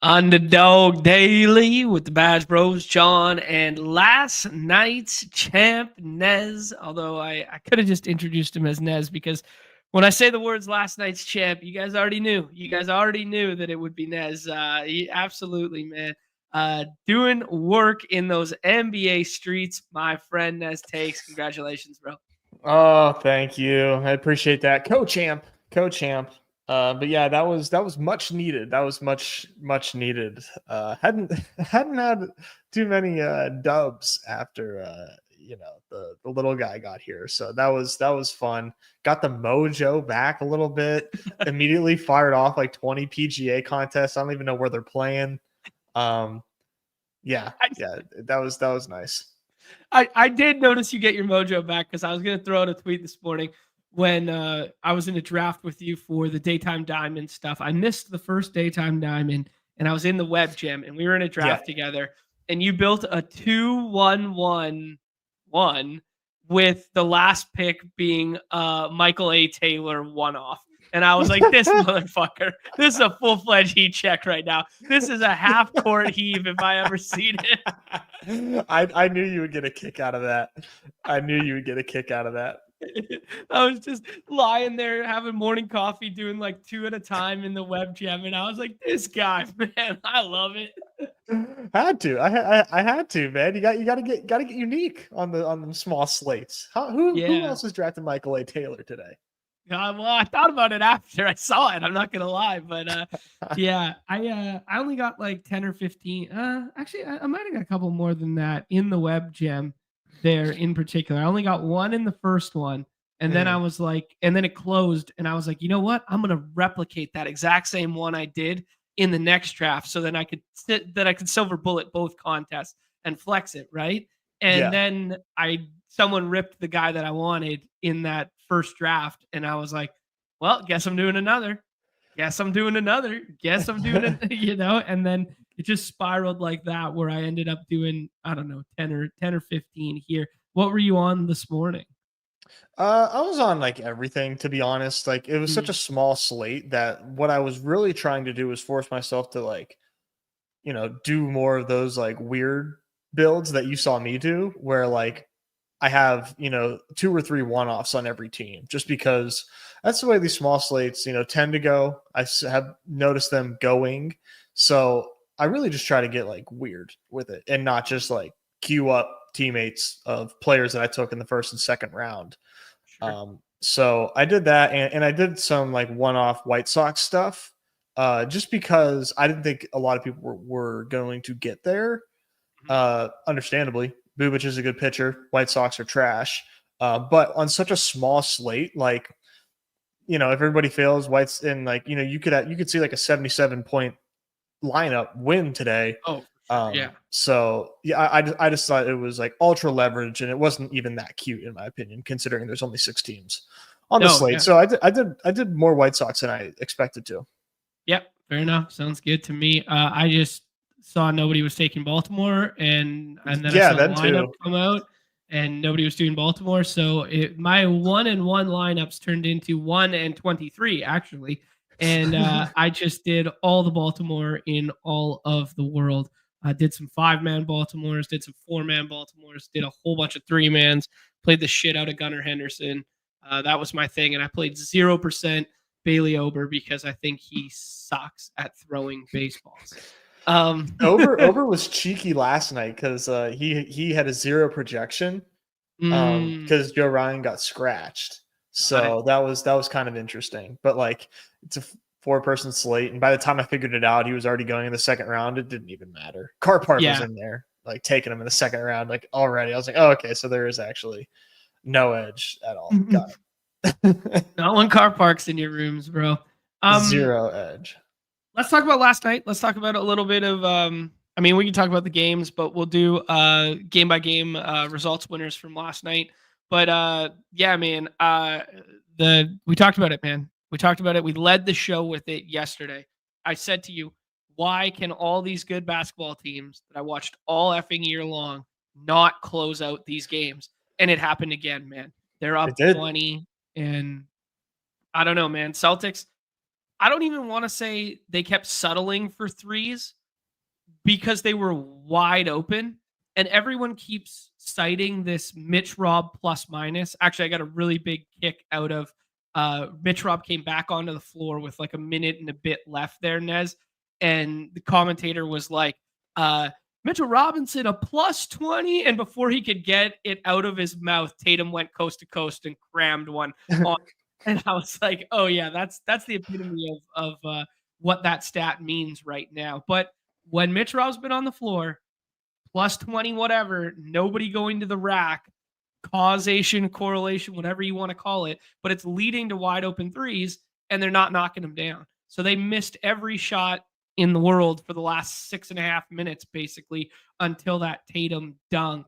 Underdog Daily with the Badge Bros, Jon, and last night's champ, Nez. Although I could have just introduced him as Nez because when I say the words last night's champ, you guys already knew. You guys already knew that it would be Nez. Absolutely, man. Doing work in those NBA streets, my friend Nez Takes. Congratulations, bro. Oh, thank you. I appreciate that. Co-champ. But yeah, that was much needed. That was much needed. Hadn't had too many dubs after the little guy got here. So that was fun. Got the mojo back a little bit. Immediately fired off like 20 PGA contests. I don't even know where they're playing. Yeah, that was nice. I did notice you get your mojo back because I was going to throw out a tweet this morning when I was in a draft with you for the Daytime Diamond stuff. I missed the first Daytime Diamond, and I was in the web gym, and we were in a draft together, and you built a 2-1-1-1 with the last pick being Michael A. Taylor one-off. And I was like, this motherfucker, this is a full-fledged heat check right now. This is a half-court heave if I ever seen it. I knew you would get a kick out of that. I was just lying there having morning coffee, doing like 2 at a time in the web jam. And I was like, this guy, man, I love it. Had to. I had to, man. You got to get unique on the small slates. Who else is drafting Michael A. Taylor today? Well, I thought about it after I saw it. I'm not gonna lie, but yeah, I only got like 10 or 15. Actually, I might have got a couple more than that in the web gem there in particular. I only got one in the first one, and then I was like, and then it closed, and I was like, you know what? I'm gonna replicate that exact same one I did in the next draft, so then I could silver bullet both contests and flex it, right? And then someone ripped the guy that I wanted in that first draft, and I was like, well, guess I'm doing another. And then it just spiraled like that where I ended up doing, I don't know, 10 or 15 here. What were you on this morning? I was on like everything, to be honest. Like it was such a small slate that what I was really trying to do was force myself to like, do more of those like weird builds that you saw me do, where like I have, 2 or 3 one-offs on every team, just because that's the way these small slates, tend to go. I have noticed them going. So I really just try to get like weird with it and not just like queue up teammates of players that I took in the first and second round. Sure. So I did that, and I did some like one-off White Sox stuff, just because I didn't think a lot of people were going to get there. Understandably, Bubic is a good pitcher. White Sox are trash. But on such a small slate, like, if everybody fails, White's in like, you could see like a 77-point lineup win today. Oh, sure. Yeah. So yeah, I just thought it was like ultra leverage, and it wasn't even that cute in my opinion, considering there's only 6 teams on the slate. Yeah. So I did more White Sox than I expected to. Yep. Fair enough. Sounds good to me. I just saw nobody was taking Baltimore, and then I saw the lineup come out, and nobody was doing Baltimore. So my 1-1 lineups turned into 1-23 actually, and I just did all the Baltimore in all of the world. I did some 5-man Baltimores, did some 4-man Baltimores, did a whole bunch of 3-mans, played the shit out of Gunnar Henderson. That was my thing, and I played 0% Bailey Ober because I think he sucks at throwing baseballs. Ober was cheeky last night because he had a 0 projection because Joe Ryan got scratched. So that was kind of interesting. But like it's a 4-person slate, and by the time I figured it out, he was already going in the second round. It didn't even matter. Carpark was in there, like taking him in the second round, like already. I was like, oh, okay, so there is actually no edge at all. Got it. Not when Carpark's in your rooms, bro. 0 edge. Let's talk about last night. Let's talk about a little bit of we can talk about the games, but we'll do game by game results winners from last night. But yeah, man, we talked about it, man. We talked about it. We led the show with it yesterday. I said to you, why can all these good basketball teams that I watched all effing year long not close out these games? And it happened again, man. They're up 20, and I don't know, man. Celtics, I don't even want to say they kept settling for threes because they were wide open. And everyone keeps citing this Mitch Rob plus minus. Actually, I got a really big kick out of Mitch Rob came back onto the floor with like a minute and a bit left there, Nez. And the commentator was like, Mitchell Robinson, a plus 20. And before he could get it out of his mouth, Tatum went coast to coast and crammed one on. And I was like, oh, yeah, that's the epitome of what that stat means right now. But when Mitch Rob's been on the floor, plus 20, whatever, nobody going to the rack, causation, correlation, whatever you want to call it, but it's leading to wide open threes, and they're not knocking them down. So they missed every shot in the world for the last 6.5 minutes, basically, until that Tatum dunk.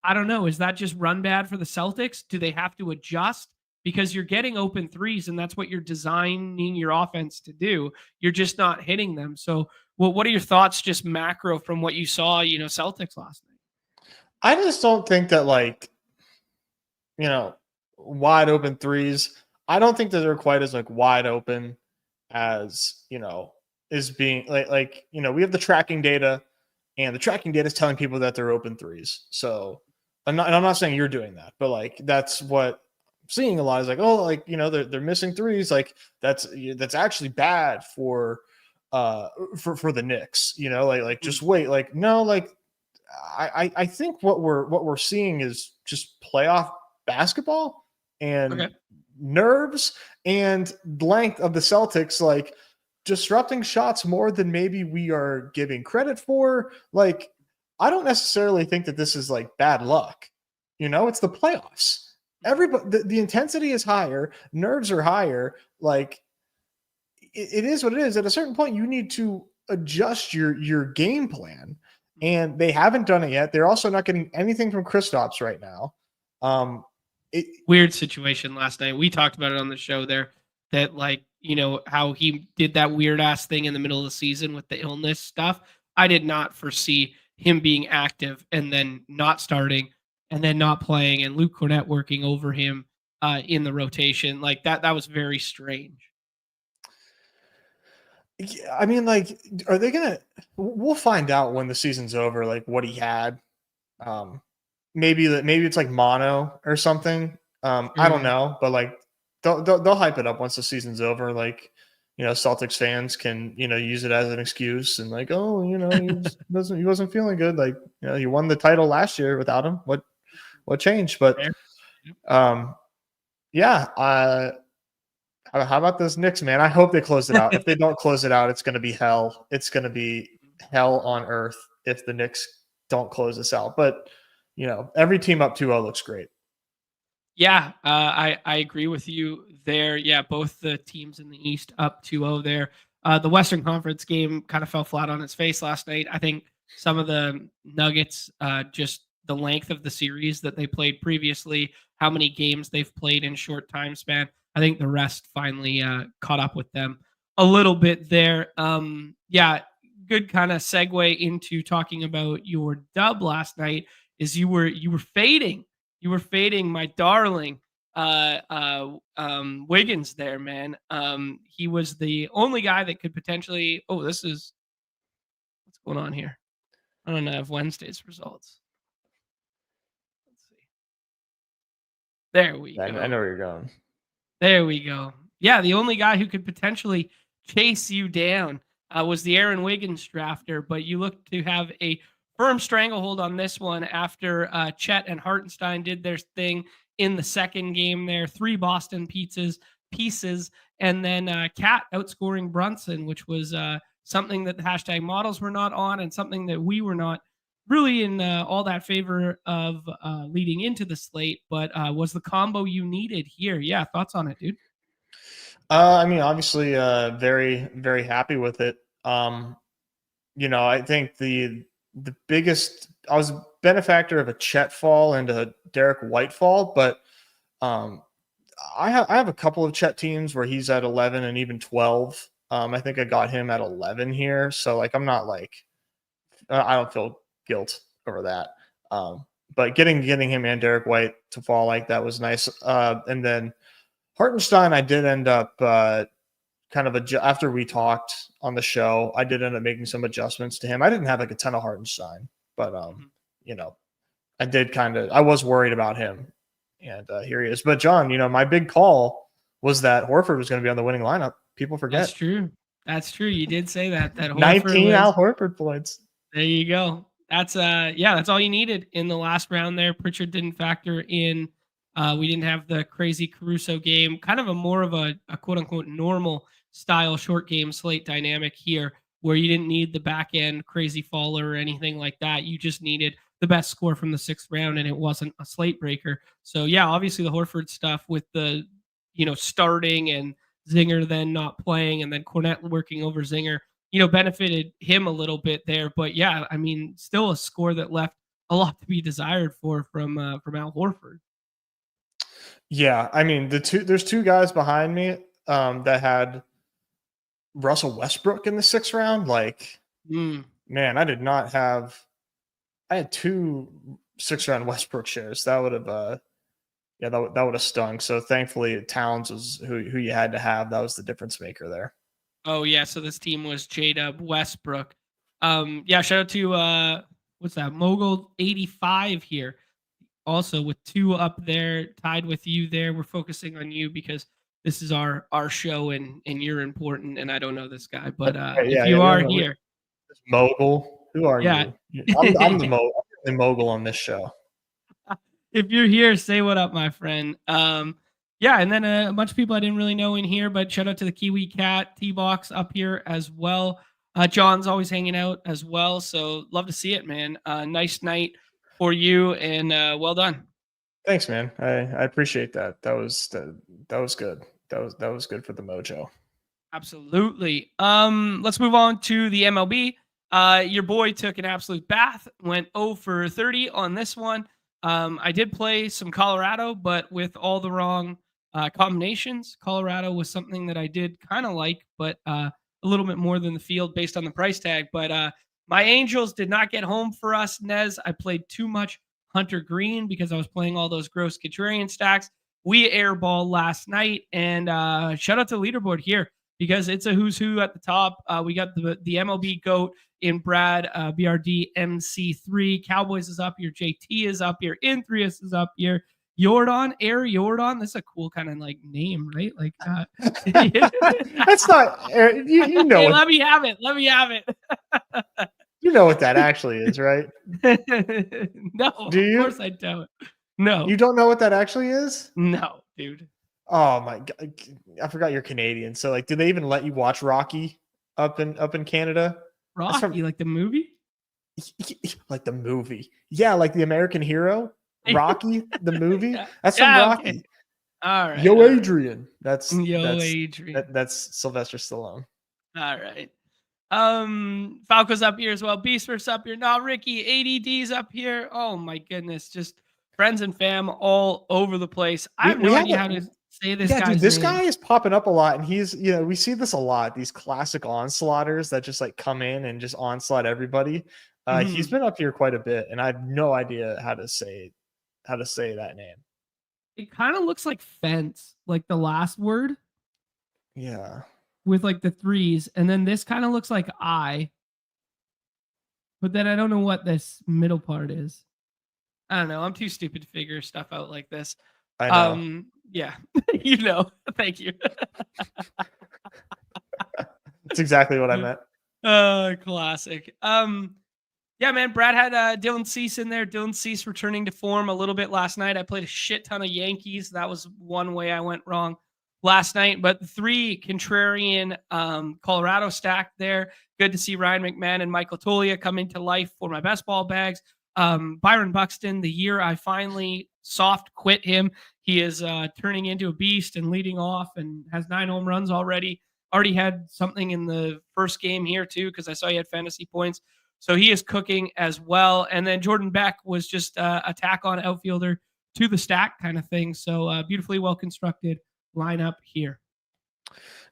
I don't know. Is that just run bad for the Celtics? Do they have to adjust? Because you're getting open threes, and that's what you're designing your offense to do. You're just not hitting them. So, what are your thoughts, just macro, from what you saw, Celtics last night? I just don't think that, like, wide open threes, I don't think that they're quite as, like, wide open as, is being like, we have the tracking data, and the tracking data is telling people that they're open threes. So I'm not saying you're doing that, but like, that's what I'm seeing a lot is like, oh, like, they're missing threes. Like that's actually bad for the Knicks, like just wait, like, no, like I think what we're seeing is just playoff basketball and nerves and length of the Celtics, like disrupting shots more than maybe we are giving credit for. Like, I don't necessarily think that this is like bad luck. It's the playoffs. Everybody, the intensity is higher, nerves are higher. Like, it is what it is. At a certain point, you need to adjust your game plan, and they haven't done it yet. They're also not getting anything from Kristaps right now. Weird situation last night. We talked about it on the show there, that like, how he did that weird ass thing in the middle of the season with the illness stuff. I did not foresee him being active and then not starting and then not playing, and Luke Cornett working over him in the rotation. Like that was very strange. Yeah, I mean, like, are they gonna? We'll find out when the season's over, like what he had. Maybe it's like mono or something. I don't know, but like they'll hype it up once the season's over. Like, Celtics fans can use it as an excuse and like, oh, he wasn't feeling good. Like, you won the title last year without him. What changed? But yeah. How about those Knicks, man? I hope they close it out. If they don't close it out, it's going to be hell. It's going to be hell on earth if the Knicks don't close this out. But, every team up 2-0 looks great. Yeah, I agree with you there. Yeah, both the teams in the East up 2-0 there. The Western Conference game kind of fell flat on its face last night. I think some of the Nuggets, just the length of the series that they played previously, how many games they've played in short time span, I think the rest finally caught up with them a little bit there. Yeah, good kind of segue into talking about your dub last night. Is you were fading my darling Wiggins there, man. He was the only guy that could potentially. Oh, this is what's going on here. I don't have Wednesday's results. Let's see. There we go. I know where you're going. There we go. Yeah, the only guy who could potentially chase you down was the Aaron Wiggins drafter, but you look to have a firm stranglehold on this one after Chet and Hartenstein did their thing in the second game there. 3 Boston pieces, and then Cat outscoring Brunson, which was something that the hashtag models were not on and something that we were not really in all that favor of leading into the slate, but was the combo you needed here. Yeah, thoughts on it, dude? I mean, obviously, very, very happy with it. I think the biggest, I was a benefactor of a Chet fall and a Derek White fall, but I have a couple of Chet teams where he's at 11 and even 12. I think I got him at 11 here. So like, I'm not like, I don't feel guilt over that. But getting him and Derek White to fall like that was nice. And then Hartenstein, I did end up kind of after we talked on the show, I did end up making some adjustments to him. I didn't have like a ton of Hartenstein, but you know, I was worried about him, and here he is. But John, my big call was that Horford was going to be on the winning lineup. People forget. That's true. That's true. You did say that. That Horford 19 Al Horford points. There you go. That's that's all you needed in the last round there. Pritchard didn't factor in. We didn't have the crazy Caruso game. Kind of more of a quote unquote normal style short game slate dynamic here, where you didn't need the back end crazy faller or anything like that. You just needed the best score from the 6th round, and it wasn't a slate breaker. So yeah, obviously the Horford stuff with the starting and Zinger then not playing, and then Cornette working over Zinger, benefited him a little bit there. But yeah, I mean, still a score that left a lot to be desired from Al Horford. Yeah, I mean, there's 2 guys behind me that had Russell Westbrook in the 6th round. Like, man, I had 2 6th round Westbrook shares. That would have that would have stung. So thankfully Towns was who you had to have. That was the difference maker there. Oh yeah, so this team was J-Dub, Westbrook. Shout out to what's that? Mogul 85 here. Also with 2 up there, tied with you there. We're focusing on you because this is our show and you're important, and I don't know this guy, but if you are here. Mogul, who are you? I'm the mogul on this show. If you're here, say what up, my friend. And then a bunch of people I didn't really know in here, but shout out to the Kiwi Cat T-Box up here as well. John's always hanging out as well, so love to see it, man. Nice night for you, and well done. Thanks, man. I appreciate that. That was good. That was good for the mojo. Absolutely. Let's move on to the MLB. Your boy took an absolute bath, went 0 for 30 on this one. I did play some Colorado, but with all the wrong combinations. Colorado was something that I did kind of like, but a little bit more than the field based on the price tag. But my Angels did not get home for us, Nez. I played too much Hunter Green because I was playing all those gross contrarian stacks. We airballed last night, and shout out to the leaderboard here because it's a who's who at the top. We got the MLB GOAT in Brad, BRD MC3. Cowboys is up here. JT is up here. Inthrius is up here. Jordan, Air Jordan. That's a cool kind of like name, right? Like that's not you know. Hey, let me have it. Let me have it. You know what that actually is, right? No, do you? Of course I don't. No. You don't know what that actually is? No, dude. Oh my god. I forgot you're Canadian. So like, do they even let you watch Rocky up in Canada? Rocky, like the movie? Like the movie. Yeah, like the American hero. Rocky, the movie. That's from Rocky. Okay. All right. Yo, Adrian. That's Adrian. That's Sylvester Stallone. All right. Falco's up here as well. Beastverse up here. Not Ricky. ADD's up here. Oh my goodness. Just friends and fam all over the place. I have no idea how to say this guy's dude, this name. guy is popping up a lot, and he's, we see this a lot. These classic onslaughters that just like come in and just onslaught everybody. He's been up here quite a bit, and I have no idea how to say that name. It kind of looks like fence, like the last word. Yeah. With like the 3s, and then this kind of looks like I. But then I don't know what this middle part is. I don't know. I'm too stupid to figure stuff out like this. I know. Yeah. Thank you. That's exactly what I meant. Classic. Yeah, man. Brad had Dylan Cease in there. Dylan Cease returning to form a little bit last night. I played a shit ton of Yankees. That was one way I went wrong last night. But 3 contrarian Colorado stack there. Good to see Ryan McMahon and Michael Tolia come into life for my best ball bags. Byron Buxton, the year I finally soft quit him, he is turning into a beast and leading off and has 9 home runs already. Already had something in the first game here too, because I saw he had fantasy points. So he is cooking as well. And then Jordan Beck was just a tack on outfielder to the stack kind of thing. So beautifully well constructed lineup here.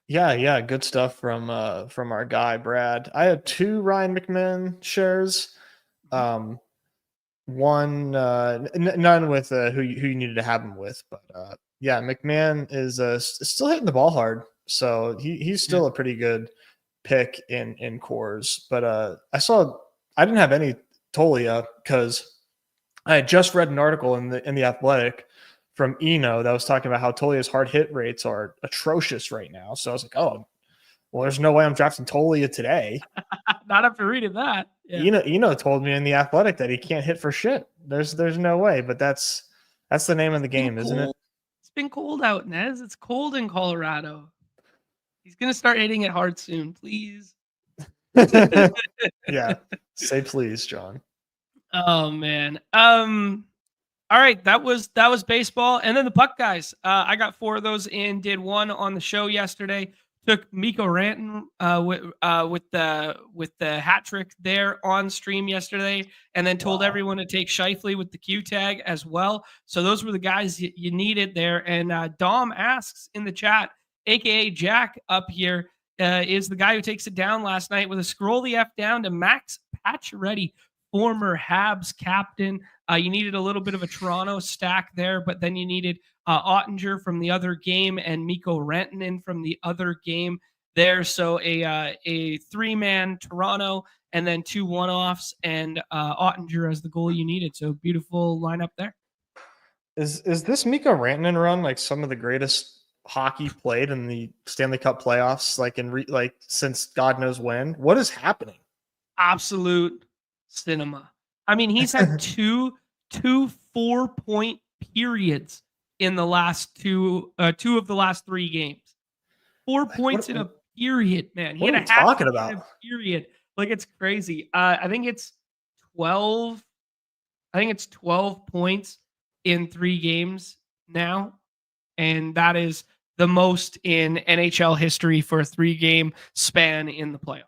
Yeah, good stuff from our guy Brad. I had 2 Ryan McMahon shares. One none with who you needed to have him with, but yeah, McMahon is still hitting the ball hard. So he's still a pretty good pick in cores. But I didn't have any Tolia because I had just read an article in the Athletic from Eno that was talking about how Tolia's hard hit rates are atrocious right now. So I was like, oh, well, there's no way I'm drafting Tolia today. Not after reading that. Yeah. Eno told me in the Athletic that he can't hit for shit. There's no way, but that's the name of the game, isn't it? It's been cold out, Nez. It's cold in Colorado. He's gonna start hitting it hard soon, please. Yeah. Say please, John. Oh man. All right, that was baseball, and then the puck guys. I got 4 of those in. Did one on the show yesterday. Took Mikko Rantanen with the hat trick there on stream yesterday, and then told everyone to take Scheifele with the Q tag as well. So those were the guys you needed there. And Dom asks in the chat, aka Jack up here, is the guy who takes it down last night with a scroll the F down to Max Pacioretty, former Habs captain. You needed a little bit of a Toronto stack there, but then you needed Ottinger from the other game and Mikko Rantanen from the other game there. So a 3-man Toronto and then 2 one-offs and Ottinger as the goal you needed. So beautiful lineup there. Is this Mikko Rantanen run like some of the greatest hockey played in the Stanley Cup playoffs, like since God knows when? What is happening? Absolute cinema. I mean, he's had two 4-point periods in the last two of the last 3 games. 4 points in a period, man. He what had are you talking about? In a period. Like, it's crazy. I think it's 12. I think it's 12 points in 3 games now, and that is the most in NHL history for a 3-game span in the playoffs.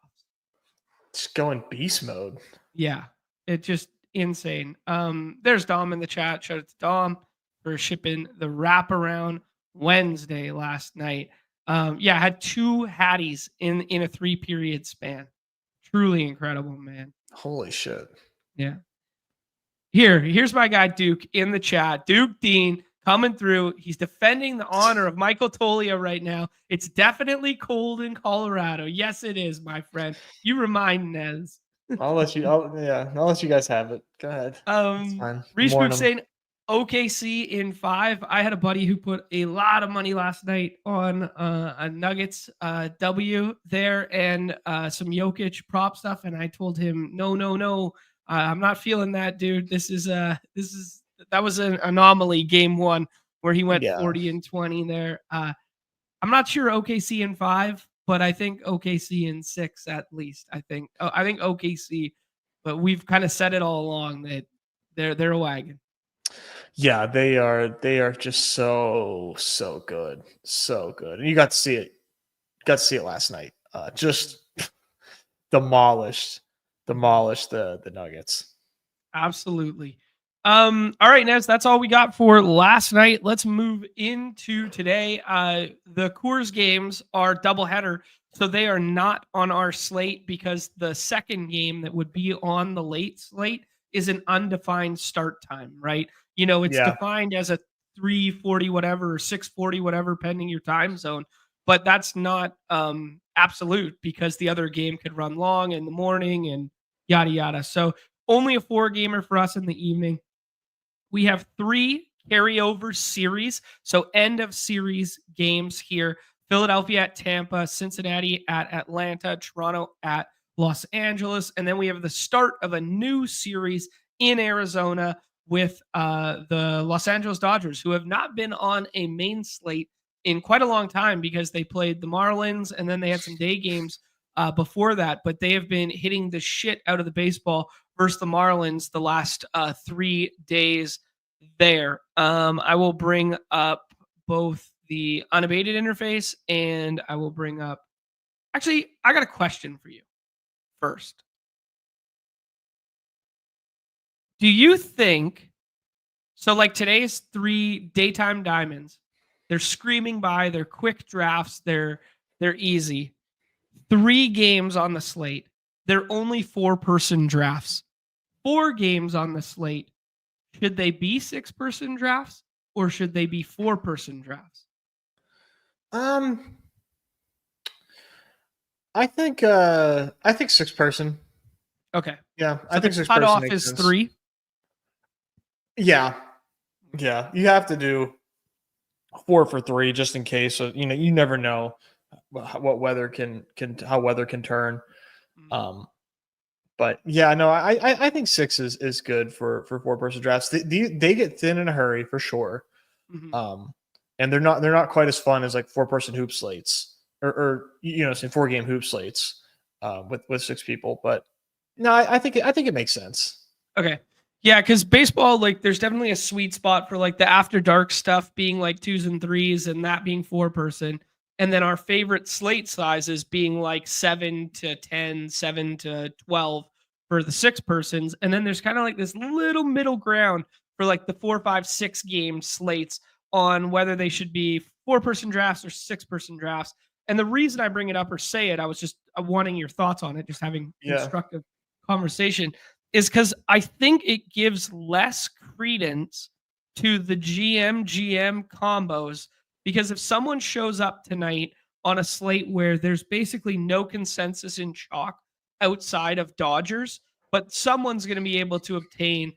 It's going beast mode. Yeah, it just insane. There's Dom in the chat. Shout out to Dom for shipping the wraparound Wednesday last night. Yeah, I had 2 Hatties in a 3-period span. Truly incredible, man. Holy shit. Yeah. Here's my guy Duke in the chat. Duke Dean coming through. He's defending the honor of Michael Tolia right now. It's definitely cold in Colorado. Yes, it is, my friend. You remind Nez. I'll let you guys have it. Go ahead. Reach Boop saying OKC in 5. I had a buddy who put a lot of money last night on a Nuggets W there and some Jokic prop stuff, and I told him no. I'm not feeling that, dude. That was an anomaly game 1 where he went 40 and 20 there. I'm not sure OKC in 5, but I think OKC in 6 at least. I think OKC, but we've kind of said it all along that they're a wagon. Yeah, they are just so good. So good. And you got to see it. Last night. Just demolished the Nuggets. Absolutely. All right, Nez, that's all we got for last night. Let's move into today. The Coors games are doubleheader, so they are not on our slate because the second game that would be on the late slate is an undefined start time, right? You know, it's defined as a 3:40 whatever or 6:40 whatever, pending your time zone, but that's not absolute because the other game could run long in the morning and yada yada. So only a 4-gamer for us in the evening. We have 3 carryover series, so end of series games here. Philadelphia at Tampa, Cincinnati at Atlanta, Toronto at Los Angeles, and then we have the start of a new series in Arizona with the Los Angeles Dodgers, who have not been on a main slate in quite a long time because they played the Marlins and then they had some day games before that, but they have been hitting the shit out of the baseball versus the Marlins the last 3 days there. I will bring up both the unabated interface and I will bring up, actually, I got a question for you first. Do you think, so like today's 3 daytime diamonds, they're screaming by, they're quick drafts, they're easy. 3 games on the slate. They're only 4-person drafts. 4 games on the slate. Should they be 6-person drafts or should they be 4-person drafts? I think 6-person. Okay. Yeah, I So the think 6-person cutoff makes is sense. 3. Yeah, yeah. You have to do 4 for 3 just in case. So you never know what weather can how weather can turn. Mhm. Um, but yeah, no, I think 6 is good for 4-person drafts. They get thin in a hurry for sure. Mhm. Um, and they're not quite as fun as like 4-person hoop slates or say 4-game hoop slates with 6 people. But no, I think it makes sense. Okay. Yeah, because baseball, like, there's definitely a sweet spot for like the after dark stuff being like 2s and 3s, and that being 4-person, and then our favorite slate sizes being like 7 to 10, 7 to 12 for the 6 persons, and then there's kind of like this little middle ground for like the 4, 5, 6 game slates on whether they should be 4-person drafts or 6-person drafts. And the reason I bring it up or say it, I was just wanting your thoughts on it, just having Yeah. constructive conversation, is because I think it gives less credence to the GM combos. Because if someone shows up tonight on a slate where there's basically no consensus in chalk outside of Dodgers, but someone's going to be able to obtain,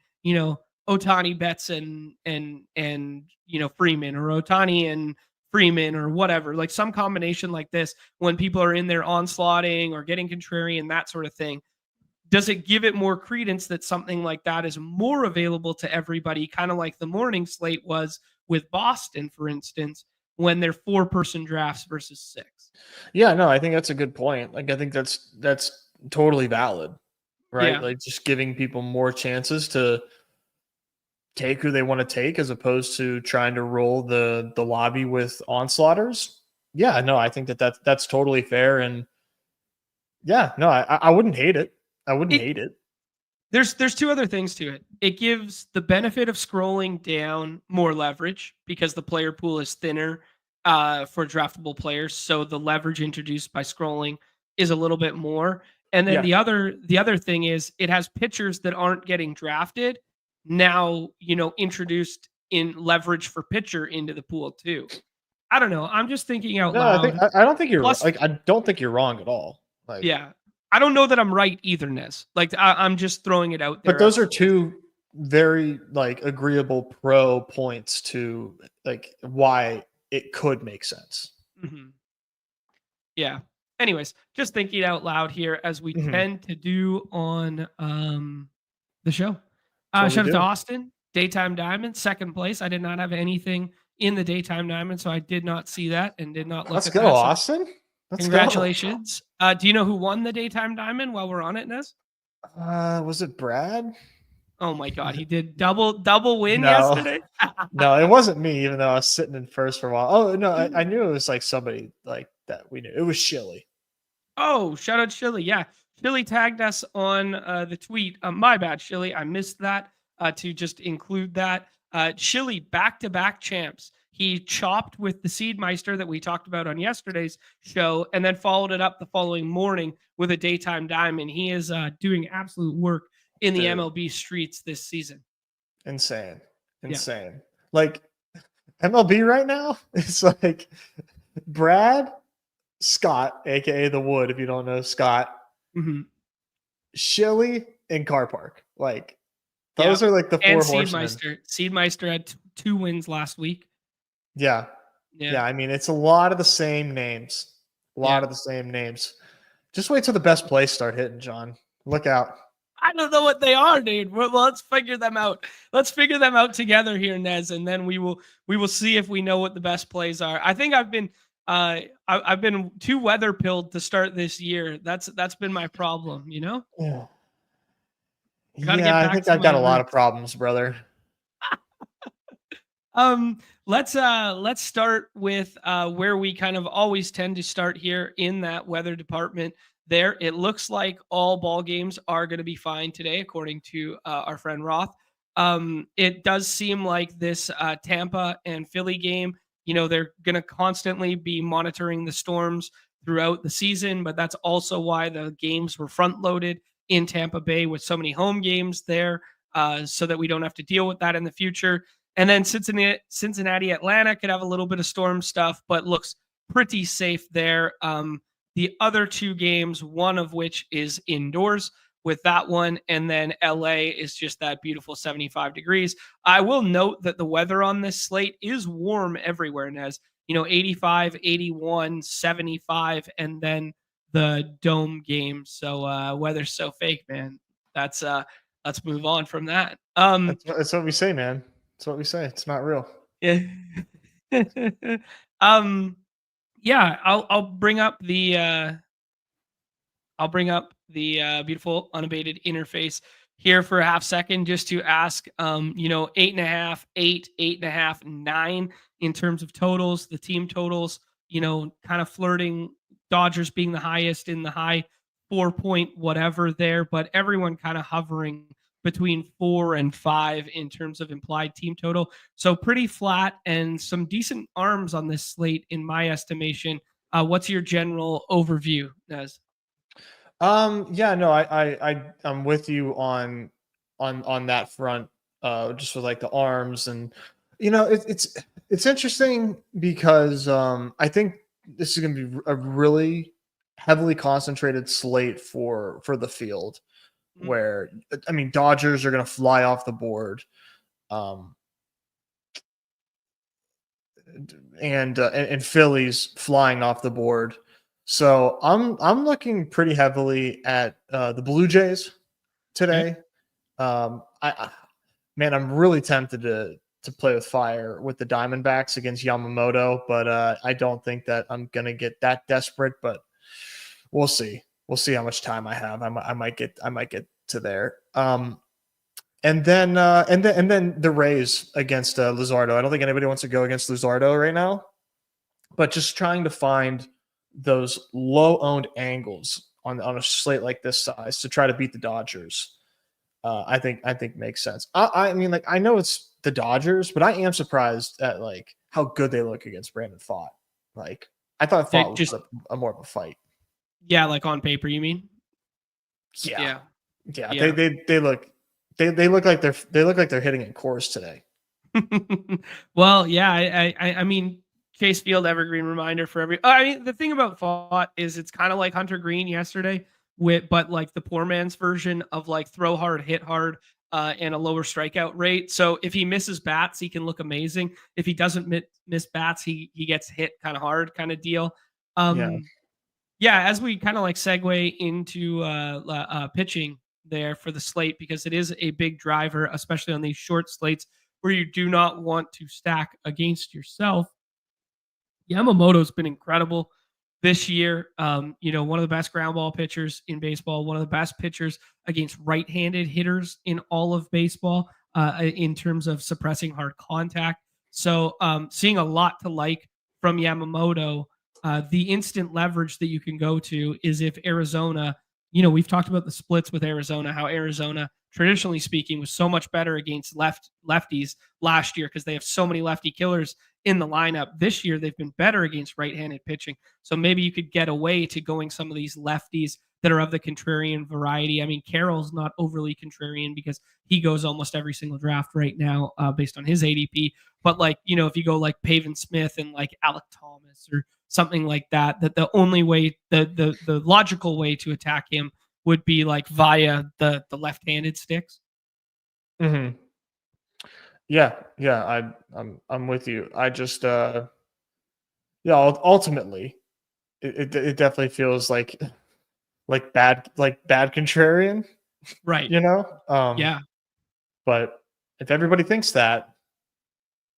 Otani Betts and Freeman, or Otani and Freeman, or whatever, like some combination like this, when people are in there onslaughting or getting contrarian, that sort of thing, does it give it more credence that something like that is more available to everybody, kind of like the morning slate was with Boston, for instance, when they're 4-person drafts versus 6? Yeah, no, I think that's a good point. Like, I think that's totally valid, right? Yeah. Like, just giving people more chances to take who they want to take, as opposed to trying to roll the lobby with onslaughters. Yeah, no, I think that's totally fair, and yeah, no, I wouldn't hate it. I wouldn't It hate it. There's two other things to it. It gives the benefit of scrolling down more leverage because the player pool is thinner for draftable players, so the leverage introduced by scrolling is a little bit more. And then Yeah, the other thing is it has pitchers that aren't getting drafted now, introduced in leverage for pitcher into the pool too. I don't know. I'm just thinking out no, I think loud. I don't think you're Plus, like I don't think you're wrong at all. Like, yeah, I don't know that I'm right either, Nez. Like, I'm just throwing it out but there those as are two very like agreeable pro points to like why it could make sense. Mhm. Yeah. Anyways, just thinking out loud here as we Mhm. tend to do on the show. That's what we Shout out to do. Austin, Daytime Diamond, second place. I did not have anything in the Daytime Diamond, so I did not see that and did not look Let's at go, that. So Austin. Let's go. congratulations. Do you know who won the Daytime Diamond while we're on it, Nez? Was it Brad? Oh my god, he did double win No, yesterday. no, it wasn't me. Even though I was sitting in first for a while. Oh no, I knew it was like somebody like that. We knew it was Shilly. Oh, shout out Chili. Yeah. Chili tagged us on the tweet. My bad, Chili. I missed that to just include that. Chili, back to back champs. He chopped with the Seedmeister that we talked about on yesterday's show, and then followed it up the following morning with a Daytime Diamond. He is doing absolute work in the Dude, MLB streets this season. insane, Yeah. insane. Like MLB right now, it's like Brad, Scott, aka the Wood. If you don't know Scott, Hmm. Shilly, and Car Park. Like Yeah. those are like the And four horsemen. Seedmeister. Seedmeister had 2 wins last week. Yeah, Yeah. yeah. I mean, it's a lot of the same names. A Yeah. lot of the same names. Just wait till the best plays start hitting, John. Look out. I don't know what they are, dude. Well, let's figure them out. Let's figure them out together here, Nez, and then we will see if we know what the best plays are. I think I've been too weather pilled to start this year. That's been my problem. Yeah. Got to Yeah, get I back think to I've my got a lot of roots. problems, brother. Let's start with where we kind of always tend to start here in that weather department. There, it looks like all ball games are going to be fine today, according to our friend Roth. It does seem like this Tampa and Philly game, they're going to constantly be monitoring the storms throughout the season, but that's also why the games were front loaded in Tampa Bay with so many home games there, so that we don't have to deal with that in the future. And then Cincinnati, Atlanta could have a little bit of storm stuff, but looks pretty safe there. the other 2 games, one of which is indoors with that one. And then LA is just that beautiful 75 degrees. I will note that the weather on this slate is warm everywhere, Nez. 85, 81, 75, and then the dome game. So weather's so fake, man. That's let's move on from that. That's what we say, man. That's what we say. It's not real. Yeah. um yeah, I'll bring up the beautiful unabated interface here for a half second just to ask, 8.5, 8.5, 9 in terms of totals, the team totals, kind of flirting, Dodgers being the highest in the high 4 point whatever there, but everyone kind of hovering between 4 and 5 in terms of implied team total. So pretty flat and some decent arms on this slate, in my estimation. What's your general overview, Nez? Yeah, no, I'm with you on that front. Just with like the arms, and it's interesting because I think this is going to be a really heavily concentrated slate for the field, where I mean Dodgers are going to fly off the board, um, and Phillies flying off the board. So I'm looking pretty heavily at the Blue Jays today. Man, I'm really tempted to play with fire with the Diamondbacks against Yamamoto, but I don't think that I'm gonna get that desperate. But we'll see. We'll see how much time I have. I might get to there. And then the Rays against Luzardo. I don't think anybody wants to go against Luzardo right now, but just trying to find those low-owned angles on a slate like this size to try to beat the Dodgers. I think makes sense. I mean, like, I know it's the Dodgers, but I am surprised at like how good they look against Brandon Pfaadt. Like, I thought Pfaadt was just a more of a fight. Yeah, like on paper, you mean? Yeah. They look like they're hitting in course today. Well, yeah, I mean, Chase Field evergreen reminder for every. I mean, the thing about Pfaadt is it's kind of like Hunter Green yesterday, but like the poor man's version of like throw hard, hit hard, and a lower strikeout rate. So if he misses bats, he can look amazing. If he doesn't miss bats, he gets hit kind of hard, kind of deal. Yeah, as we kind of like segue into pitching there for the slate, because it is a big driver, especially on these short slates where you do not want to stack against yourself. Yamamoto's been incredible this year. One of the best ground ball pitchers in baseball, one of the best pitchers against right-handed hitters in all of baseball, in terms of suppressing hard contact. So seeing a lot to like from Yamamoto. The instant leverage that you can go to is if Arizona, we've talked about the splits with Arizona, how Arizona, traditionally speaking, was so much better against lefties last year because they have so many lefty killers in the lineup. This year, they've been better against right-handed pitching. So maybe you could get away to going some of these lefties that are of the contrarian variety. I mean, Carroll's not overly contrarian because he goes almost every single draft right now based on his ADP. But like, if you go like Pavin Smith and like Alec Thomas or something like that, that the only way, the logical way to attack him would be like via the left-handed sticks. Mm-hmm. Yeah, I'm with you. I just ultimately it definitely feels like bad contrarian, right? Yeah. But if everybody thinks that,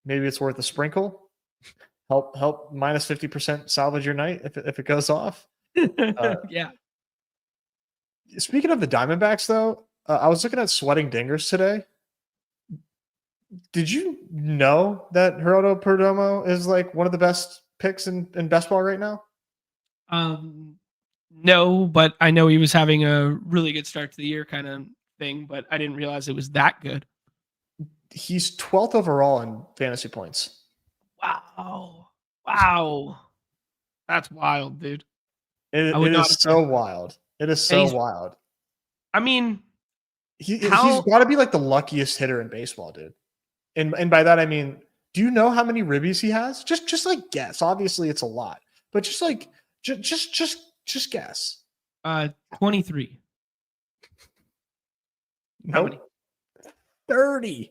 maybe it's worth a sprinkle. Help minus 50% salvage your night if it goes off. Yeah. Speaking of the Diamondbacks, though, I was looking at sweating dingers today. Did you know that Geraldo Perdomo is like one of the best picks in best ball right now? No, but I know he was having a really good start to the year kind of thing, but I didn't realize it was that good. He's 12th overall in fantasy points. Wow. That's wild, dude. It is so wild. It is so wild. I mean, he's got to be like the luckiest hitter in baseball, dude. And by that I mean, do you know how many ribbies he has? Just like guess. Obviously, it's a lot, but just Just guess. 23. How many? 30.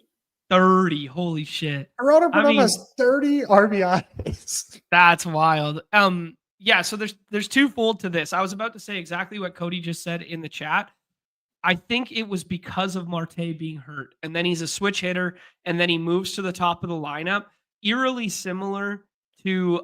30. Holy shit. Geraldo I Perdomo mean, has 30 RBIs. that's wild. Yeah, so there's twofold to this. I was about to say exactly what Cody just said in the chat. I think it was because of Marte being hurt, and then he's a switch hitter, and then he moves to the top of the lineup, eerily similar to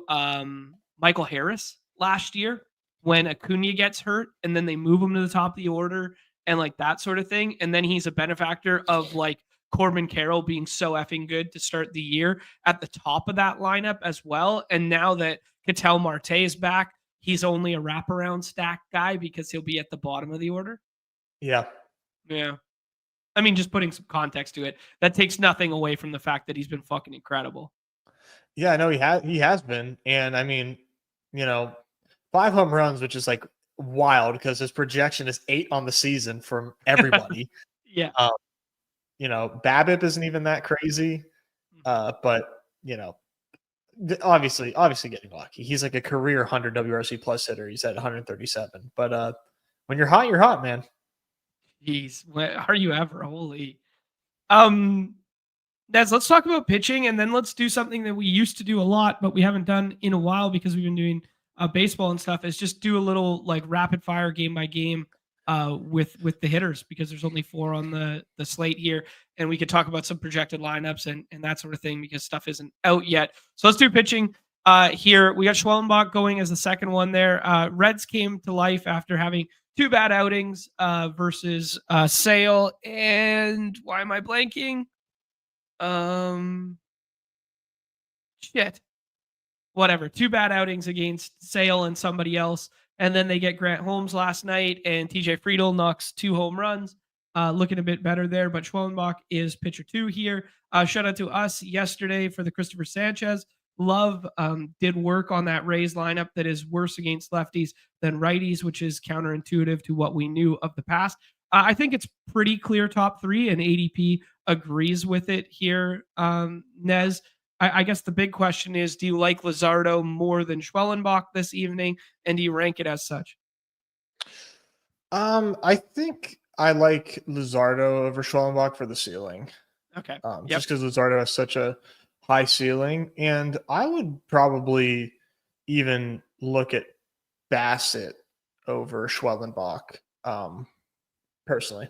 Michael Harris last year when Acuna gets hurt, and then they move him to the top of the order and like that sort of thing. And then he's a benefactor of like Corbin Carroll being so effing good to start the year at the top of that lineup as well. And now that Ketel Marte is back, he's only a wraparound stack guy because he'll be at the bottom of the order. Yeah. Yeah. I mean, just putting some context to it, that takes nothing away from the fact that he's been fucking incredible. Yeah, I know he has been. And I mean, 5 home runs, which is like wild because his projection is 8 on the season from everybody. Yeah. BABIP isn't even that crazy. But obviously getting lucky. He's like a career 100 WRC plus hitter. He's at 137. But when you're hot, man. Jeez, are you ever? Holy. Nez, let's talk about pitching, and then let's do something that we used to do a lot, but we haven't done in a while because we've been doing baseball and stuff. Is just do a little like rapid fire game by game with the hitters, because there's only 4 on the slate here, and we could talk about some projected lineups and that sort of thing because stuff isn't out yet. So let's do pitching here. We got Schwellenbach going as the second one there. Reds came to life after having 2 bad outings versus Sale, and why am I blanking? Shit. Whatever. 2 bad outings against Sale and somebody else. And then they get Grant Holmes last night, and TJ Friedel knocks 2 home runs. Looking a bit better there, but Schwellenbach is pitcher 2 here. Shout out to us yesterday for the Christopher Sanchez. Love did work on that Rays lineup that is worse against lefties than righties, which is counterintuitive to what we knew of the past. I think it's pretty clear top 3, and ADP agrees with it here. Nez, I guess the big question is, do you like Luzardo more than Schwellenbach this evening, and do you rank it as such? I think I like Luzardo over Schwellenbach for the ceiling. Okay. Just because Luzardo has such a high ceiling, and I would probably even look at Bassett over Schwellenbach, personally.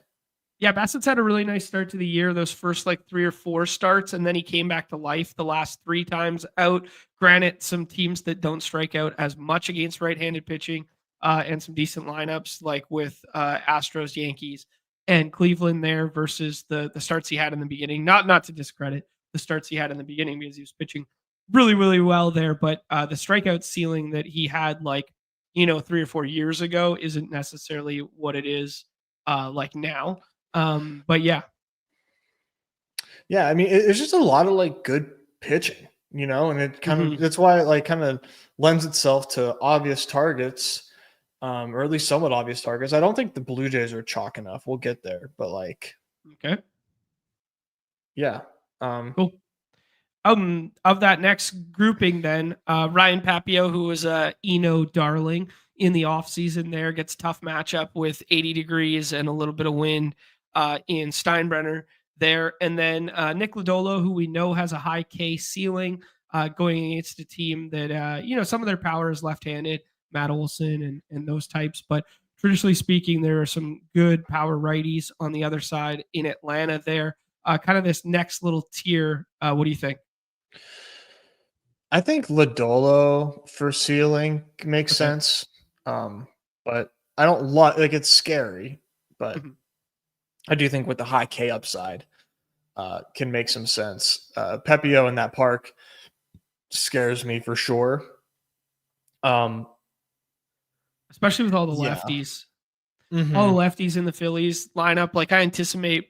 Yeah, Bassett's had a really nice start to the year, those first like 3 or 4 starts, and then he came back to life the last 3 times out. Granted, some teams that don't strike out as much against right-handed pitching and some decent lineups like with Astros, Yankees, and Cleveland there versus the starts he had in the beginning. Not to discredit the starts he had in the beginning because he was pitching really, really well there, but the strikeout ceiling that he had 3 or 4 years ago isn't necessarily what it is like now. But yeah. I mean, it's just a lot of like good pitching, and it kind of that's why it like kind of lends itself to obvious targets, or at least somewhat obvious targets. I don't think the Blue Jays are chalk enough. We'll get there, but like, okay, yeah, cool. Of that next grouping, then Ryan Papio, who was a Eno darling in the offseason there, gets tough matchup with 80 degrees and a little bit of wind in Steinbrenner there. And then Nick Lodolo, who we know has a high K ceiling, going against a team that, some of their power is left-handed, Matt Olson and those types. But traditionally speaking, there are some good power righties on the other side in Atlanta there. Kind of this next little tier. What do you think? I think Lodolo for ceiling makes sense. But I don't like it's scary, but I do think with the high K upside can make some sense. Pepio in that park scares me for sure. Especially with all the lefties. All the lefties in the Phillies lineup. Like I anticipate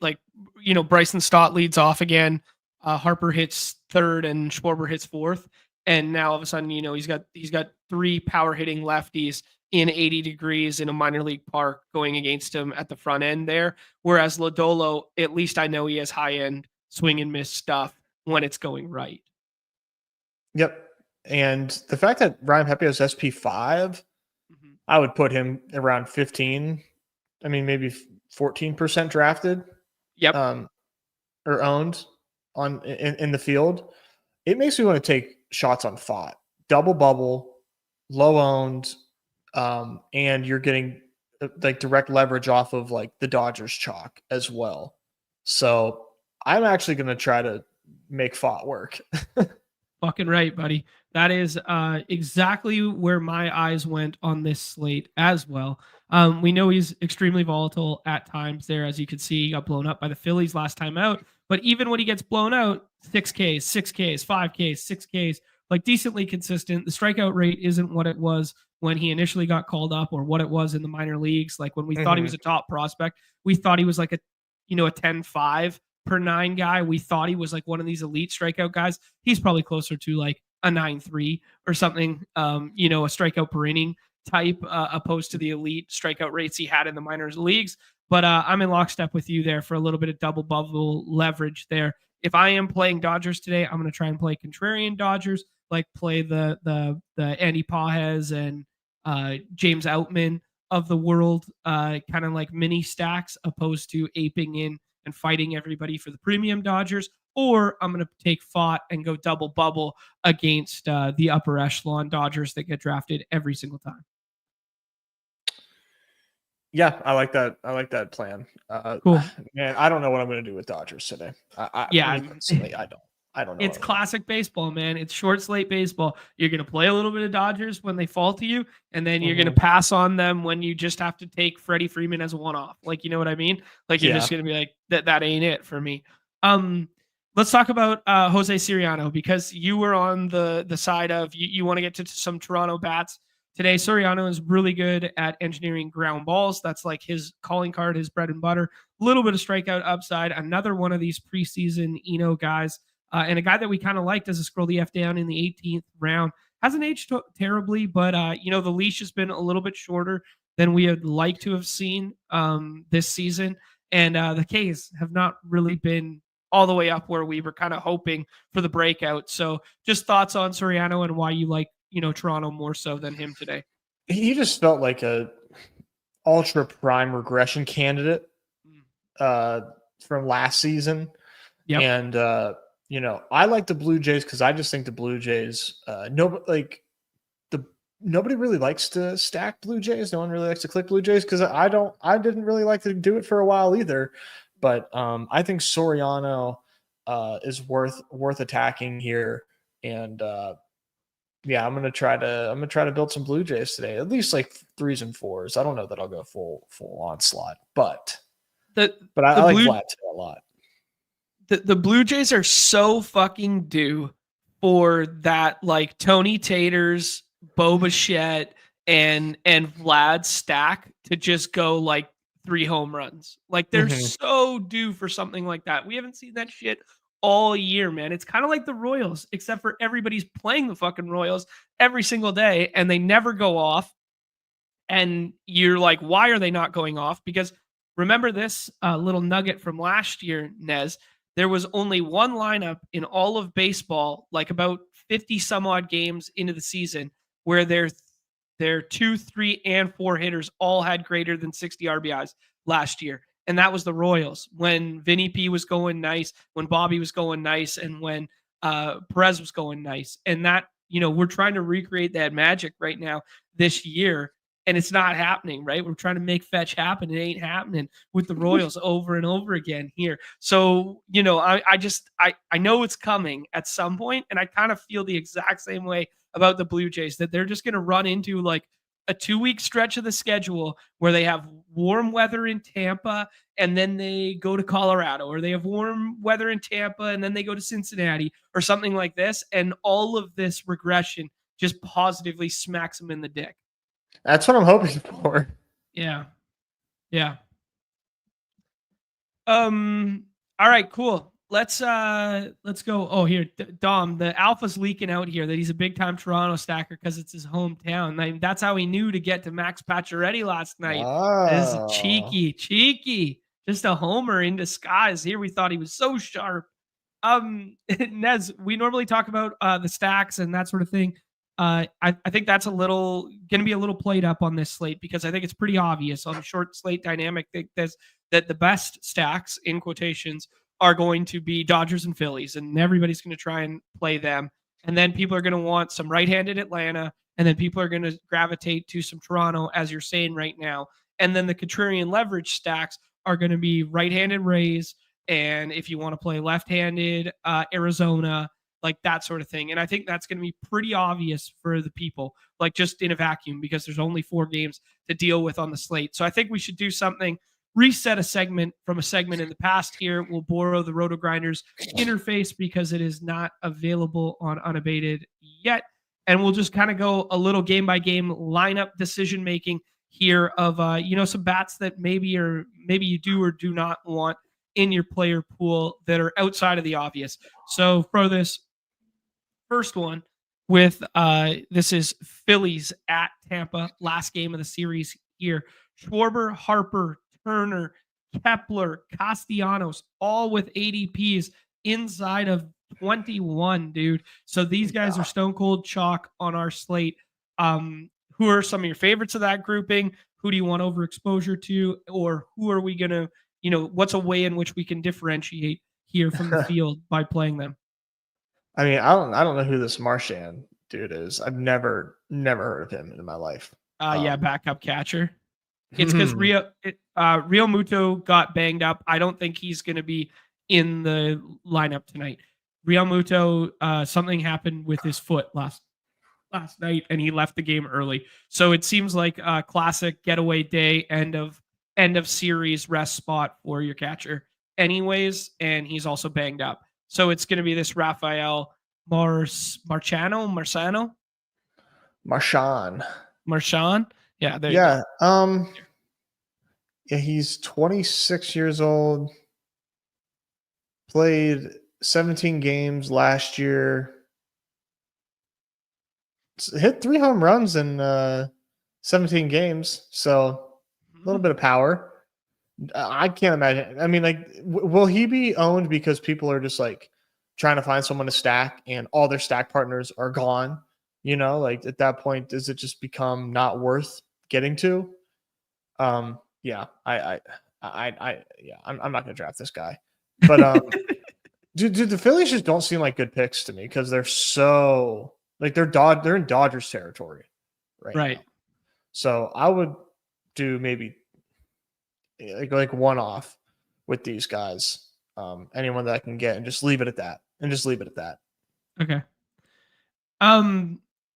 Bryson Stott leads off again. Harper hits 3rd and Schwarber hits 4th. And now all of a sudden, he's got 3 power hitting lefties in 80 degrees in a minor league park going against him at the front end there. Whereas Lodolo, at least I know he has high end swing and miss stuff when it's going right. Yep. And the fact that Ryan Pepe is SP5 I would put him around 15. I mean, maybe 14% drafted, Yep. or owned in the field. It makes me want to take shots on Fott, double bubble, low owned, and you're getting like direct leverage off of like the Dodgers chalk as well. So I'm actually going to try to make Fott work. Fucking right, buddy. That is exactly where my eyes went on this slate as well. We know he's extremely volatile at times there. As you can see, he got blown up by the Phillies last time out. But even when he gets blown out, 6Ks, 6Ks, 5Ks, 6Ks, like decently consistent. The strikeout rate isn't what it was when he initially got called up or what it was in the minor leagues. Like when we thought he was a top prospect, we thought he was like a 10-5 per 9 guy. We thought he was like one of these elite strikeout guys. He's probably closer to like a 9-3 or something, a strikeout per inning type, opposed to the elite strikeout rates he had in the minor leagues. But I'm in lockstep with you there for a little bit of double bubble leverage there. If I am playing Dodgers today, I'm going to try and play contrarian Dodgers, like play the Andy Pages and James Outman of the world, kind of like mini stacks, opposed to aping in and fighting everybody for the premium Dodgers. Or I'm going to take Fott and go double bubble against the upper echelon Dodgers that get drafted every single time. Yeah, I like that. I like that plan. Cool. Man, I don't know what I'm going to do with Dodgers today. I don't know. It's classic baseball, man. It's short slate baseball. You're going to play a little bit of Dodgers when they fall to you, and then you're going to pass on them when you just have to take Freddie Freeman as a one-off. Like, you know what I mean? Like, you're just going to be like, that ain't it for me. Let's talk about Jose Soriano, because you were on the side of you want to get to some Toronto bats. Today, Soriano is really good at engineering ground balls. That's like his calling card, his bread and butter. A little bit of strikeout upside. Another one of these preseason guys, and a guy that we kind of liked as a scroll DF down in the 18th round. Hasn't aged terribly, but the leash has been a little bit shorter than we would like to have seen this season. And the K's have not really been all the way up where we were kind of hoping for the breakout. So just thoughts on Soriano and why you like Toronto more so than him today. He just felt like a ultra prime regression candidate from last season. Yep. And I like the Blue Jays because I just think the Blue Jays nobody really likes to stack Blue Jays. No one really likes to click Blue Jays because I didn't really like to do it for a while either. But I think Soriano is worth attacking here. And yeah, I'm gonna try to build some Blue Jays today. At least like 3s and 4s. I don't know that I'll go full onslaught, but I like Vlad a lot. The Blue Jays are so fucking due for that, like Tony Taters, Bo Bichette, and Vlad stack to just go like 3 home runs. Like they're so due for something like that. We haven't seen that shit all year, man. It's kind of like the Royals, except for everybody's playing the fucking Royals every single day and they never go off. And you're like, why are they not going off? Because remember this little nugget from last year, Nez. There was only one lineup in all of baseball, like about 50 some odd games into the season, where their 2, 3, and 4 hitters all had greater than 60 RBIs last year. And that was the Royals when Vinny P was going nice, when Bobby was going nice, and when Perez was going nice. And that, we're trying to recreate that magic right now this year. And it's not happening, right? We're trying to make fetch happen. It ain't happening with the Royals over and over again here. So, I know it's coming at some point, and I kind of feel the exact same way about the Blue Jays, that they're just going to run into like a 2-week stretch of the schedule where they have warm weather in Tampa and then they go to Colorado, or they have warm weather in Tampa and then they go to Cincinnati or something like this. And all of this regression just positively smacks them in the dick. That's what I'm hoping for. Yeah. Yeah. All right, cool. Let's go. Oh, here, Dom, the alpha's leaking out here that he's a big time Toronto stacker because it's his hometown. That's how he knew to get to Max Pacioretty last night. Oh. This cheeky, just a homer in disguise. Here we thought he was so sharp. Nez, we normally talk about the stacks and that sort of thing. I think that's going to be a little played up on this slate because I think it's pretty obvious on the short slate dynamic that the best stacks in quotations are going to be Dodgers and Phillies, and everybody's going to try and play them. And then people are going to want some right-handed Atlanta, and then people are going to gravitate to some Toronto, as you're saying right now. And then the contrarian leverage stacks are going to be right-handed Rays, and if you want to play left-handed Arizona, like that sort of thing. And I think that's going to be pretty obvious for the people, like just in a vacuum, because there's only 4 games to deal with on the slate. So I think we should do something, reset a segment from a segment in the past here. We'll borrow the Roto Grinders interface because it is not available on Unabated yet. And we'll just kind of go a little game by game lineup decision making here of some bats that maybe you do or do not want in your player pool that are outside of the obvious. So for this first one with this is Phillies at Tampa, last game of the series here. Schwarber, Harper, Turner, Kepler, Castellanos, all with ADPs inside of 21, dude. So these guys are stone cold chalk on our slate. Who are some of your favorites of that grouping? Who do you want overexposure to? Or who are we going to, what's a way in which we can differentiate here from the field by playing them? I mean, I don't know who this Marchand dude is. I've never heard of him in my life. Backup catcher. It's because Real Muto got banged up. I don't think he's going to be in the lineup tonight. Real Muto, something happened with his foot last night, and he left the game early. So it seems like a classic getaway day, end of series rest spot for your catcher, anyways. And he's also banged up. So it's going to be this Rafael Marchand. Yeah. Yeah, he's 26 years old. Played 17 games last year. Hit 3 home runs in 17 games. So a little bit of power. I can't imagine. I mean, like, will he be owned because people are just like trying to find someone to stack and all their stack partners are gone? Like at that point, does it just become not worth getting to? Yeah, I'm not gonna draft this guy, but dude, the Phillies just don't seem like good picks to me because they're so like they're in Dodgers territory right now. So I would do maybe like one off with these guys, anyone that I can get, and just leave it at that. Okay.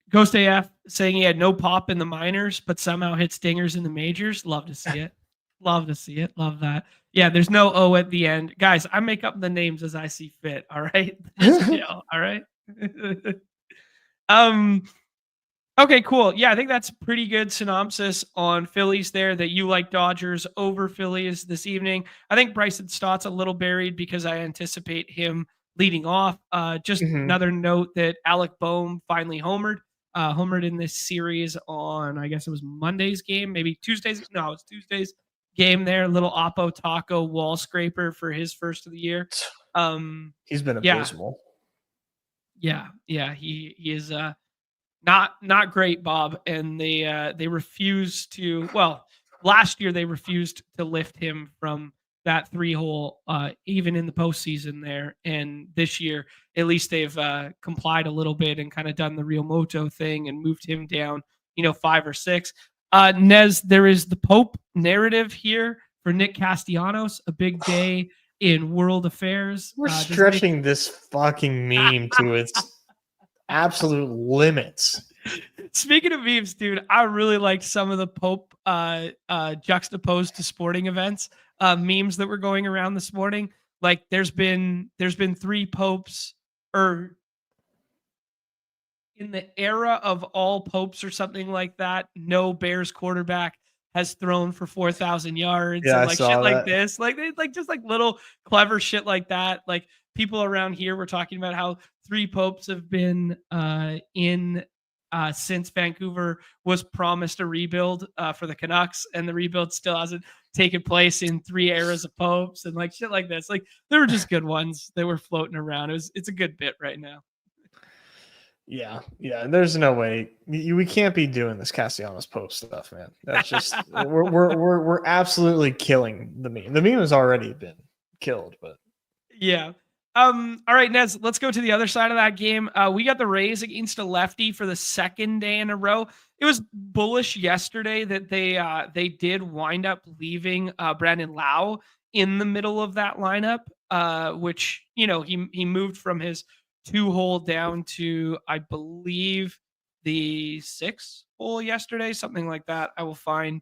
Ghost AF saying he had no pop in the minors, but somehow hit stingers in the majors. Love to see it. Love that. Yeah, there's no O at the end. Guys, I make up the names as I see fit. All right. All right. Okay, cool. Yeah, I think that's a pretty good synopsis on Phillies there, that you like Dodgers over Phillies this evening. I think Bryson Stott's a little buried because I anticipate him leading off. Just another note that Alec Boehm finally homered in this series on, I guess it was Monday's game, maybe Tuesday's. No, it's Tuesday's game there. Little Oppo Taco wall scraper for his first of the year. He's been abysmal. Yeah, he is not great, Bob. And they refused to. Well, last year they refused to lift him from that 3-hole, even in the postseason there. And this year, at least they've complied a little bit and kind of done the Real Moto thing and moved him down, 5 or 6. Nez, there is the Pope narrative here for Nick Castellanos, a big day in world affairs. We're stretching this fucking meme to its absolute limits. Speaking of memes, dude, I really liked some of the Pope juxtaposed to sporting events memes that were going around this morning. Like there's been 3 popes, or in the era of all popes or something like that, no Bears quarterback has thrown for 4,000 yards. Yeah, and like shit that. Like this, like they just like little clever shit like that. Like people around here were talking about how 3 popes have been in since Vancouver was promised a rebuild for the Canucks, and the rebuild still hasn't taken place in 3 eras of popes and like shit like this. Like there were just good ones that were floating around. It's a good bit right now. Yeah. There's no way we can't be doing this Castellanos Pope stuff, man. That's just we're absolutely killing the meme. The meme has already been killed, but Yeah. All right, Nez, let's go to the other side of that game. We got the Rays against a lefty for the second day in a row. It was bullish yesterday that they did wind up leaving Brandon Lau in the middle of that lineup, which he moved from his 2 hole down to, I believe, the 6 hole yesterday, something like that. I will find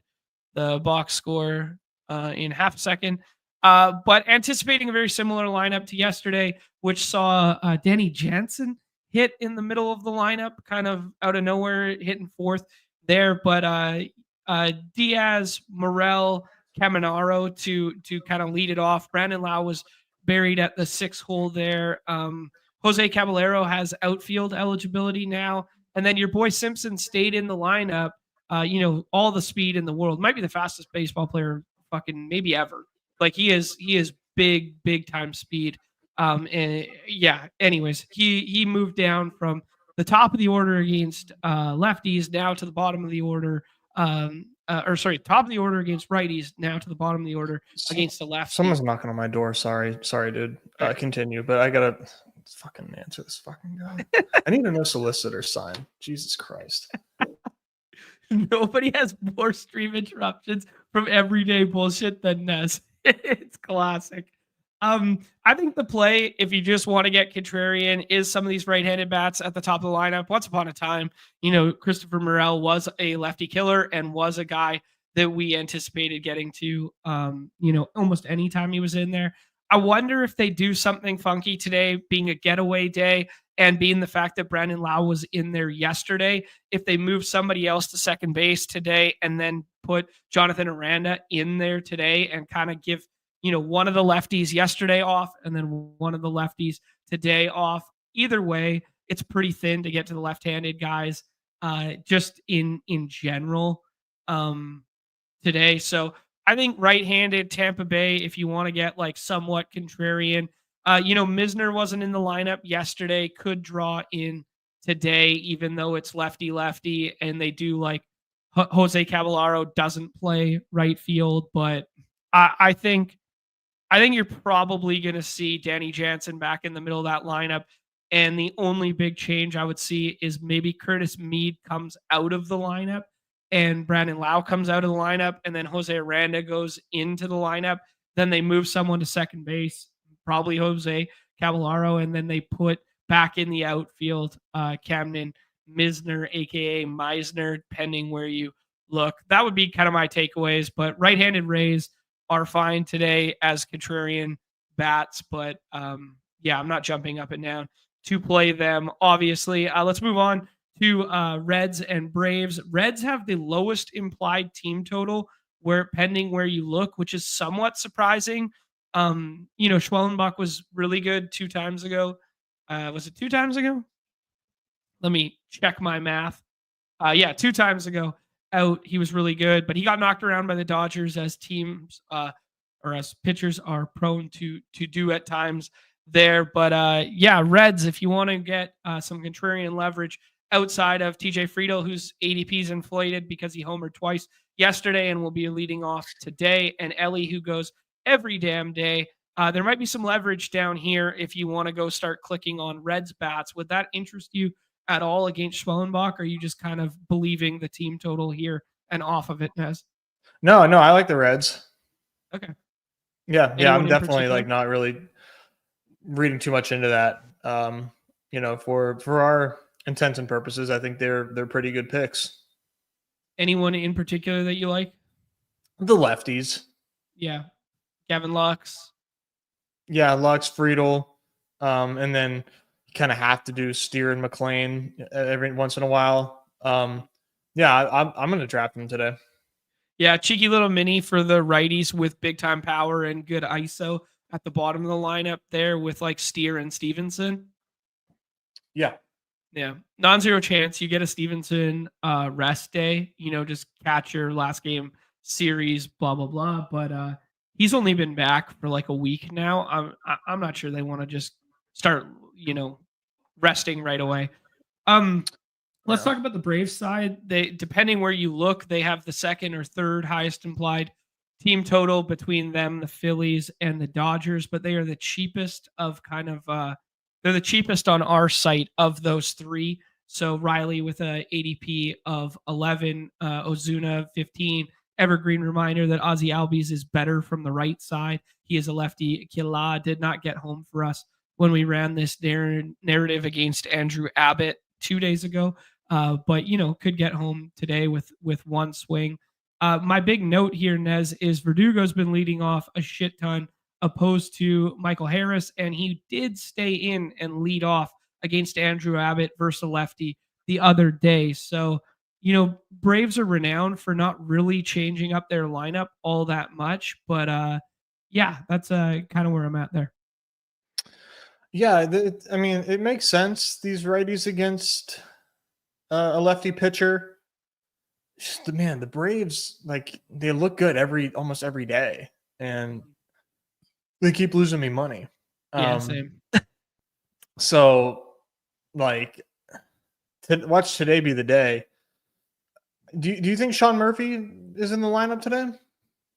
the box score in half a second. But anticipating a very similar lineup to yesterday, which saw Danny Jansen hit in the middle of the lineup, kind of out of nowhere, hitting fourth there. But Diaz, Morel, Caminaro to kind of lead it off. Brandon Lau was buried at the 6 hole there. Jose Caballero has outfield eligibility now. And then your boy Simpson stayed in the lineup. All the speed in the world. Might be the fastest baseball player fucking maybe ever. Like he is big time speed. And yeah, anyways, he moved down from the top of the order against lefties now to the bottom of the order. Top of the order against righties, now to the bottom of the order against the lefties. Someone's knocking on my door. Sorry, dude. Continue, but I gotta fucking answer this fucking guy. I need a no solicitor sign. Jesus Christ. Nobody has more stream interruptions from everyday bullshit than Nez. It's classic. I think the play, if you just want to get contrarian, is some of these right-handed bats at the top of the lineup. Once upon a time, Christopher Morel was a lefty killer and was a guy that we anticipated getting to, almost any time he was in there. I wonder if they do something funky today, being a getaway day and being the fact that Brandon Lau was in there yesterday, if they move somebody else to second base today and then put Jonathan Aranda in there today and kind of give, one of the lefties yesterday off and then one of the lefties today off. Either way, it's pretty thin to get to the left-handed guys just in general today. So I think right-handed Tampa Bay, if you want to get like somewhat contrarian, Misner wasn't in the lineup yesterday, could draw in today, even though it's lefty, and they do like Jose Caballero doesn't play right field, but I think you're probably going to see Danny Jansen back in the middle of that lineup. And the only big change I would see is maybe Curtis Mead comes out of the lineup and Brandon Lau comes out of the lineup, and then Jose Aranda goes into the lineup. Then they move someone to second base, probably Jose Caballero, and then they put back in the outfield Camden Misner, aka Meisner, depending where you look. That would be kind of my takeaways. But right-handed Rays are fine today as contrarian bats, but I'm not jumping up and down to play them. Obviously, let's move on to Reds and Braves. Reds have the lowest implied team total pending where you look, which is somewhat surprising. Schwellenbach was really good 2 times ago. Was it 2 times ago? Let me check my math. 2 times ago out, he was really good, but he got knocked around by the Dodgers as teams or as pitchers are prone to do at times there. But Reds, if you want to get some contrarian leverage outside of TJ Friedel, whose ADP is inflated because he homered twice yesterday and will be leading off today, and Ellie, who goes every damn day. There might be some leverage down here if you want to go start clicking on Reds bats. Would that interest you at all against Schwellenbach? Or are you just kind of believing the team total here and off of it, Nez? No, I like the Reds. Okay. Yeah, I'm definitely like not really reading too much into that. For our intents and purposes, I think they're pretty good picks. Anyone in particular that you like? The lefties. Yeah. Gavin Lux. Yeah, Lux, Friedel. And then you kind of have to do Steer and McLean every once in a while. I'm going to draft them today. Yeah, cheeky little mini for the righties with big time power and good ISO at the bottom of the lineup there with like Steer and Stevenson. Yeah. Yeah. Non-zero chance you get a Stevenson rest day, just catch your last game series, blah, blah, blah. But he's only been back for like a week now. I'm not sure they want to just start, resting right away. Let's Yeah. talk about the Braves side. They, depending where you look, they have the second or third highest implied team total between them, the Phillies and the Dodgers, but they are the cheapest of kind of they're the cheapest on our site of those three. So Riley with a ADP of 11, Ozuna 15. Evergreen reminder that Ozzy Albies is better from the right side. He is a lefty. Kila did not get home for us when we ran this narrative against Andrew Abbott 2 days ago. But could get home today with one swing. My big note here, Nez, is Verdugo's been leading off a shit ton opposed to Michael Harris, and he did stay in and lead off against Andrew Abbott versus a lefty the other day. So, Braves are renowned for not really changing up their lineup all that much, but yeah, that's kind of where I'm at there. Yeah, I mean, it makes sense. These righties against a lefty pitcher. Just, man, the Braves, like, they look good almost every day, and they keep losing me money. Yeah, same. So, like, watch today be the day. Do you think Sean Murphy is in the lineup today?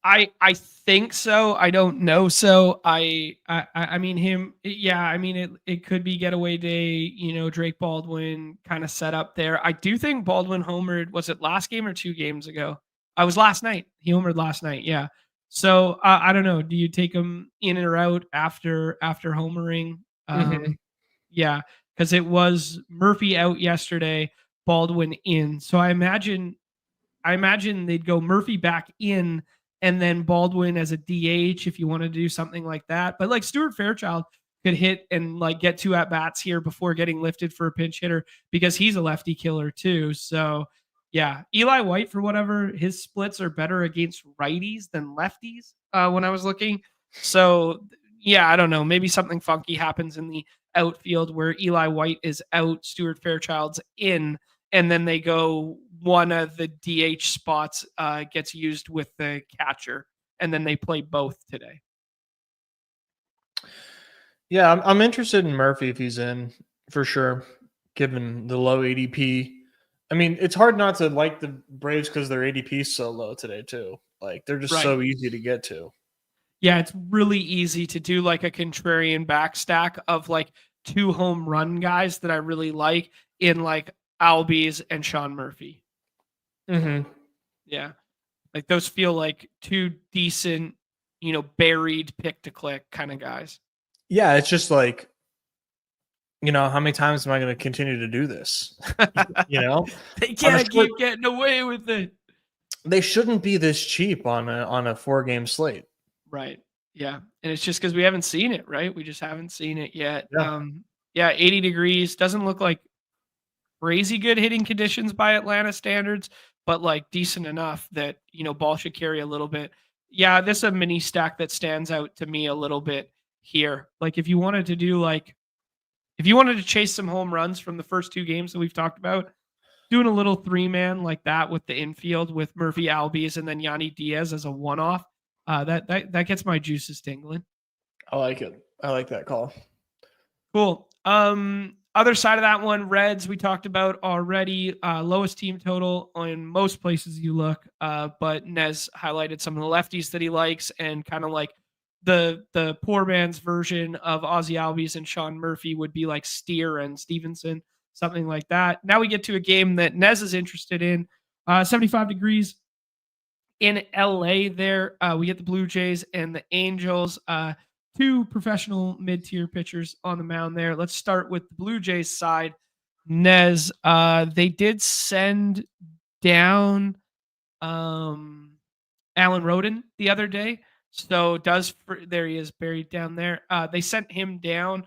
I think so. I don't know. So I mean him. Yeah. I mean it could be getaway day. Drake Baldwin kind of set up there. I do think Baldwin homered. Was it last game or 2 games ago? I was last night. He homered last night. Yeah. So I don't know. Do you take him in or out after homering? Yeah, because it was Murphy out yesterday, Baldwin in. So I imagine they'd go Murphy back in and then Baldwin as a DH if you want to do something like that. But like Stuart Fairchild could hit and like get 2 at bats here before getting lifted for a pinch hitter because he's a lefty killer too. So yeah, Eli White, for whatever, his splits are better against righties than lefties when I was looking. So yeah, I don't know. Maybe something funky happens in the outfield where Eli White is out, Stuart Fairchild's in, and then they go one of the DH spots gets used with the catcher, and then they play both today. Yeah, I'm interested in Murphy if he's in for sure, given the low ADP. I mean, it's hard not to like the Braves because their ADP is so low today too. Like they're just so easy to get to. Yeah, it's really easy to do like a contrarian back stack of like 2 home run guys that I really like in like Albies and Sean Murphy. Mm-hmm. Yeah. Like those feel like 2 decent, buried pick to click kind of guys. Yeah, it's just like, how many times am I going to continue to do this? They can't keep getting away with it. They shouldn't be this cheap on a 4-game slate. Right. Yeah. And it's just because we haven't seen it, right? We just haven't seen it yet. Yeah. 80 degrees doesn't look like crazy good hitting conditions by Atlanta standards, but like decent enough that, ball should carry a little bit. Yeah, this is a mini stack that stands out to me a little bit here. Like if you wanted to chase some home runs from the first 2 games that we've talked about, doing a little 3-man like that with the infield with Murphy Albies and then Yanni Diaz as a one-off, that gets my juices tingling. I like it. I like that call. Cool. Other side of that one, Reds, we talked about already. Lowest team total in most places you look. But Nez highlighted some of the lefties that he likes and kind of like the poor man's version of Ozzy Albies and Sean Murphy would be like Steer and Stevenson, something like that. Now we get to a game that Nez is interested in. 75 degrees in LA there. We get the Blue Jays and the Angels. 2 professional mid-tier pitchers on the mound there. Let's start with the Blue Jays side. Nez, they did send down Alan Roden the other day. So there he is buried down there. They sent him down,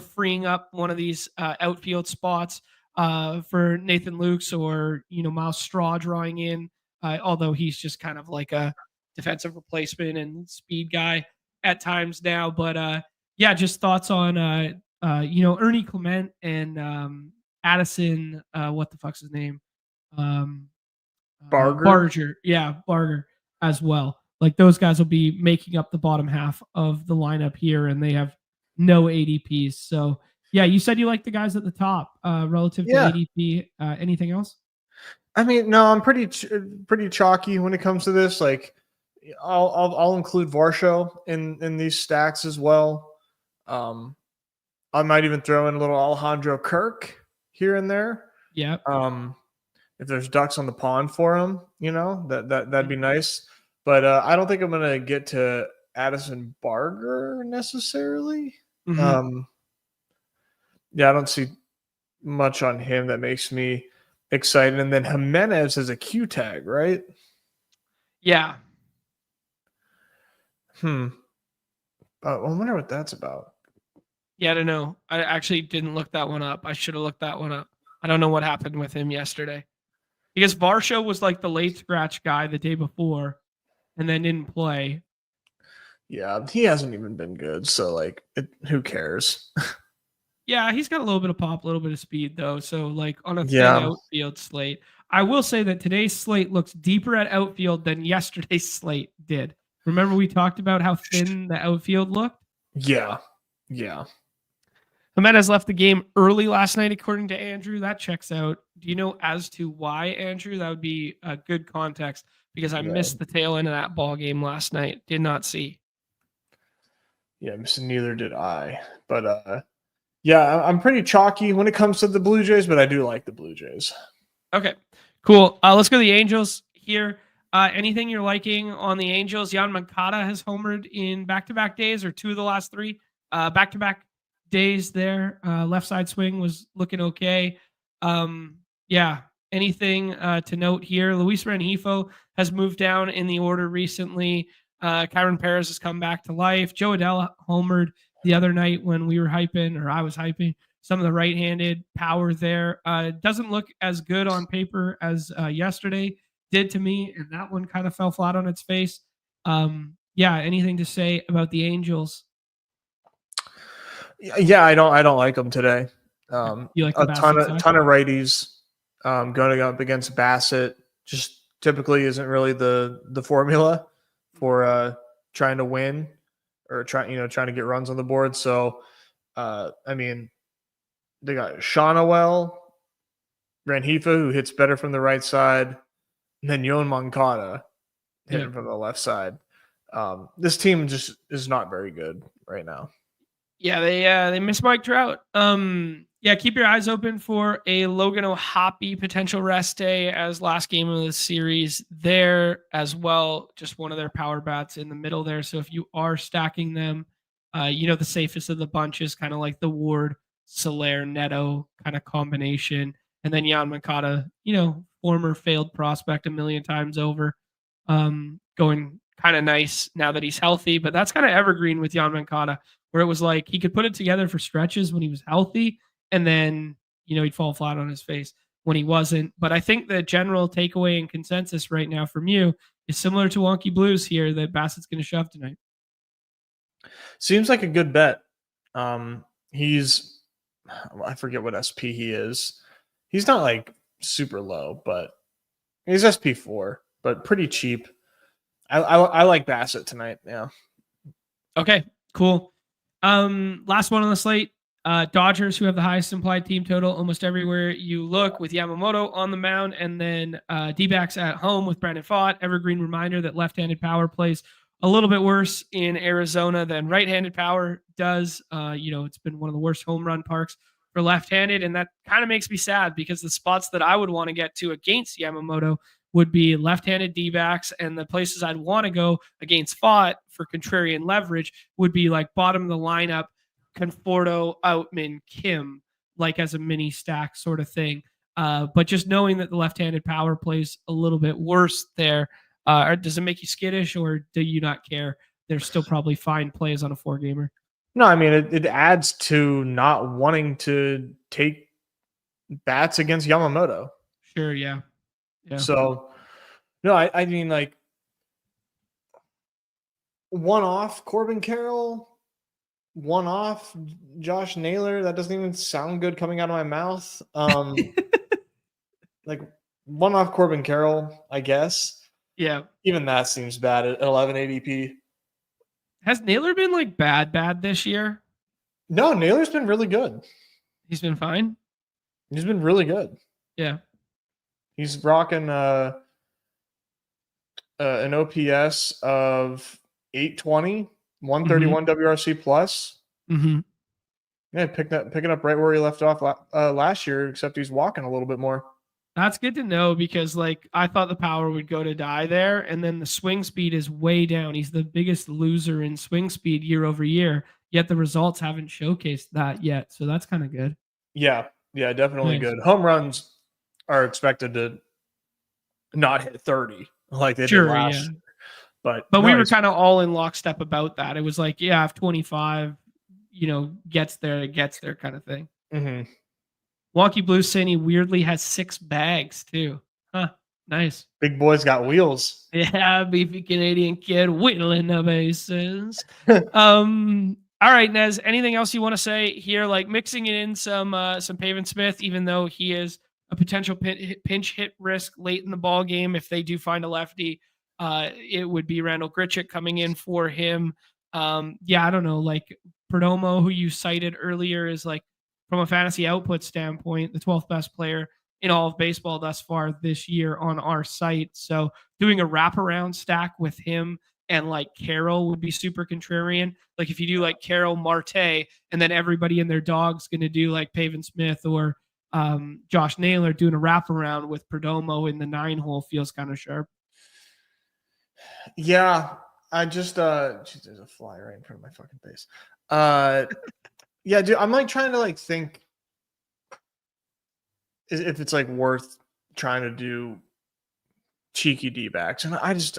freeing up one of these outfield spots for Nathan Lukes or, Miles Straw drawing in, although he's just kind of like a defensive replacement and speed guy at times now. But yeah, just thoughts on Ernie Clement and Addison. What the fuck's his name? Barger. Yeah, Barger as well. Like those guys will be making up the bottom half of the lineup here, and they have no ADPs. So Yeah, you said you like the guys at the top relative to Yeah. ADP. Anything else? I mean, no, I'm pretty chalky when it comes to this. Like, I'll include Varsho in these stacks as well. I might even throw in a little Alejandro Kirk here and there. Yeah. If there's ducks on the pond for him, that'd be nice. But I don't think I'm gonna get to Addison Barger necessarily. Mm-hmm. Yeah, I don't see much on him that makes me excited. And then Jimenez is a Q tag, right? Yeah. I wonder what that's about. Yeah, I don't know. I actually didn't look that one up. I should have looked that one up. I don't know what happened with him yesterday. Because Varsho was like the late scratch guy the day before and then didn't play. Yeah, he hasn't even been good. So, like, who cares? Yeah, he's got a little bit of pop, a little bit of speed, though. So, like, on a thin Yeah. outfield slate, I will say that today's slate looks deeper at outfield than yesterday's slate did. Remember we talked about how thin the outfield looked? Yeah. Jimenez left the game early last night, according to Andrew. That checks out. Do you know as to why, Andrew? That would be a good context because I missed the tail end of that ball game last night. Did not see. Yeah, neither did I. But yeah, I'm pretty chalky when it comes to the Blue Jays, but I do like the Blue Jays. Okay, cool. Let's go to the Angels here. Anything you're liking on the Angels? Jan Moncada has homered in back-to-back days or two of the last three. Back-to-back days there. Left side swing was looking okay. Yeah, anything to note here? Luis Rengifo has moved down in the order recently. Kyron Perez has come back to life. Joe Adell homered the other night when we were hyping, or I was hyping, some of the right-handed power there. Doesn't look as good on paper as yesterday did to me, and that one kind of fell flat on its face. Yeah, anything to say about the Angels? Yeah, I don't like them today. You like a the ton Bassett of side? righties going up against Bassett just typically isn't really the formula for trying to win or trying to get runs on the board. So I mean, they got Shonawell, Rengifo, who hits better from the right side, and then Yoan Moncada hitting from the left side. This team just is not very good right now. Yeah, they miss Mike Trout. Yeah, keep your eyes open for a Logan O'Hoppe potential rest day as last game of the series there as well. Just one of their power bats in the middle there. So if you are stacking them, the safest of the bunch is kind of like the Ward, Soler, Neto kind of combination. And then Jan Moncada, former failed prospect a million times over, going kind of nice now that he's healthy. But that's kind of evergreen with Jan Moncada, where it was like he could put it together for stretches when he was healthy, and then he'd fall flat on his face when he wasn't. But I think the general takeaway and consensus right now from you is similar to Wonky Blues here, that Bassett's going to shove tonight. Seems like a good bet. He's, I forget what SP he is. He's not like super low, but he's SP4, but pretty cheap. I like Bassett tonight. Yeah. Okay, cool. Last one on the slate. Dodgers, who have the highest implied team total almost everywhere you look, with Yamamoto on the mound, and then D-backs at home with Brandon Pfaadt. Evergreen reminder that left-handed power plays a little bit worse in Arizona than right-handed power does. It's been one of the worst home run parks for left-handed, and that kind of makes me sad because the spots that I would want to get to against Yamamoto would be left-handed D-backs, and the places I'd want to go against Pfaadt for contrarian leverage would be like bottom of the lineup, Conforto, Outman, Kim, like as a mini stack sort of thing. But just knowing that the left-handed power plays a little bit worse there, does it make you skittish, or do you not care? There's still probably fine plays on a 4-gamer. No, I mean, it adds to not wanting to take bats against Yamamoto. Sure, yeah. So, no, I mean, like, one-off Corbin Carroll, one-off Josh Naylor. That doesn't even sound good coming out of my mouth. Like, one-off Corbin Carroll, I guess. Yeah. Even that seems bad at 11 ADP. Has Naylor been like bad this year? No, Naylor's been really good. He's been fine. He's been really good. Yeah. He's rocking an OPS of 820, 131 WRC plus. Mm-hmm. Yeah, picking up right where he left off last year, except he's walking a little bit more. That's good to know because like I thought the power would go to die there, and then the swing speed is way down. He's the biggest loser in swing speed year over year, yet the results haven't showcased that yet. So that's kind of good. Yeah, definitely Nice. good. Home runs are expected to not hit 30 like they did Sure, last yeah. year. But we were kind of all in lockstep about that. It was like, yeah, if 25, gets there, it gets there kind of thing. Mm-hmm. Wonky Blue saying he weirdly has 6 bags too. Huh. Nice. Big boy's got wheels. Yeah, beefy Canadian kid wheeling the bases. All right, Nez. Anything else you want to say here? Like mixing it in some Pavin Smith, even though he is a potential pinch hit risk late in the ball game. If they do find a lefty, it would be Randall Gritchick coming in for him. Yeah, I don't know. Like Perdomo, who you cited earlier, is like from a fantasy output standpoint, the 12th best player in all of baseball thus far this year on our site. So doing a wraparound stack with him and like Carroll would be super contrarian. Like if you do like Carroll, Marte, and then everybody and their dog's going to do like Pavin Smith or Josh Naylor doing a wraparound with Perdomo in the 9-hole feels kind of sharp. Yeah, I just geez, there's a fly right in front of my fucking face. Yeah, dude, I'm like trying to like think if it's like worth trying to do cheeky D-backs, and I just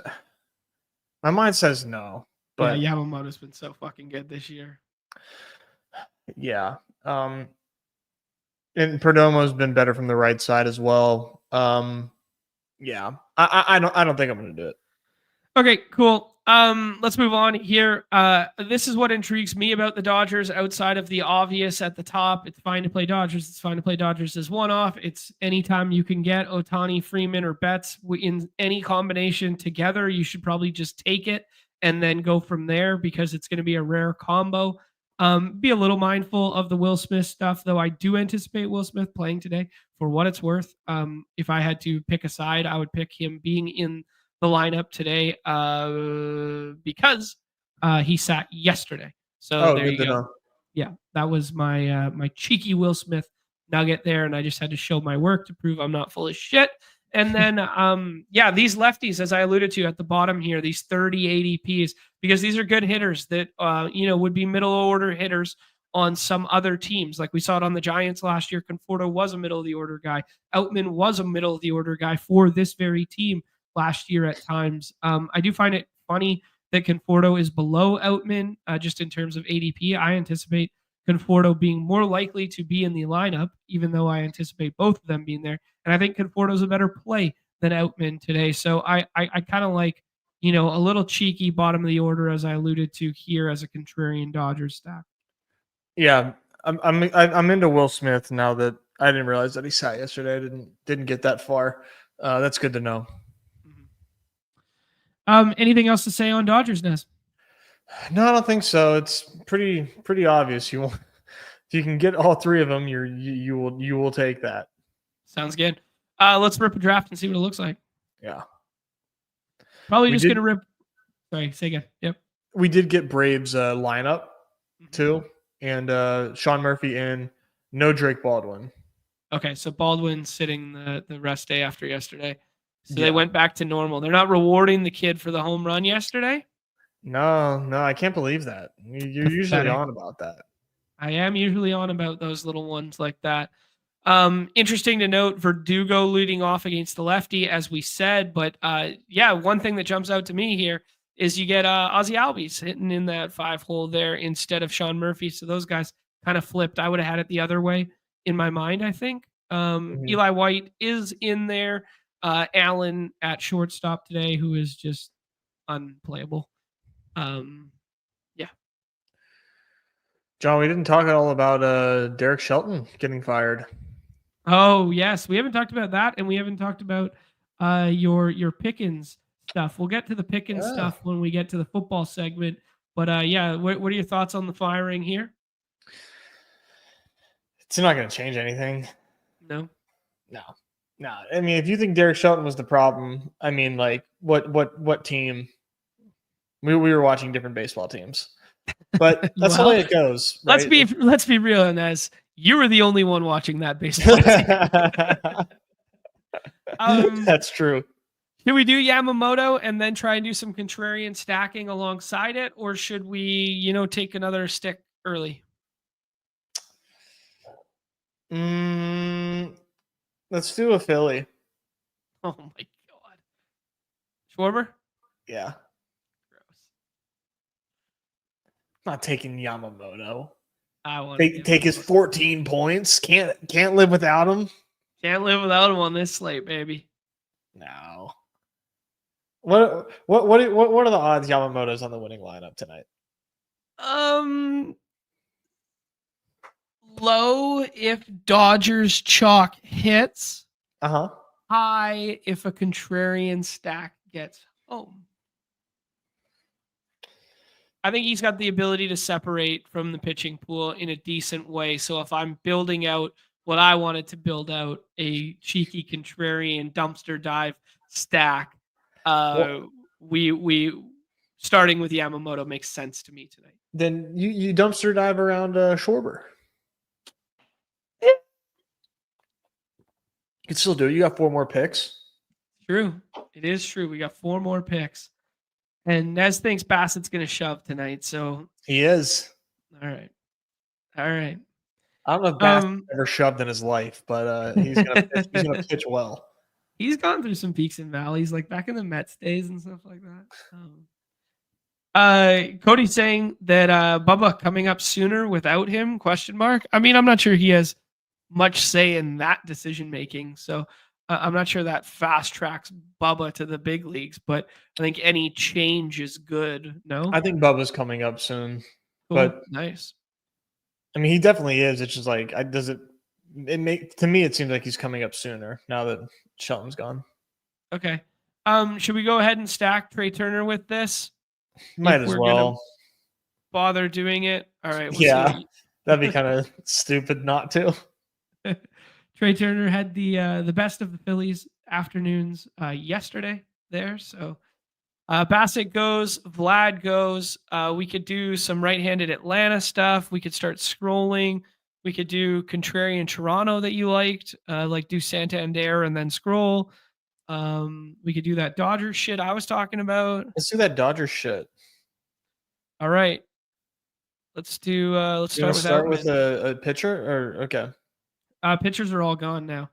my mind says no. But yeah, Yamamoto's been so fucking good this year. Yeah, and Perdomo's been better from the right side as well. Yeah, I don't think I'm gonna do it. Okay, cool. Let's move on here. This is what intrigues me about the Dodgers outside of the obvious at the top. It's fine to play Dodgers. It's fine to play Dodgers as one-off. It's anytime you can get Ohtani, Freeman, or Betts in any combination together, you should probably just take it and then go from there because it's going to be a rare combo. Be a little mindful of the Will Smith stuff, though I do anticipate Will Smith playing today for what it's worth. If I had to pick a side, I would pick him being in the lineup today because he sat yesterday. So there you go. Know. Yeah, that was my my cheeky Will Smith nugget there, and I just had to show my work to prove I'm not full of shit. And then yeah, these lefties, as I alluded to at the bottom here, these 30 ADPs, because these are good hitters that would be middle order hitters on some other teams. Like we saw it on the Giants last year. Conforto was a middle of the order guy. Outman was a middle of the order guy for this very team last year at times. I do find it funny that Conforto is below Outman just in terms of ADP. I anticipate Conforto being more likely to be in the lineup, even though I anticipate both of them being there. And I think Conforto is a better play than Outman today. So I kind of like, a little cheeky bottom of the order, as I alluded to here, as a contrarian Dodgers stack. Yeah, I'm into Will Smith now that I didn't realize that he sat yesterday. I didn't get that far. That's good to know. Anything else to say on Dodgers, Nez? No, I don't think so. It's pretty obvious. If you can get all three of them, you will take that. Sounds good. Let's rip a draft and see what it looks like. Yeah. Probably just gonna rip. Sorry, say again. Yep. We did get Braves lineup too, and Sean Murphy in, no Drake Baldwin. Okay, so Baldwin sitting the rest day after yesterday. So they went back to normal. They're not rewarding the kid for the home run yesterday? No, I can't believe that. You're usually on about that. I am usually on about those little ones like that. Interesting to note, Verdugo leading off against the lefty, as we said. But yeah, one thing that jumps out to me here is you get Ozzie Albies hitting in that 5-hole there instead of Sean Murphy. So those guys kind of flipped. I would have had it the other way in my mind, I think. Eli White is in there. Allen at shortstop today, who is just unplayable. Yeah. John, we didn't talk at all about Derek Shelton getting fired. Oh yes, we haven't talked about that, and we haven't talked about your Pickens stuff. We'll get to the Pickens stuff when we get to the football segment. But yeah, what are your thoughts on the firing here? It's not going to change anything. No. No. I mean, if you think Derek Shelton was the problem, I mean, like, what team? We were watching different baseball teams, but that's the Well, way it goes, right? Let's be real, Nez. You were the only one watching that baseball team. That's true. Should we do Yamamoto and then try and do some contrarian stacking alongside it, or should we, take another stick early? Let's do a Philly. Oh my god, Schwarber? Yeah, Gross. not taking Yamamoto. I want to take his 14 points. Can't live without him. Can't live without him on this slate, baby. No. What are the odds Yamamoto's on the winning lineup tonight? Low if Dodgers chalk hits. Uh-huh. High if a contrarian stack gets home. I think he's got the ability to separate from the pitching pool in a decent way. So if I'm building out what I wanted to build out, a cheeky contrarian dumpster dive stack, we starting with Yamamoto makes sense to me tonight. Then you dumpster dive around Schwarber. You can still do it. You got 4 more picks. True. It is true. We got 4 more picks. And Nez thinks Bassett's going to shove tonight. So he is. All right. I don't know if Bassett ever shoved in his life, but he's going to pitch well. He's gone through some peaks and valleys, like back in the Mets days and stuff like that. Cody's saying that Bubba coming up sooner without him, ? I mean, I'm not sure he has much say in that decision making. So I'm not sure that fast tracks Bubba to the big leagues, but I think any change is good. No, I think Bubba's coming up soon. Cool. But nice. I mean, he definitely is. It's just like, to me, it seems like he's coming up sooner now that Shelton's gone. Okay. Should we go ahead and stack Trey Turner with this? Might as well. Bother doing it. All right. We'll that'd be kind of stupid not to. Trey Turner had the best of the Phillies afternoons yesterday there. So Bassett goes, Vlad goes. We could do some right-handed Atlanta stuff. We could start scrolling. We could do contrarian Toronto that you liked, like do Santander and then scroll. We could do that Dodgers shit I was talking about. Let's do that Dodgers shit. All right. Let's do. Let's start with a pitcher, or okay. Pitchers are all gone now.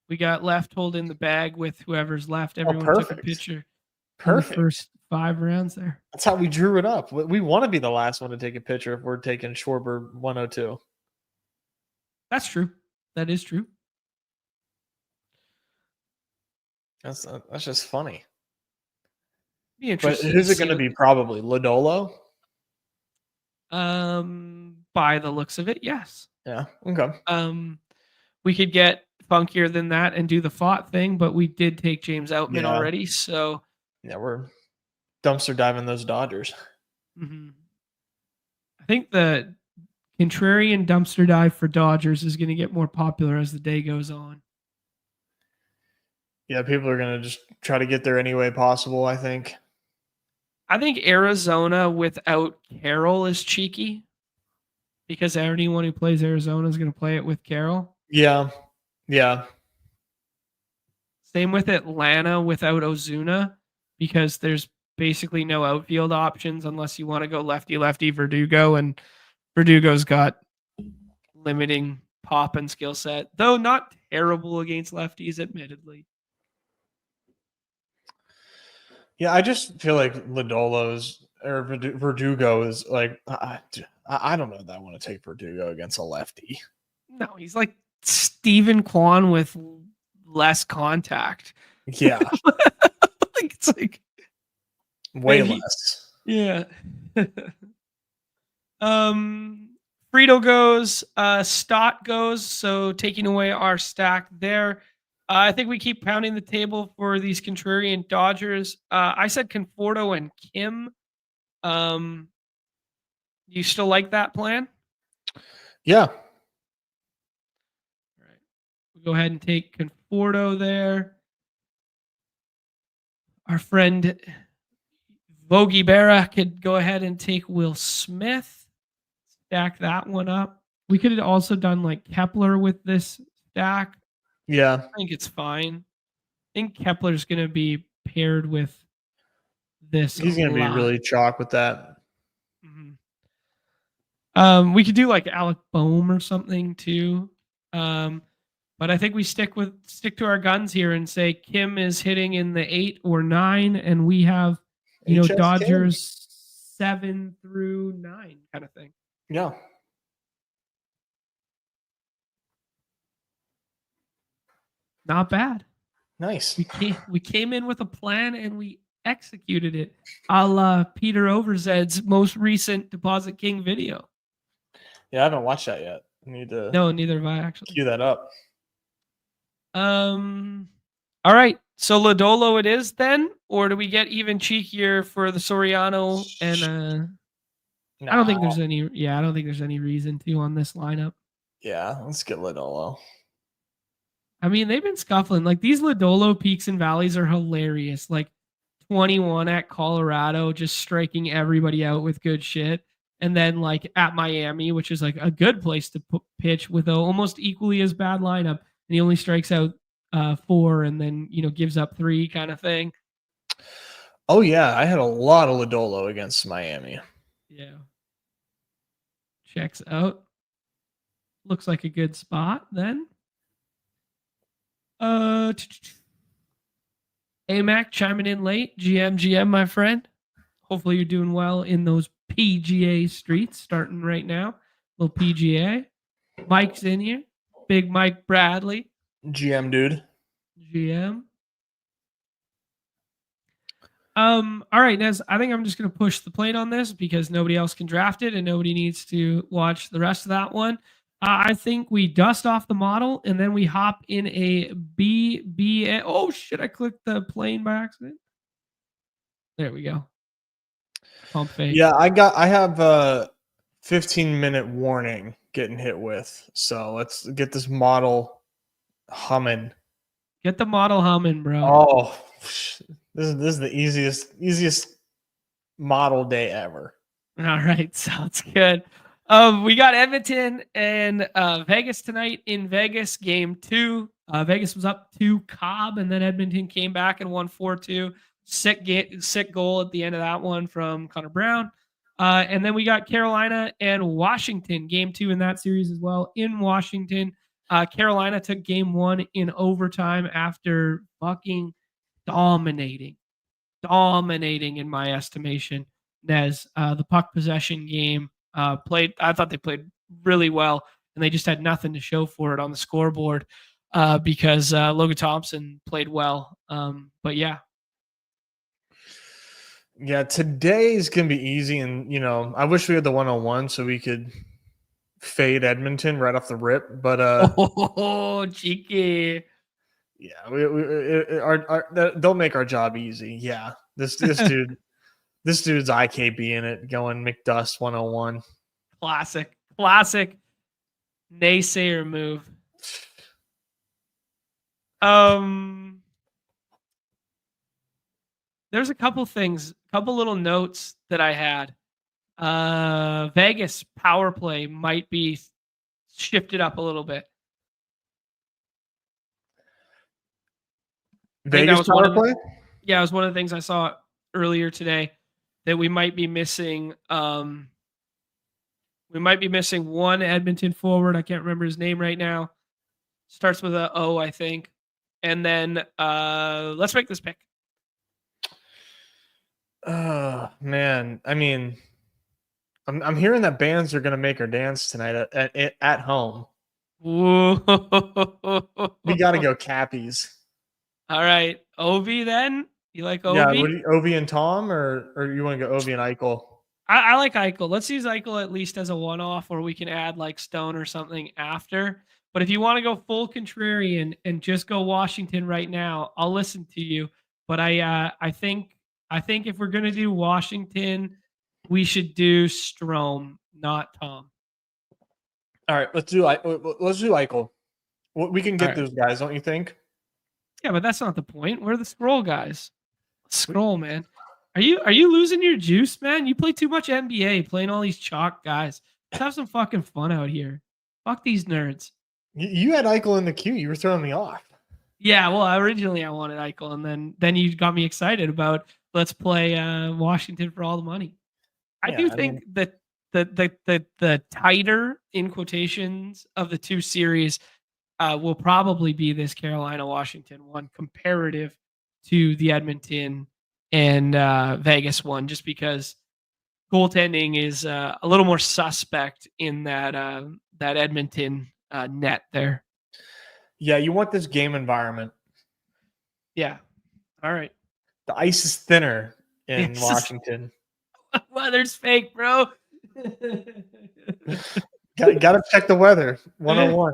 We got left holding the bag with whoever's left. Everyone took a pitcher. Perfect. In the first 5 rounds there. That's how we drew it up. We want to be the last one to take a pitcher if we're taking Schwarber 102. That's true. That is true. That's just funny. Be interesting. But who's it going to be? Probably Lodolo. By the looks of it, yes. Yeah. Okay. We could get funkier than that and do the Fott thing, but we did take James Outman already, so yeah, we're dumpster diving those Dodgers. Mm-hmm. I think the contrarian dumpster dive for Dodgers is going to get more popular as the day goes on. Yeah, people are going to just try to get there any way possible, I think. I think Arizona without Carroll is cheeky because anyone who plays Arizona is going to play it with Carroll. Yeah. Same with Atlanta without Ozuna because there's basically no outfield options unless you want to go lefty Verdugo, and Verdugo's got limiting pop and skill set, though not terrible against lefties, admittedly. Yeah, I just feel like Verdugo is like, I don't know that I want to take Verdugo against a lefty. No, he's like Steven Kwan with less contact. Yeah. It's like way less. Yeah. Frito goes, Stott goes, so taking away our stack there. I think we keep pounding the table for these contrarian Dodgers. I said Conforto and Kim. You still like that plan? Yeah. We'll go ahead and take Conforto there. Our friend Vogie Berra could go ahead and take Will Smith. Stack that one up. We could have also done like Kepler with this stack. Yeah. I think it's fine. I think Kepler's going to be paired with this. He's going to be really chalk with that. Mm-hmm. We could do like Alec Boehm or something too. But I think we stick to our guns here and say Kim is hitting in the 8 or 9, and we have Dodgers Kim. 7 through 9 kind of thing. Yeah. Not bad. Nice. We came in with a plan and we executed it, a la Peter Overzed's most recent Deposit King video. Yeah, I haven't watched that yet. I need to. No, neither have I actually. Cue that up. All right. So Lodolo it is then, or do we get even cheekier for the Soriano and I don't think there's any. Yeah, I don't think there's any reason to on this lineup. Yeah, let's get Lodolo. I mean, they've been scuffling. Like these Lodolo peaks and valleys are hilarious. Like 21 at Colorado, just striking everybody out with good shit. And then like at Miami, which is like a good place to pitch with a almost equally as bad lineup. And he only strikes out 4 and then, gives up 3 kind of thing. Oh, yeah. I had a lot of Lodolo against Miami. Yeah. Checks out. Looks like a good spot then. AMAC chiming in late. GM, my friend. Hopefully you're doing well in those PGA streets starting right now. Little PGA. Mike's in here. Big Mike Bradley. GM dude. GM. All right, Nez, I think I'm just going to push the plate on this because nobody else can draft it and nobody needs to watch the rest of that one. I think we dust off the model and then we hop in a BBM. Oh, shit, I clicked the plane by accident. There we go. Pump fake. Yeah, I have a 15-minute warning getting hit with. So let's get this model humming. Get the model humming, bro. Oh, this is the easiest model day ever. All right, sounds good. We got Edmonton and Vegas tonight in Vegas, game 2. Vegas was up 2 Cobb, and then Edmonton came back and won 4-2. Sick goal at the end of that one from Connor Brown. And then we got Carolina and Washington, game 2 in that series as well in Washington. Carolina took game 1 in overtime after fucking dominating in my estimation. Nez, the puck possession game I thought they played really well, and they just had nothing to show for it on the scoreboard because Logan Thompson played well. But yeah. Yeah, today's going to be easy, and, I wish we had the 101 so we could fade Edmonton right off the rip, but cheeky. Yeah, they'll make our job easy. Yeah, this dude, this dude's IKB in it, going McDust 101. Classic naysayer move. There's a couple little notes that I had. Vegas power play might be shifted up a little bit. Vegas power play? Yeah, it was one of the things I saw earlier today that we might be missing. We might be missing one Edmonton forward. I can't remember his name right now. Starts with a O, I think. And then let's make this pick. Man. I mean, I'm hearing that bands are going to make her dance tonight at home. Ooh. We got to go Cappies. All right. Ovi then? You like Ovi? Yeah, Ovi and Tom, or you want to go Ovi and Eichel? I like Eichel. Let's use Eichel at least as a one-off, or we can add like Stone or something after. But if you want to go full contrarian and just go Washington right now, I'll listen to you. But I think if we're gonna do Washington, we should do Strome, not Tom. All right, let's do Eichel. Well, we can All get right. those guys, don't you think? Yeah, but that's not the point. We're the scroll guys. Scroll, man. Are you losing your juice, man? You play too much NBA, playing all these chalk guys. Let's have some fucking fun out here. Fuck these nerds. You had Eichel in the queue. You were throwing me off. Yeah, well, originally I wanted Eichel, and then you got me excited about let's play Washington for all the money. I do think that the tighter in quotations of the two series will probably be this Carolina Washington one comparative to the Edmonton and Vegas one, just because goaltending is a little more suspect in that that Edmonton net there. Yeah, you want this game environment. Yeah. All right. The ice is thinner in Washington. Weather's fake, bro. Gotta check the weather. 101.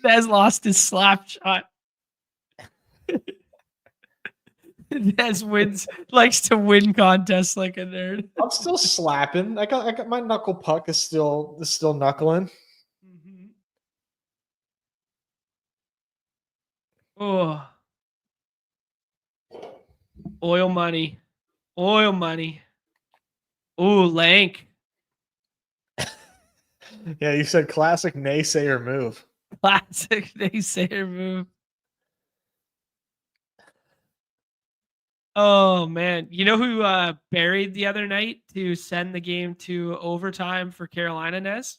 Nez lost his slap shot. Nez likes to win contests like a nerd. I'm still slapping. I got my knuckle puck is still knuckling. Mm-hmm. Oh, oil money. Oh, Lank. Yeah, you said classic naysayer move. Classic naysayer move. Oh man, you know who buried the other night to send the game to overtime for Carolina, Nez?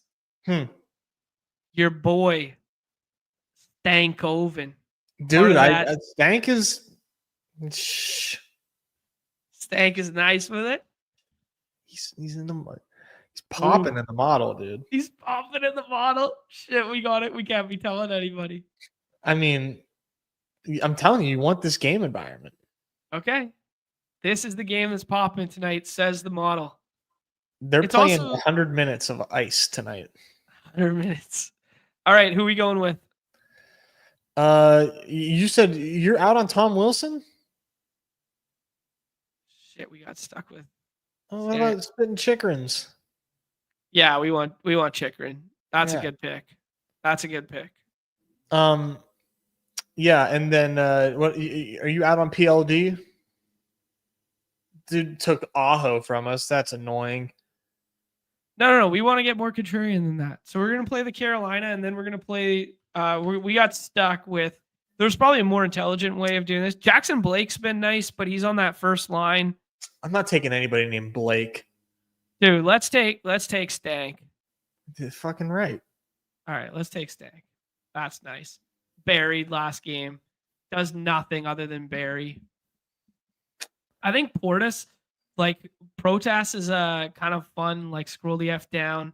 Your boy, Stankoven. Dude, Stank is nice with it. He's in the mud. He's popping in the model, dude. He's popping in the model. Shit, we got it. We can't be telling anybody. I mean, I'm telling you, you want this game environment. Okay. This is the game that's popping tonight, says the model. They're playing 100 minutes of ice tonight. 100 minutes. All right, who are we going with? You said you're out on Tom Wilson? Shit, we got stuck with. Oh, what about spitting Chikrin's? Yeah, we want Chikrin. That's a good pick. Yeah, and then what? Are you out on PLD? Dude took Aho from us. That's annoying. No. We want to get more contrarian than that. So we're gonna play the Carolina, and then we're gonna play. We got stuck with. There's probably a more intelligent way of doing this. Jackson Blake's been nice, but he's on that first line. I'm not taking anybody named Blake. Dude, let's take Stank. You're fucking right. All right, let's take Stank. That's nice. Buried last game. Does nothing other than bury. I think Portis, like Protas is a kind of fun, like scroll the F down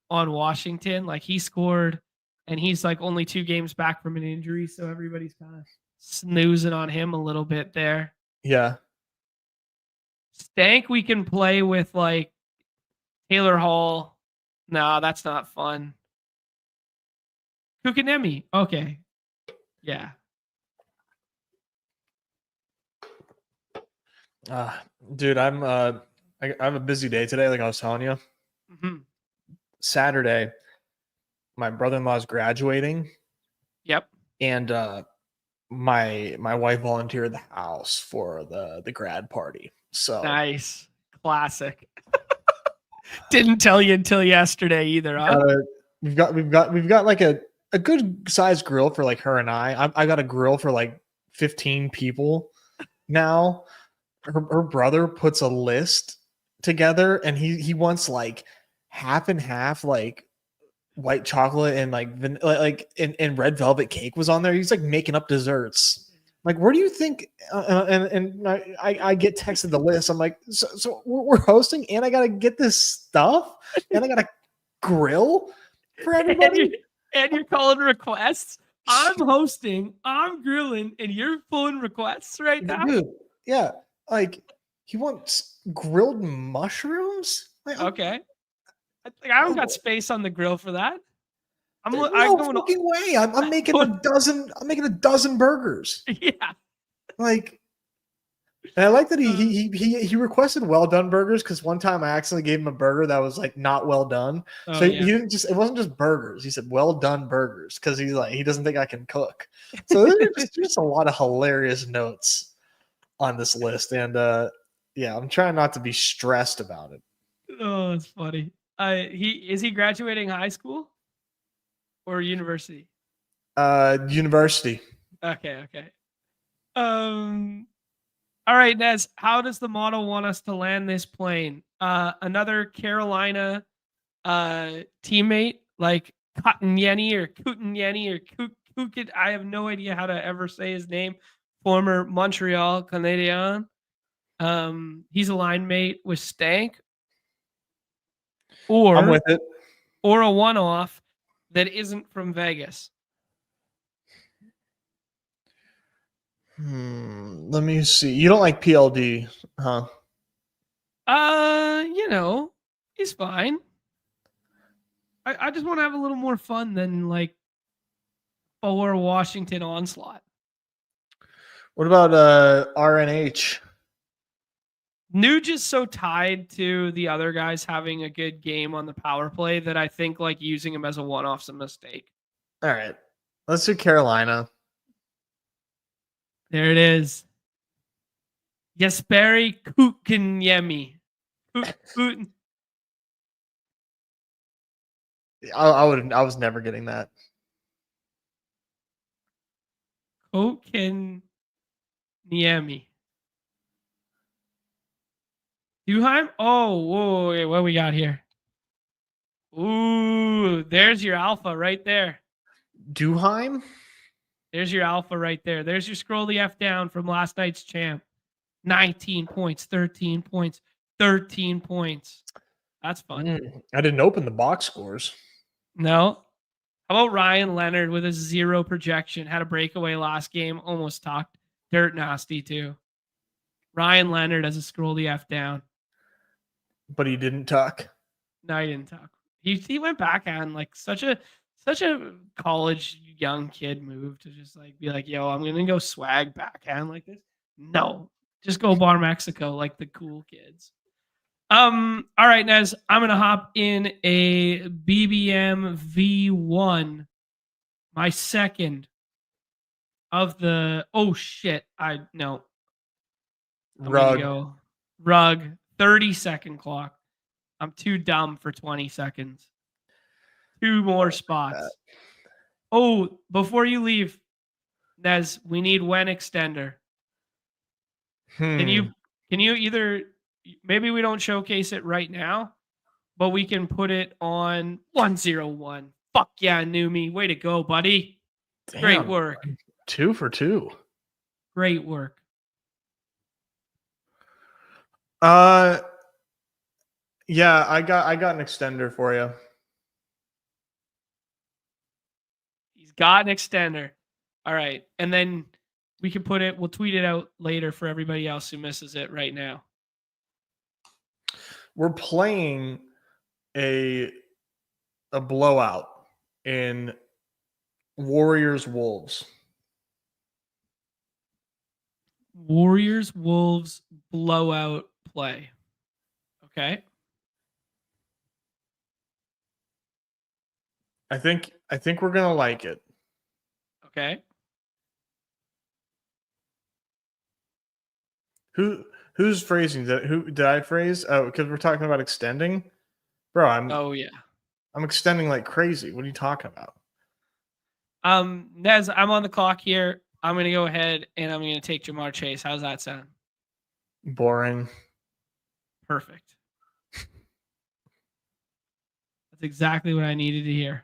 on Washington. Like he scored and he's like only 2 games back from an injury. So everybody's kind of snoozing on him a little bit there. Yeah. Stank we can play with like Taylor Hall. No, that's not fun. Kukanemi. Okay. Yeah. Dude, I have a busy day today, like I was telling you. Mm-hmm. Saturday, my brother-in-law's graduating. Yep. And my wife volunteered the house for the grad party. So nice. Classic. Didn't tell you until yesterday either, huh? We've got like a good sized grill for like her and I got a grill for like 15 people now. Her brother puts a list together and he wants like half and half, like white chocolate and like and red velvet cake was on there. He's like making up desserts. Like, where do you think? And I get texted the list. I'm like, so we're hosting, and I gotta get this stuff, and I gotta grill for everybody. And you're calling requests. I'm hosting, I'm grilling, and you're pulling requests right now. Dude, yeah, like he wants grilled mushrooms. Like, okay, I don't got space on the grill for that. No fucking way. I'm making a dozen. I'm making a dozen burgers. Yeah. Like, And I like that he requested well done burgers because one time I accidentally gave him a burger that was like not well done. So he didn't just, it wasn't just burgers. He said well done burgers because he's like, he doesn't think I can cook. So there's just a lot of hilarious notes on this list. And yeah, I'm trying not to be stressed about it. Oh, it's funny. Is he graduating high school or university? University. Okay. All right, Nez, how does the model want us to land this plane? Another Carolina teammate like Kutanyeni or Kutanyeni or Kukit. I have no idea how to ever say his name. Former Montreal Canadien. He's a line mate with Stank. I'm with it. Or a one-off that isn't from Vegas. Let me see. You don't like PLD, huh? He's fine. I just want to have a little more fun than like 4 Washington Onslaught. What about RNH? Nuge is so tied to the other guys having a good game on the power play that I think like using him as a one-off's a mistake. All right. Let's do Carolina. There it is. Jesperi Kukanyemi. I was never getting that. Kukanyemi. Duheim? Oh, whoa, wait, what we got here? Ooh, there's your alpha right there. Duheim? There's your alpha right there. There's your scroll the F down from last night's champ. 19 points, 13 points, 13 points. That's fun. I didn't open the box scores. No. How about Ryan Leonard with a 0 projection? Had a breakaway last game. Almost talked. Dirt nasty too. Ryan Leonard as a scroll the F down. But he didn't tuck. No, he didn't tuck. He went backhand like such a college young kid move to just like be like, yo, I'm gonna go swag backhand like this. No, just go bar Mexico like the cool kids. All right, Nez, I'm gonna hop in a BBMV1, my second of the. Oh shit! Rug 30-second clock. I'm too dumb for 20 seconds. 2 more spots. Oh, before you leave, Nez, we need when extender. Can you either, maybe we don't showcase it right now, but we can put it on 101. Fuck yeah, Numi. Way to go, buddy. Damn, great work. 2 for 2. Great work. Yeah, I got an extender for you. He's got an extender. All right. And then we can we'll tweet it out later for everybody else who misses it right now. We're playing a blowout in Warriors Wolves. Warriors Wolves blowout play. Okay. I think we're gonna like it. Okay. Who's phrasing that? Who did I phrase? Oh, because we're talking about extending, bro. I'm extending like crazy. What are you talking about? Nez, I'm on the clock here. I'm gonna go ahead and I'm gonna take Jamar Chase. How's that sound? Boring. Perfect. That's exactly what I needed to hear.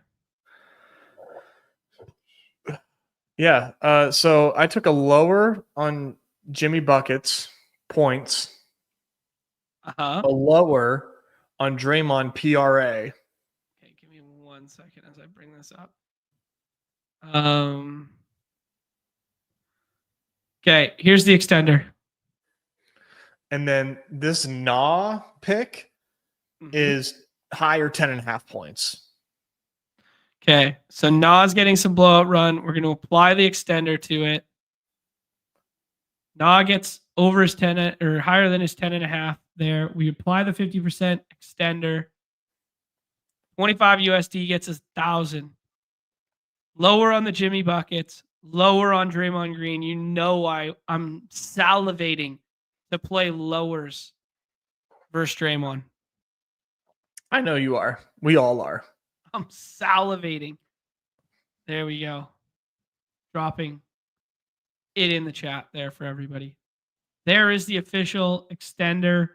Yeah. So I took a lower on Jimmy Buckets points. A lower on Draymond PRA. Okay, give me 1 second as I bring this up. Okay, here's the extender. And then this Nah pick is higher 10.5 points. Okay, so Nah's getting some blowout run. We're going to apply the extender to it. Nah gets over his 10 or higher than his 10.5 there. We apply the 50% extender. 25 USD gets us 1,000. Lower on the Jimmy buckets, lower on Draymond Green. You know I'm salivating to play lowers versus Draymond. I know you are. We all are. I'm salivating. There we go. Dropping it in the chat there for everybody. There is the official extender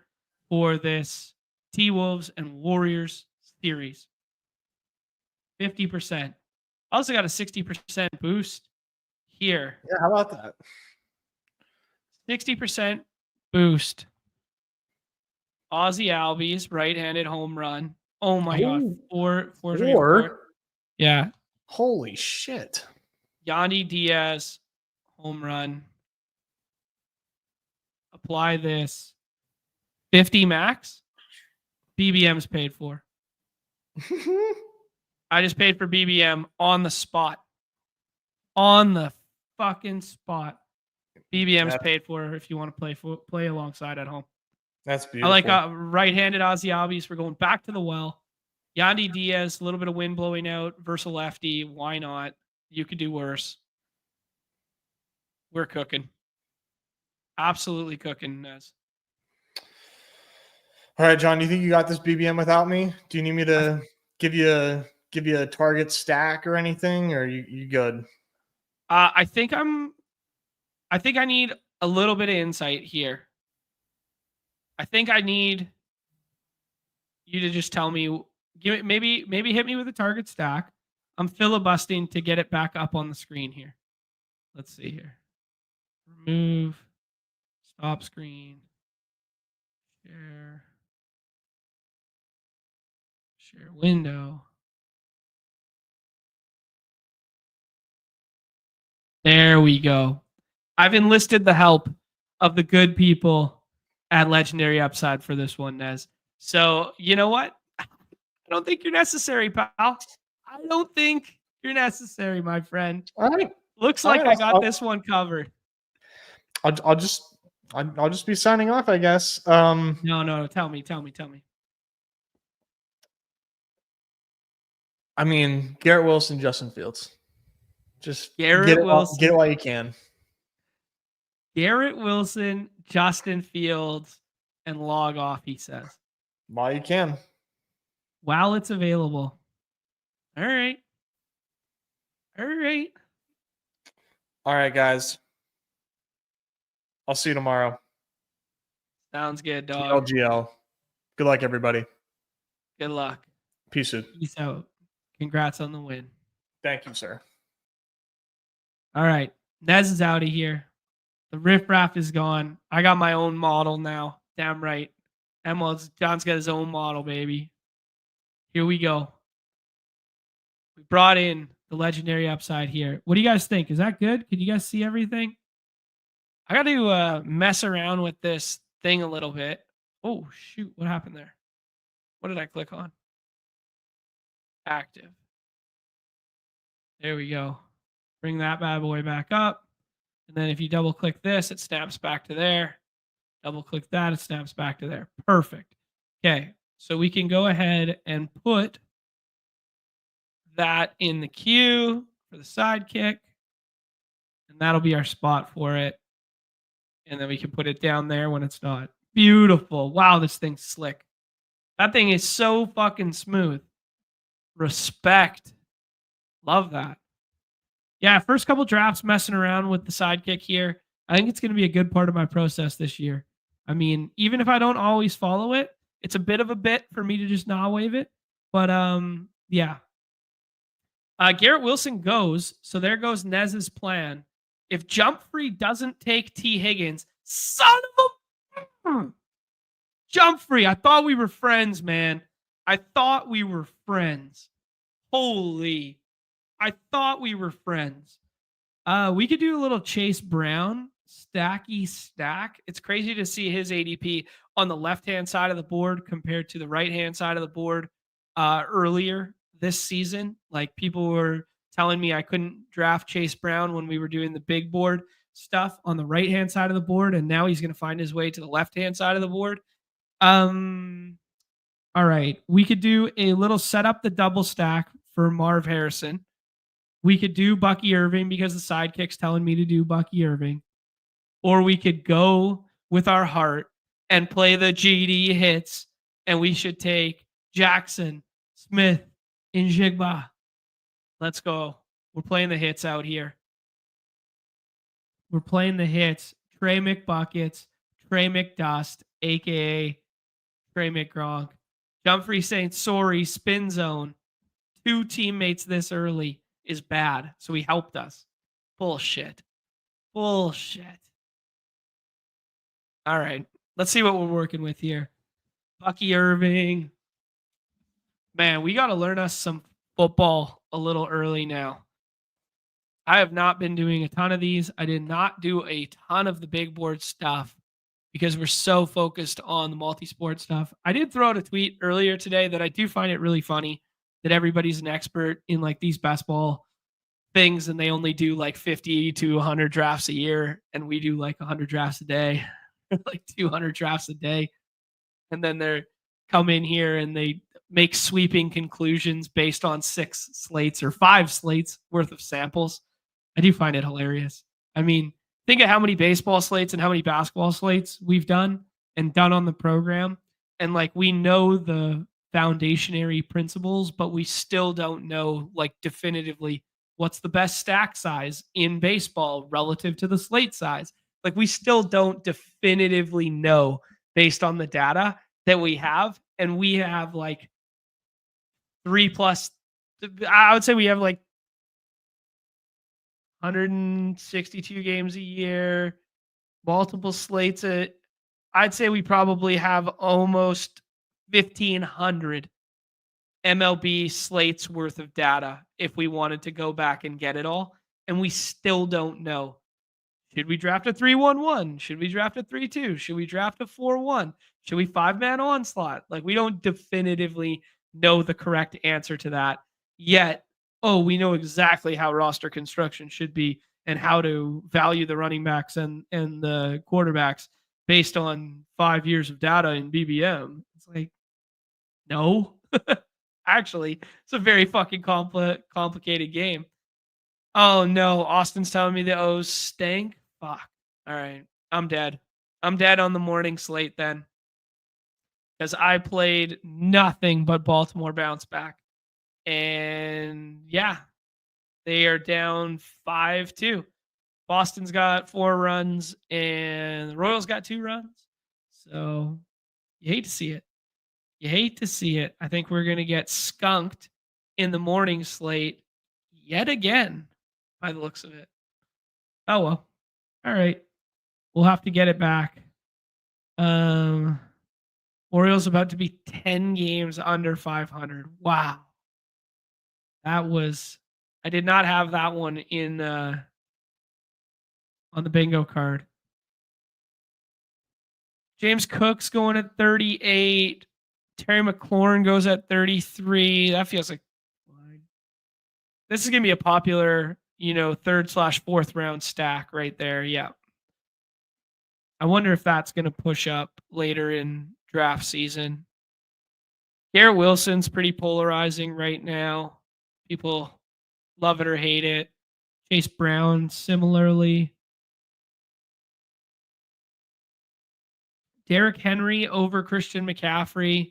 for this T-Wolves and Warriors series. 50%. Also got a 60% boost here. Yeah, how about that? 60% boost. Ozzy Albies, right-handed home run. Oh my God. Four. Yeah. Holy shit. Yandy Diaz, home run. Apply this. 50 max. BBM's paid for. I just paid for BBM on the spot. On the fucking spot. BBM's paid for if you want to play alongside at home. That's beautiful. I like right-handed Ozzy Albies. We're going back to the well. Yandy Diaz, a little bit of wind blowing out versus a lefty. Why not? You could do worse. We're cooking. Absolutely cooking, Nez. All right, John, do you think you got this BBM without me? Do you need me to give you a target stack or anything, or you good? I think I need a little bit of insight here. I think I need you to just tell me, maybe hit me with a target stack. I'm filibustering to get it back up on the screen here. Let's see here. Remove, stop screen, share window. There we go. I've enlisted the help of the good people at Legendary Upside for this one, Nez. So, you know what? I don't think you're necessary, pal. I don't think you're necessary, my friend. All right. Looks like I got this one covered. I'll just be signing off, I guess. No. Tell me. I mean, Garrett Wilson, Justin Fields. Just Garrett get it Wilson. while you can. Garrett Wilson, Justin Fields, and log off, he says. While you can. While it's available. All right, guys. I'll see you tomorrow. Sounds good, dog. GLGL. Good luck, everybody. Good luck. Peace out. Congrats on the win. Thank you, sir. All right. Nez is out of here. The riffraff is gone. I got my own model now. Damn right. John's got his own model, baby. Here we go. We brought in the Legendary Upside here. What do you guys think? Is that good? Can you guys see everything? I got to mess around with this thing a little bit. Oh, shoot. What happened there? What did I click on? Active. There we go. Bring that bad boy back up. And then if you double click this, it snaps back to there. Double click that, it snaps back to there. Perfect. Okay. So we can go ahead and put that in the queue for the sidekick. And that'll be our spot for it. And then we can put it down there when it's not. Beautiful. Wow, this thing's slick. That thing is so fucking smooth. Respect. Love that. Yeah, first couple drafts messing around with the sidekick here. I think it's going to be a good part of my process this year. I mean, even if I don't always follow it, it's a bit of a bit for me to just not wave it. But yeah. Garrett Wilson goes. So there goes Nez's plan. If Jumfrey doesn't take T. Higgins, son of a... Jumfrey, I thought we were friends, man. I thought we were friends. Holy... I thought we were friends. We could do a little Chase Brown stacky stack. It's crazy to see his ADP on the left-hand side of the board compared to the right-hand side of the board earlier this season. Like people were telling me I couldn't draft Chase Brown when we were doing the big board. stuff on the right-hand side of the board, and now he's going to find his way to the left-hand side of the board. All right. We could do a little set up the double stack for Marv Harrison. We could do Bucky Irving because the sidekick's telling me to do Bucky Irving. Or we could go with our heart and play the GD hits, and we should take Jackson, Smith, and Jigba. Let's go. We're playing the hits out here. We're playing the hits. Trey McBuckets, Trey McDust, a.k.a. Trey McGronk. Jumfrey saying, sorry, spin zone. 2 teammates this early is bad, so he helped us. Bullshit. All right. Let's see what we're working with here. Bucky Irving. Man, we got to learn us some football a little early now. I have not been doing a ton of these. I did not do a ton of the big board stuff because we're so focused on the multi-sport stuff. I did throw out a tweet earlier today that I do find it really funny that everybody's an expert in like these best ball things and they only do like 50 to 100 drafts a year and we do like 100 drafts a day, like 200 drafts a day. And then they come in here and they make sweeping conclusions based on 6 slates or 5 slates worth of samples. I do find it hilarious. I mean, think of how many baseball slates and how many basketball slates we've done on the program. And like, we know the foundationary principles, but we still don't know like definitively what's the best stack size in baseball relative to the slate size. Like, we still don't definitively know based on the data that we have. And we have like 3+, I would say we have like 162 games a year, multiple slates. I'd say we probably have almost 1,500 MLB slates worth of data if we wanted to go back and get it all. And we still don't know. Should we draft a 3-1-1? Should we draft a 3-2? Should we draft a 4-1? Should we 5-man onslaught? Like, we don't definitively know the correct answer to that yet. We know exactly how roster construction should be and how to value the running backs and the quarterbacks based on 5 years of data in BBM. It's like, no. Actually, it's a very fucking complicated game. Oh, no. Austin's telling me the O's stink. Fuck. All right. I'm dead. I'm dead on the morning slate then. Because I played nothing but Baltimore bounce back. And yeah, they are down 5-2. Boston's got 4 runs and the Royals got 2 runs. So you hate to see it. I think we're going to get skunked in the morning slate yet again by the looks of it. Oh, well. All right. We'll have to get it back. Orioles about to be 10 games under 500. Wow. I did not have that one in on the bingo card. James Cook's going at 38. Terry McLaurin goes at 33. That feels like this is going to be a popular, 3rd/4th round stack right there. Yeah. I wonder if that's going to push up later in draft season. Garrett Wilson's pretty polarizing right now. People love it or hate it. Chase Brown, similarly. Derrick Henry over Christian McCaffrey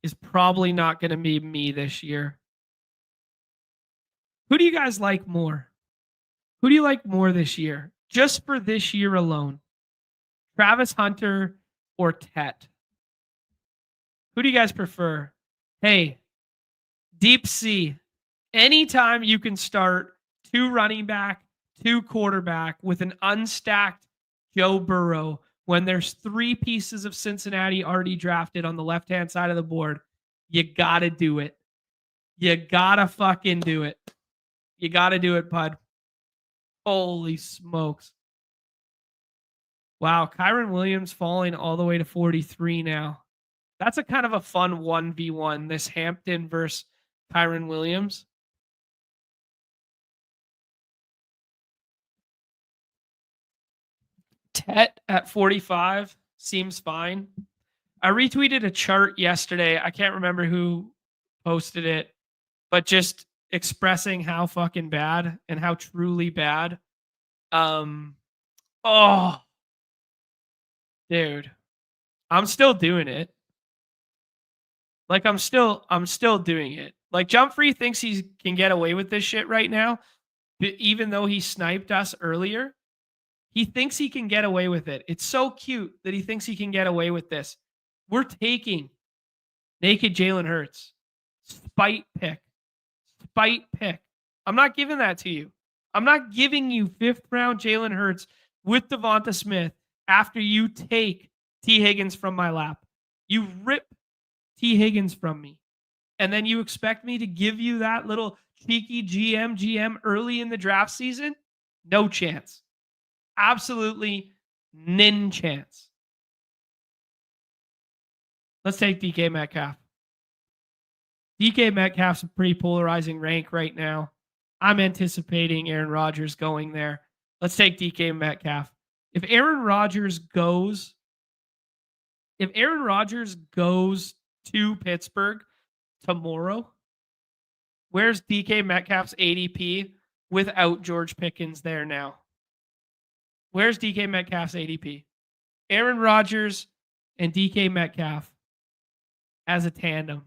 is probably not going to be me this year. Who do you guys like more? Who do you like more this year? Just for this year alone. Travis Hunter or Tet? Who do you guys prefer? Hey, Deep Sea. Anytime you can start 2 running back, 2 quarterback with an unstacked Joe Burrow when there's 3 pieces of Cincinnati already drafted on the left-hand side of the board, you got to do it. You got to fucking do it. You got to do it, bud. Holy smokes. Wow, Kyron Williams falling all the way to 43 now. That's a kind of a fun 1v1, this Hampton versus Kyron Williams. Tet at 45 seems fine. I retweeted a chart yesterday. I can't remember who posted it, but just expressing how fucking bad and how truly bad. Oh, dude, I'm still doing it. Like I'm still doing it. Like Jumfrey thinks he can get away with this shit right now, even though he sniped us earlier. He thinks he can get away with it. It's so cute that he thinks he can get away with this. We're taking naked Jalen Hurts. Spite pick. I'm not giving that to you. I'm not giving you 5th round Jalen Hurts with Devonta Smith after you take T. Higgins from my lap. You rip T. Higgins from me. And then you expect me to give you that little cheeky GM early in the draft season? No chance. Absolutely nin chance. Let's take DK Metcalf. DK Metcalf's a pretty polarizing rank right now. I'm anticipating Aaron Rodgers going there. Let's take DK Metcalf. If Aaron Rodgers goes to Pittsburgh tomorrow, where's DK Metcalf's ADP without George Pickens there now? Where's DK Metcalf's ADP? Aaron Rodgers and DK Metcalf as a tandem.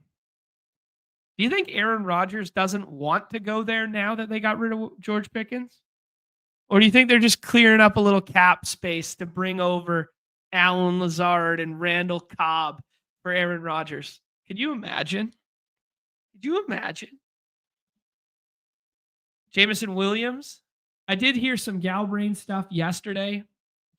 Do you think Aaron Rodgers doesn't want to go there now that they got rid of George Pickens? Or do you think they're just clearing up a little cap space to bring over Allen Lazard and Randall Cobb for Aaron Rodgers? Could you imagine? Jameson Williams. I did hear some Galbrain stuff yesterday.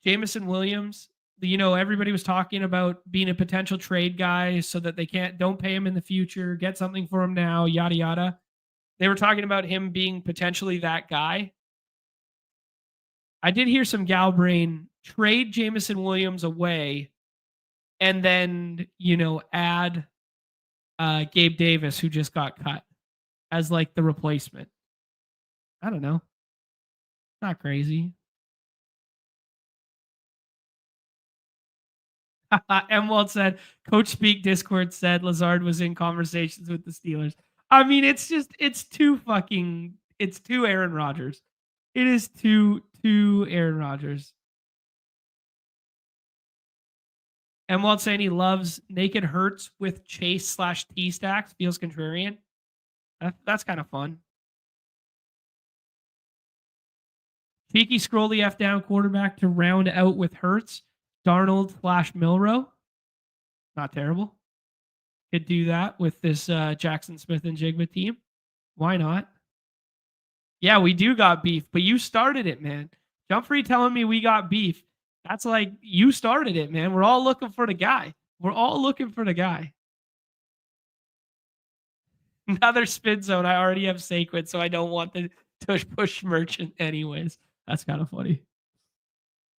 Jameson Williams, everybody was talking about being a potential trade guy so that they don't pay him in the future, get something for him now, yada, yada. They were talking about him being potentially that guy. I did hear some Galbrain trade Jameson Williams away and then, add Gabe Davis, who just got cut, as like the replacement. I don't know. Not crazy. Walt said, Coach Speak Discord said Lazard was in conversations with the Steelers. I mean, it's too Aaron Rodgers. It is too Aaron Rodgers. Walt saying he loves naked Hurts with Chase /T stacks. Feels contrarian. That's kind of fun. Cheeky scroll the F down quarterback to round out with Hurts. Darnold /Milrow. Not terrible. Could do that with this Jackson Smith and Jigba team. Why not? Yeah, we do got beef, but you started it, man. Jumfrey telling me we got beef. That's like, you started it, man. We're all looking for the guy. Another spin zone. I already have Saquon, so I don't want the tush push merchant anyways. That's kind of funny.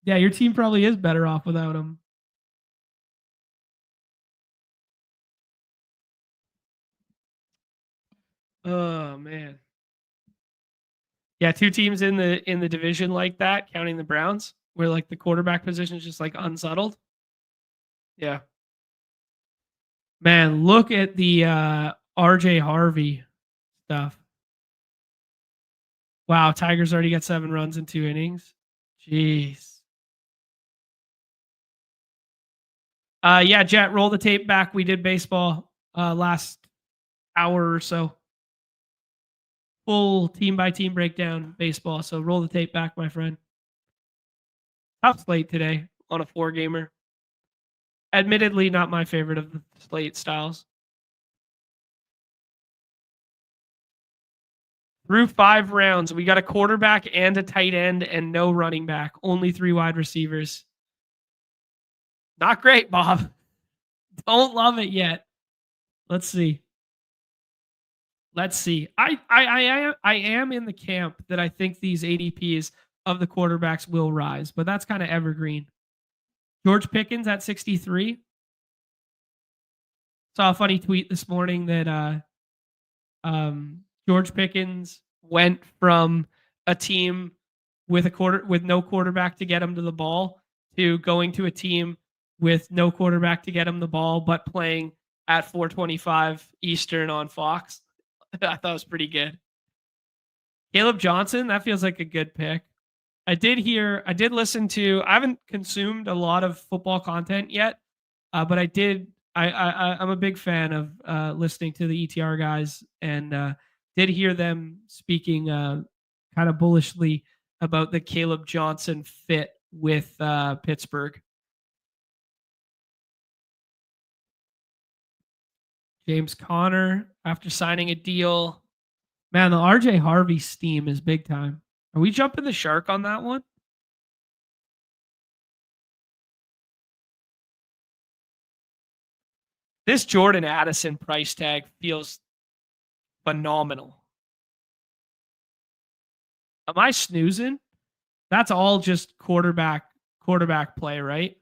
Yeah, your team probably is better off without him. Oh man. Yeah, 2 teams in the division like that, counting the Browns, where like the quarterback position is just like unsettled. Yeah. Man, look at the RJ Harvey stuff. Wow, Tigers already got 7 runs in 2 innings. Jeez. Yeah, Jet, roll the tape back. We did baseball last hour or so. Full team by team breakdown baseball. So roll the tape back, my friend. Tough slate today on a 4-gamer. Admittedly, not my favorite of the slate styles. Through 5 rounds, we got a quarterback and a tight end and no running back. Only 3 wide receivers. Not great, Bob. Don't love it yet. Let's see. I am in the camp that I think these ADPs of the quarterbacks will rise, but that's kind of evergreen. George Pickens at 63. Saw a funny tweet this morning that George Pickens went from a team with no quarterback to get him to the ball to going to a team with no quarterback to get him the ball, but playing at 4:25 Eastern on Fox. I thought it was pretty good. Caleb Johnson, that feels like a good pick. I did listen to, I haven't consumed a lot of football content yet, but I'm a big fan of listening to the ETR guys, and did hear them speaking kind of bullishly about the Caleb Johnson fit with Pittsburgh. James Conner, after signing a deal. Man, the RJ Harvey steam is big time. Are we jumping the shark on that one? This Jordan Addison price tag feels phenomenal. Am I snoozing? That's all just quarterback play, right?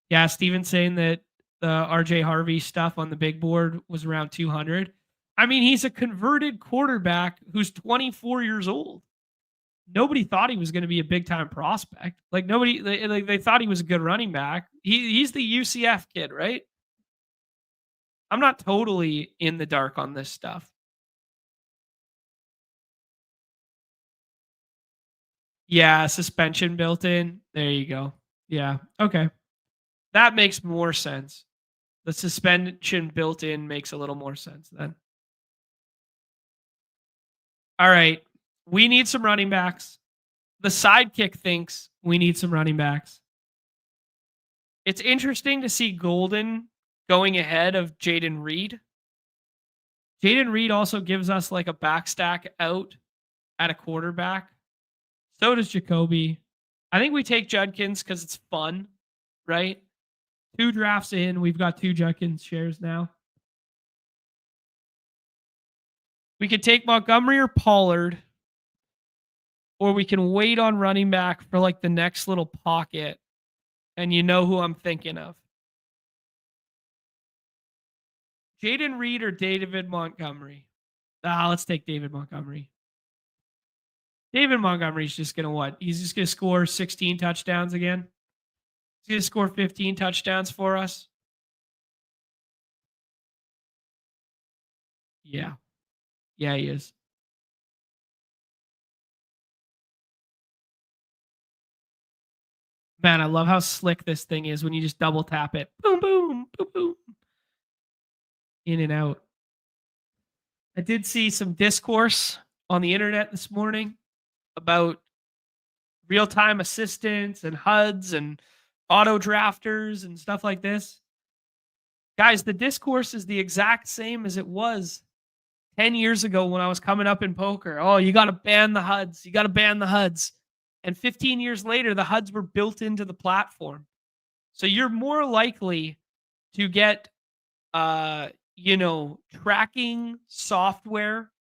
Yeah, Steven's saying that the RJ Harvey stuff on the big board was around 200. I mean, he's a converted quarterback who's 24 years old. Nobody thought he was going to be a big time prospect. Like they thought he was a good running back. He's the UCF kid, right? I'm not totally in the dark on this stuff. Yeah, suspension built in. There you go. Yeah. Okay. That makes more sense. The suspension built in makes a little more sense then. All right. We need some running backs. The sidekick thinks we need some running backs. It's interesting to see Golden going ahead of Jaden Reed. Jaden Reed also gives us like a backstack out at a quarterback. So does Jacoby. I think we take Judkins because it's fun, right? 2 drafts in, we've got 2 Judkins shares now. We could take Montgomery or Pollard, or we can wait on running back for like the next little pocket. And you know who I'm thinking of. Jaden Reed or David Montgomery? Let's take David Montgomery. David Montgomery's just going to what? He's just going to score 16 touchdowns again. He's going to score 15 touchdowns for us. Yeah. Yeah, he is. Man, I love how slick this thing is when you just double tap it. Boom, boom, boom, boom. In and out. I did see some discourse on the internet this morning about real-time assistants and HUDs and auto drafters and stuff like this. Guys, the discourse is the exact same as it was 10 years ago when I was coming up in poker. Oh, you got to ban the HUDs. You got to ban the HUDs. And 15 years later, the HUDs were built into the platform. So you're more likely to get, tracking software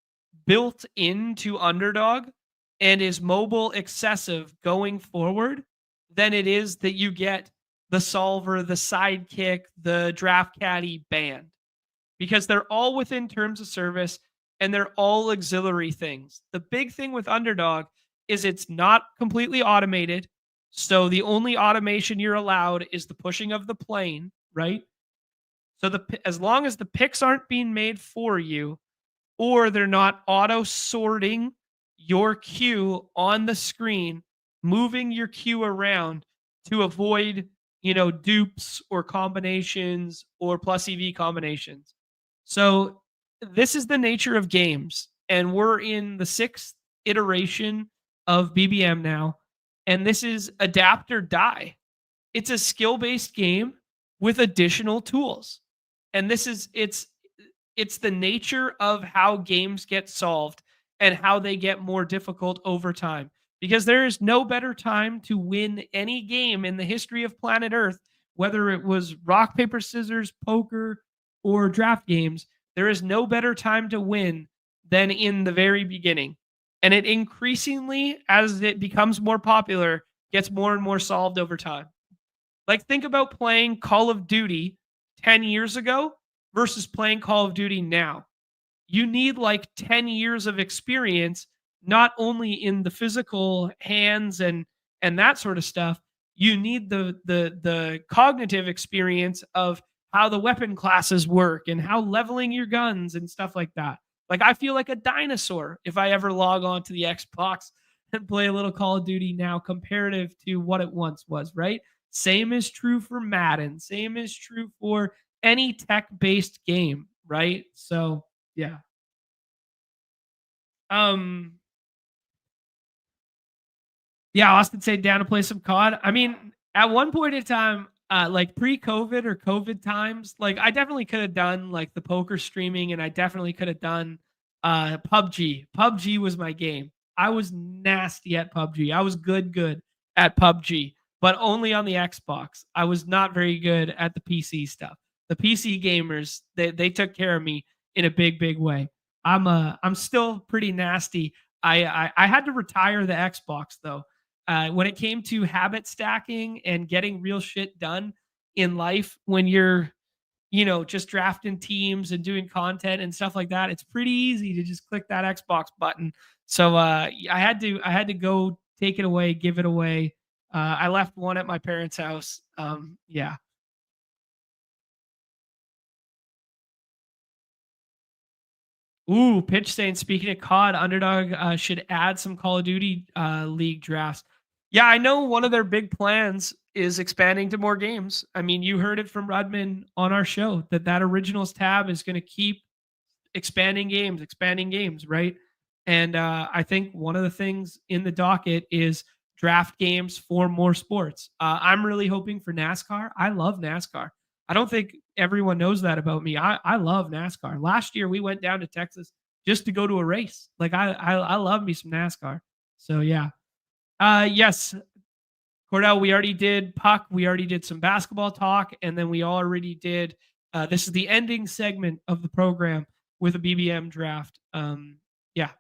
built into Underdog and is mobile excessive going forward than it is that you get the solver, the sidekick, the draft caddy banned, because they're all within terms of service and they're all auxiliary things. The big thing with Underdog is it's not completely automated. So the only automation you're allowed is the pushing of the plane, right? So as long as the picks aren't being made for you, or they're not auto sorting your queue on the screen, moving your queue around to avoid, dupes or combinations or plus EV combinations. So this is the nature of games. And we're in the 6th iteration of BBM now. And this is adapt or die. It's a skill-based game with additional tools. And it's the nature of how games get solved and how they get more difficult over time. Because there is no better time to win any game in the history of planet Earth, whether it was rock, paper, scissors, poker, or draft games. There is no better time to win than in the very beginning. And it increasingly, as it becomes more popular, gets more and more solved over time. Like, think about playing Call of Duty 10 years ago versus playing Call of Duty now. You need like 10 years of experience not only in the physical hands and that sort of stuff, you need the cognitive experience of how the weapon classes work and how leveling your guns and stuff like that. Like I feel like a dinosaur if I ever log on to the Xbox and play a little Call of Duty now comparative to what it once was, right? Same is true for Madden. Same is true for any tech-based game, right? So, yeah. Um Yeah, Austin said down to play some COD. I mean, at one point in time, like pre-COVID or COVID times, like I definitely could have done like the poker streaming, and I definitely could have done PUBG. PUBG was my game. I was nasty at PUBG. I was good at PUBG, but only on the Xbox. I was not very good at the PC stuff. The PC gamers, they took care of me in a big way. I'm still pretty nasty. I had to retire the Xbox though. When it came to habit stacking and getting real shit done in life, when you're, just drafting teams and doing content and stuff like that, it's pretty easy to just click that Xbox button. So I had to go take it away, give it away. I left one at my parents' house. Yeah. Ooh, pitch saying, speaking of COD, Underdog should add some Call of Duty League drafts. Yeah, I know one of their big plans is expanding to more games. I mean, you heard it from Rudman on our show that originals tab is going to keep expanding games, right? And I think one of the things in the docket is draft games for more sports. I'm really hoping for NASCAR. I love NASCAR. I don't think everyone knows that about me. I love NASCAR. Last year we went down to Texas just to go to a race. Like I love me some NASCAR. So yeah. Yes, Cordell, we already did puck. We already did some basketball talk, and then we already did. This is the ending segment of the program with a BBM draft. Yeah.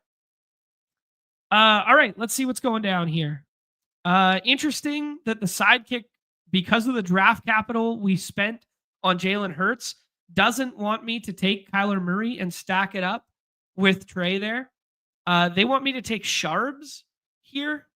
All right, let's see what's going down here. Interesting that the sidekick, because of the draft capital we spent on Jalen Hurts, doesn't want me to take Kyler Murray and stack it up with Trey there. They want me to take Sharbs here.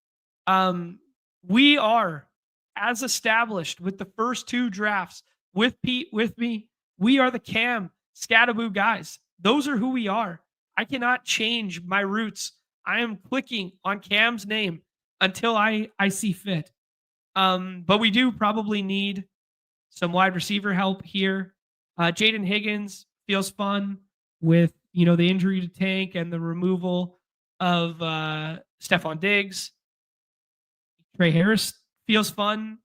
We are, as established with the first two drafts with Pete, with me, we are the Cam Scattaboo guys. Those are who we are. I cannot change my roots. I am clicking on Cam's name until I see fit. But we do probably need some wide receiver help here. Jaden Higgins feels fun with the injury to Tank and the removal of Stephon Diggs. Trey Harris feels fun.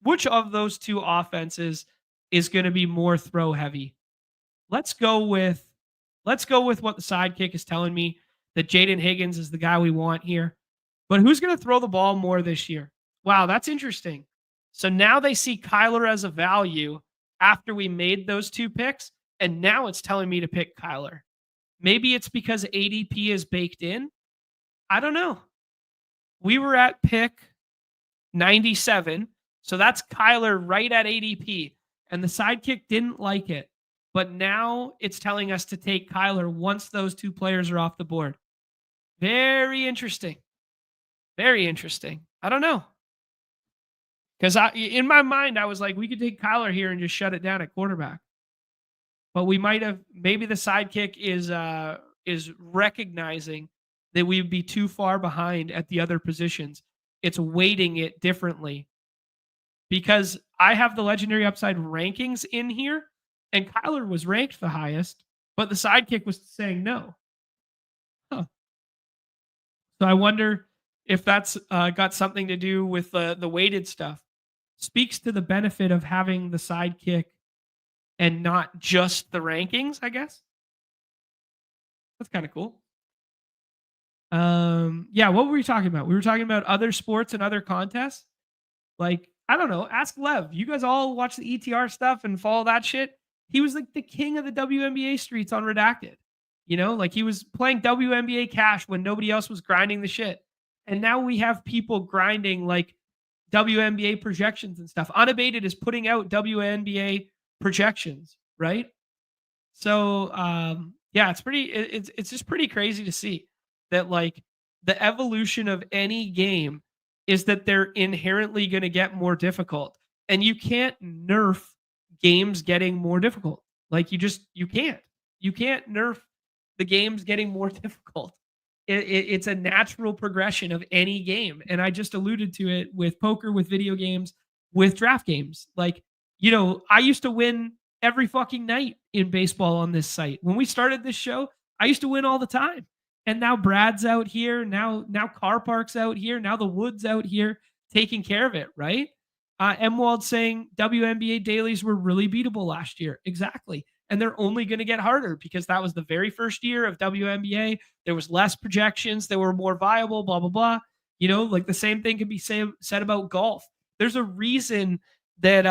Which of those two offenses is going to be more throw heavy? Let's go with what the sidekick is telling me, that Jaden Higgins is the guy we want here. But who's going to throw the ball more this year? Wow, that's interesting. So now they see Kyler as a value after we made those two picks, and now it's telling me to pick Kyler. Maybe it's because ADP is baked in. I don't know. We were at pick 97, so that's Kyler right at ADP, and the sidekick didn't like it. But now it's telling us to take Kyler once those two players are off the board. Very interesting. Very interesting. I don't know. Because in my mind, I was like, we could take Kyler here and just shut it down at quarterback. But we might have, maybe the sidekick is recognizing that we'd be too far behind at the other positions. It's weighting it differently. Because I have the legendary upside rankings in here, and Kyler was ranked the highest, but the sidekick was saying no. Huh. So I wonder if that's got something to do with the weighted stuff. Speaks to the benefit of having the sidekick and not just the rankings, I guess. That's kind of cool. Yeah, what were we talking about? We were talking about other sports and other contests. Like, I don't know, ask Lev. You guys all watch the ETR stuff and follow that shit. He was like the king of the WNBA streets on Redacted. Like he was playing WNBA cash when nobody else was grinding the shit. And now we have people grinding like WNBA projections and stuff. Unabated is putting out WNBA projections, right? So yeah, it's just pretty crazy to see that like the evolution of any game is that they're inherently going to get more difficult. And you can't nerf games getting more difficult. Like you can't. You can't nerf the games getting more difficult. It's a natural progression of any game. And I just alluded to it with poker, with video games, with draft games. Like, I used to win every fucking night in baseball on this site. When we started this show, I used to win all the time. And now Brad's out here. Now Car Park's out here. Now the Woods out here taking care of it, right? Emwald saying WNBA dailies were really beatable last year. Exactly. And they're only going to get harder because that was the very first year of WNBA. There was less projections. They were more viable, blah, blah, blah. Like the same thing can be said about golf. There's a reason that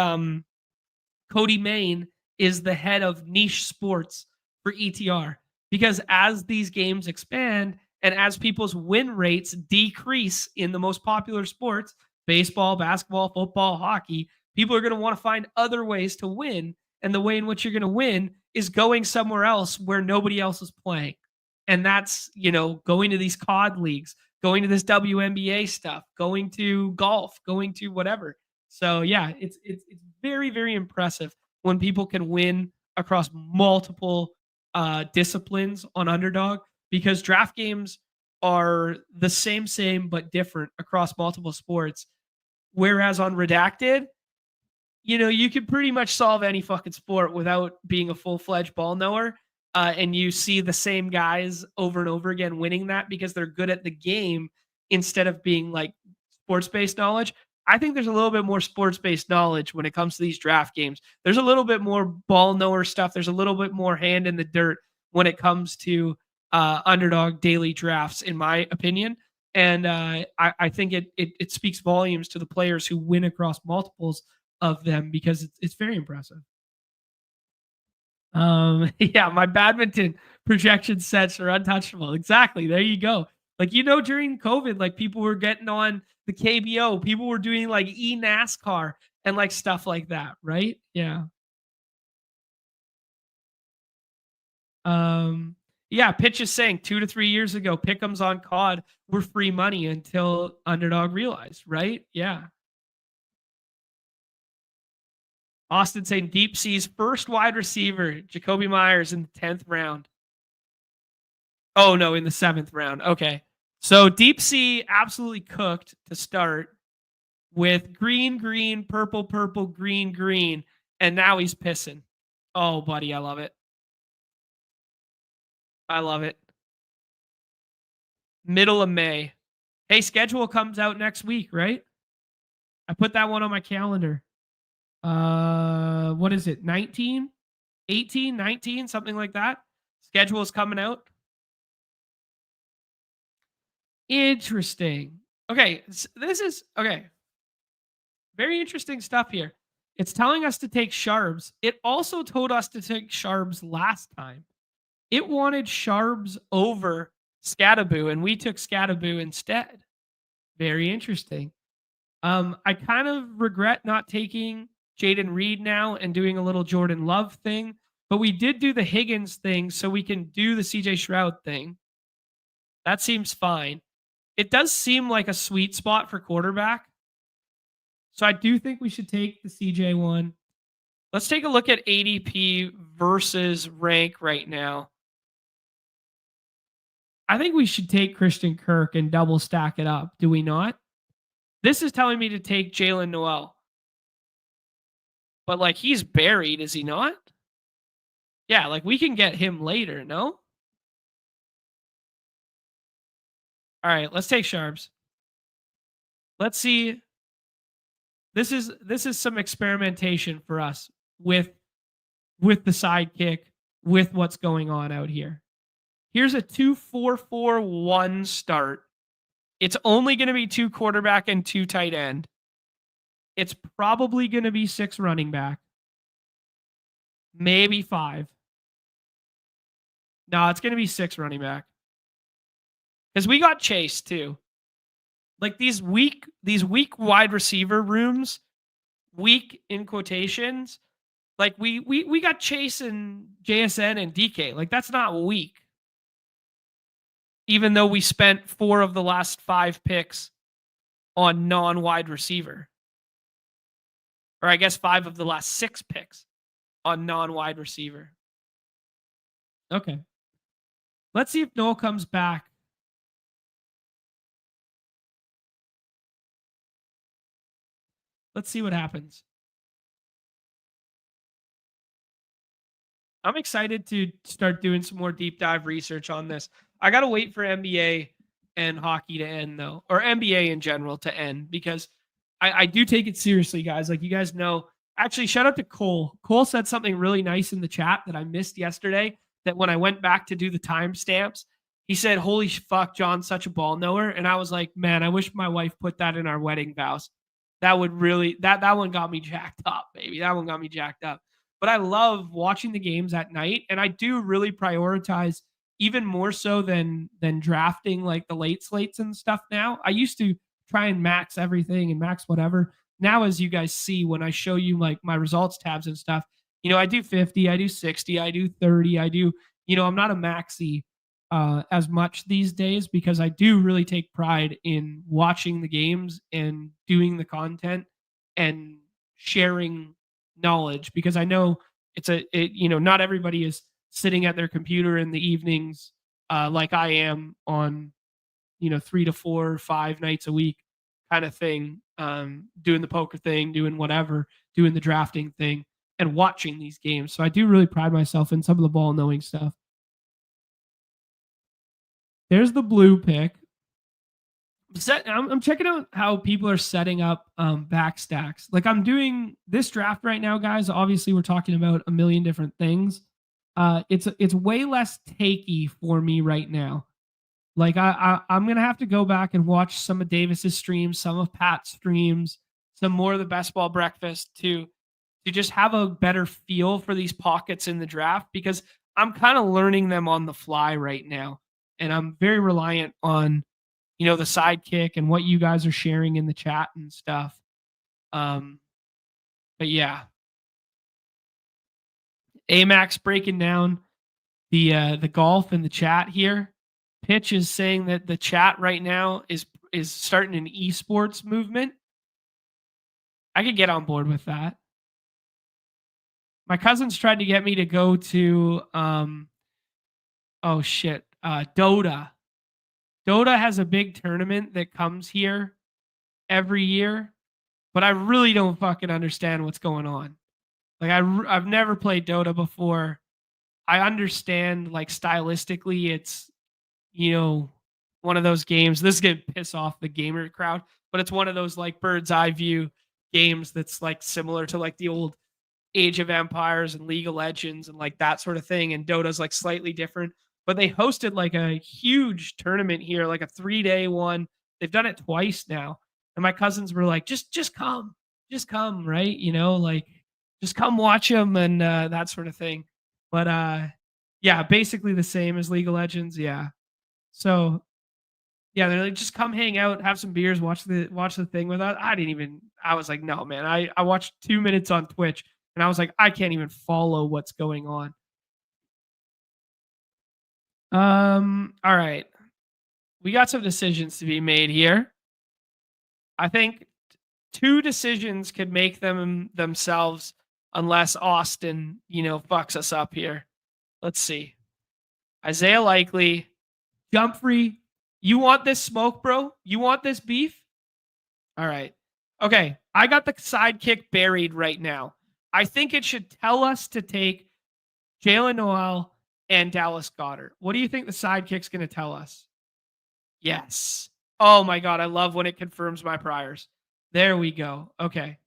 Cody Main is the head of niche sports for ETR, because as these games expand and as people's win rates decrease in the most popular sports, baseball, basketball, football, hockey, people are going to want to find other ways to win. And the way in which you're going to win is going somewhere else where nobody else is playing. And that's, going to these COD leagues, going to this WNBA stuff, going to golf, going to whatever. So yeah, it's very, very impressive when people can win across multiple disciplines on Underdog, because draft games are the same, but different across multiple sports. Whereas on Redacted, you can pretty much solve any fucking sport without being a full-fledged ball knower. And you see the same guys over and over again winning that because they're good at the game instead of being like sports-based knowledge. I think there's a little bit more sports-based knowledge when it comes to these draft games. There's a little bit more ball knower stuff. There's a little bit more hand in the dirt when it comes to Underdog daily drafts, in my opinion. And I think it speaks volumes to the players who win across multiples of them, because it's very impressive. Yeah, my badminton projection sets are untouchable. Exactly. There you go. Like, during COVID, like people were getting on the KBO, people were doing like NASCAR and like stuff like that, right? Yeah. Yeah, Pitch is saying 2 to 3 years ago, pick'ems on COD were free money until Underdog realized, right? Yeah. Austin saying Deep Sea's first wide receiver, Jacoby Myers, in the 10th round. Oh, no, in the 7th round. Okay. So Deep Sea absolutely cooked to start with green, purple, green. And now he's pissing. Oh, buddy, I love it. I love it. Middle of May. Hey, schedule comes out next week, right? I put that one on my calendar. What is it? 19, 18, 19, something like that. Schedule is coming out. Interesting. Okay, this is okay. Very interesting stuff here. It's telling us to take Sharbs. It also told us to take Sharbs last time. It wanted Sharbs over Scattaboo, and we took Scattaboo instead. Very interesting. I kind of regret not taking Jaden Reed now and doing a little Jordan Love thing, but we did do the Higgins thing, so we can do the CJ Stroud thing. That seems fine. It does seem like a sweet spot for quarterback. So I do think we should take the CJ one. Let's take a look at ADP versus rank right now. I think we should take Christian Kirk and double stack it up. Do we not? This is telling me to take Jalen Noel. But like, he's buried, is he not? Yeah, like we can get him later, no? All right, let's take Sharps. Let's see. This is some experimentation for us with the sidekick, with what's going on out here. Here's a 2-4-4-1 start. It's only going to be 2 quarterback and 2 tight end. It's probably going to be 6 running back. Maybe 5. No, it's going to be 6 running back. Because we got Chase too. Like these weak wide receiver rooms, weak in quotations. Like we got Chase and JSN and DK. Like that's not weak. even though we spent 4 of the last 5 picks on non-wide receiver. Or I guess 5 of the last 6 picks on non-wide receiver. Okay. Let's see if Noel comes back. Let's see what happens. I'm excited to start doing some more deep dive research on this. I got to wait for NBA and hockey to end, though, or NBA in general to end, because I do take it seriously, guys. Like you guys know, actually, shout out to Cole. Cole said something really nice in the chat that I missed yesterday. That when I went back to do the timestamps, he said, "Holy fuck, John's such a ball knower," and I was like, "Man, I wish my wife put that in our wedding vows. That would really that one got me jacked up, baby. That one got me jacked up." But I love watching the games at night, and I do really prioritize even more so than drafting like the late slates and stuff now. I used to try and max everything and max whatever. Now, as you guys see, when I show you like my results tabs and stuff, I do 50, I do 60, I do 30, I do, I'm not a maxi as much these days because I do really take pride in watching the games and doing the content and sharing knowledge, because I know not everybody is sitting at their computer in the evenings like I am on 3 to 4 or 5 nights a week kind of thing, doing the poker thing, doing whatever, doing the drafting thing and watching these games. So I do really pride myself in some of the ball knowing stuff. There's the blue pick. I'm checking out how people are setting up back stacks. Like I'm doing this draft right now, guys. Obviously, we're talking about a million different things. It's way less takey for me right now. Like I'm gonna have to go back and watch some of Davis's streams, some of Pat's streams, some more of the Best Ball Breakfast to just have a better feel for these pockets in the draft, because I'm kind of learning them on the fly right now, and I'm very reliant on the sidekick and what you guys are sharing in the chat and stuff. But yeah, Amax breaking down the golf in the chat here. Pitch is saying that the chat right now is starting an esports movement. I could get on board with that. My cousins tried to get me to go to Dota. Dota has a big tournament that comes here every year, but I really don't fucking understand what's going on. Like I've never played Dota before. I understand like stylistically it's one of those games. This is gonna piss off the gamer crowd, but it's one of those like bird's eye view games that's like similar to like the old Age of Empires and League of Legends and like that sort of thing. And Dota's like slightly different, but they hosted like a huge tournament here, like a 3-day one. They've done it twice now. And my cousins were like, just come, right? Like just come watch them and that sort of thing. But yeah, basically the same as League of Legends. Yeah. So yeah, they're like, just come hang out, have some beers, watch the thing with us. I was like, no, man. I watched 2 minutes on Twitch and I was like, I can't even follow what's going on. All right. We got some decisions to be made here. I think 2 decisions could make them themselves unless Austin, fucks us up here. Let's see. Isaiah Likely, Jumfrey. You want this smoke, bro? You want this beef? All right. Okay. I got the sidekick buried right now. I think it should tell us to take Jalen Noel and Dallas Goedert. What do you think the sidekick's going to tell us? Yes. Oh my God. I love when it confirms my priors. There we go. Okay.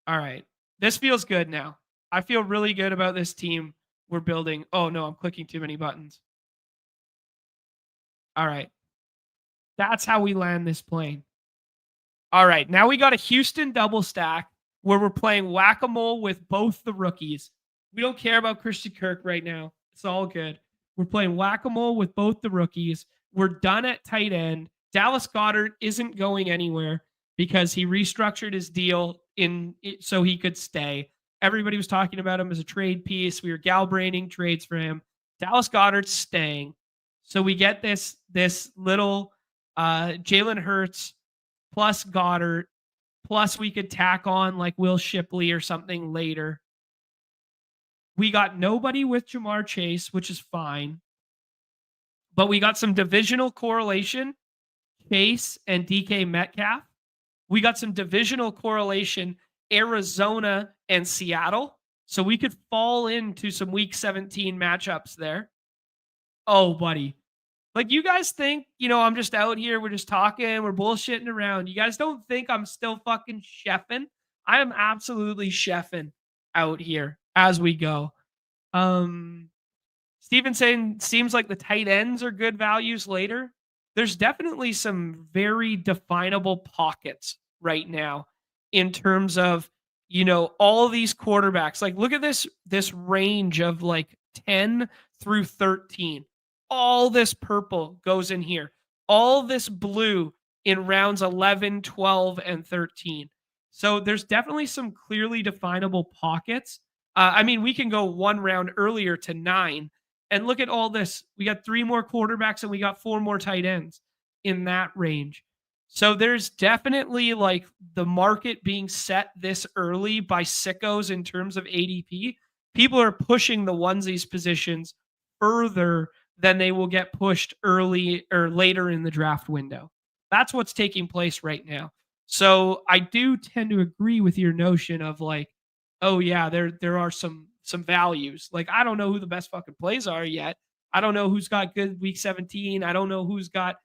All right. This feels good now. I feel really good about this team we're building. Oh no, I'm clicking too many buttons. All right. That's how we land this plane. All right. Now we got a Houston double stack where we're playing whack-a-mole with both the rookies. We don't care about Christian Kirk right now. It's all good. We're playing whack-a-mole with both the rookies. We're done at tight end. Dallas Goedert isn't going anywhere because he restructured his deal so he could stay. Everybody was talking about him as a trade piece. We were galbraining trades for him. Dallas Goedert's staying. So we get this little Jalen Hurts plus Goddard, plus we could tack on like Will Shipley or something later. We got nobody with Jamar Chase, which is fine. But we got some divisional correlation, Chase and DK Metcalf. We got some divisional correlation, Arizona and Seattle. So we could fall into some week 17 matchups there. Oh, buddy. Like, you guys think, I'm just out here, we're just talking, we're bullshitting around. You guys don't think I'm still fucking chefing? I am absolutely chefing out here as we go. Steven saying seems like the tight ends are good values later. There's definitely some very definable pockets right now in terms of, all these quarterbacks. Like, look at this range of like 10 through 13. All this purple goes in here. All this blue in rounds 11, 12, and 13. So there's definitely some clearly definable pockets. We can go one round earlier to 9 and look at all this. We got 3 more quarterbacks and we got 4 more tight ends in that range. So there's definitely like the market being set this early by sickos in terms of ADP. People are pushing the onesies positions further than they will get pushed early or later in the draft window. That's what's taking place right now. So I do tend to agree with your notion of like, oh yeah, there are some values. Like, I don't know who the best fucking plays are yet. I don't know who's got good week 17. I don't know who's got,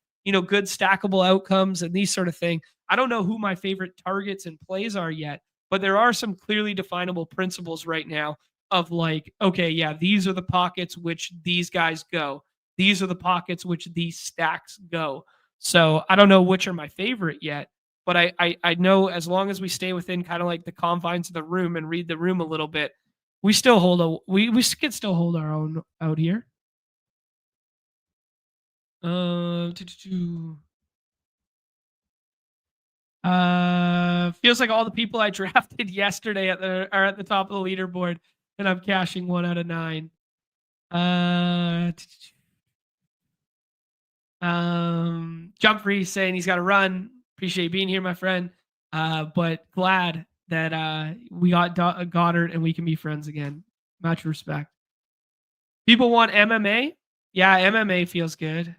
good stackable outcomes and these sort of thing. I don't know who my favorite targets and plays are yet, but there are some clearly definable principles right now of like, okay, yeah, these are the pockets which these guys go. These are the pockets which these stacks go. So I don't know which are my favorite yet, but I know as long as we stay within kind of like the confines of the room and read the room a little bit, we still hold we could still hold our own out here. Feels like all the people I drafted yesterday are at the top of the leaderboard, and I'm cashing 1 out of 9. Jump Free saying he's got to run. Appreciate you being here, my friend. But glad that we got Goddard and we can be friends again. Much respect. People want MMA. Yeah, MMA feels good.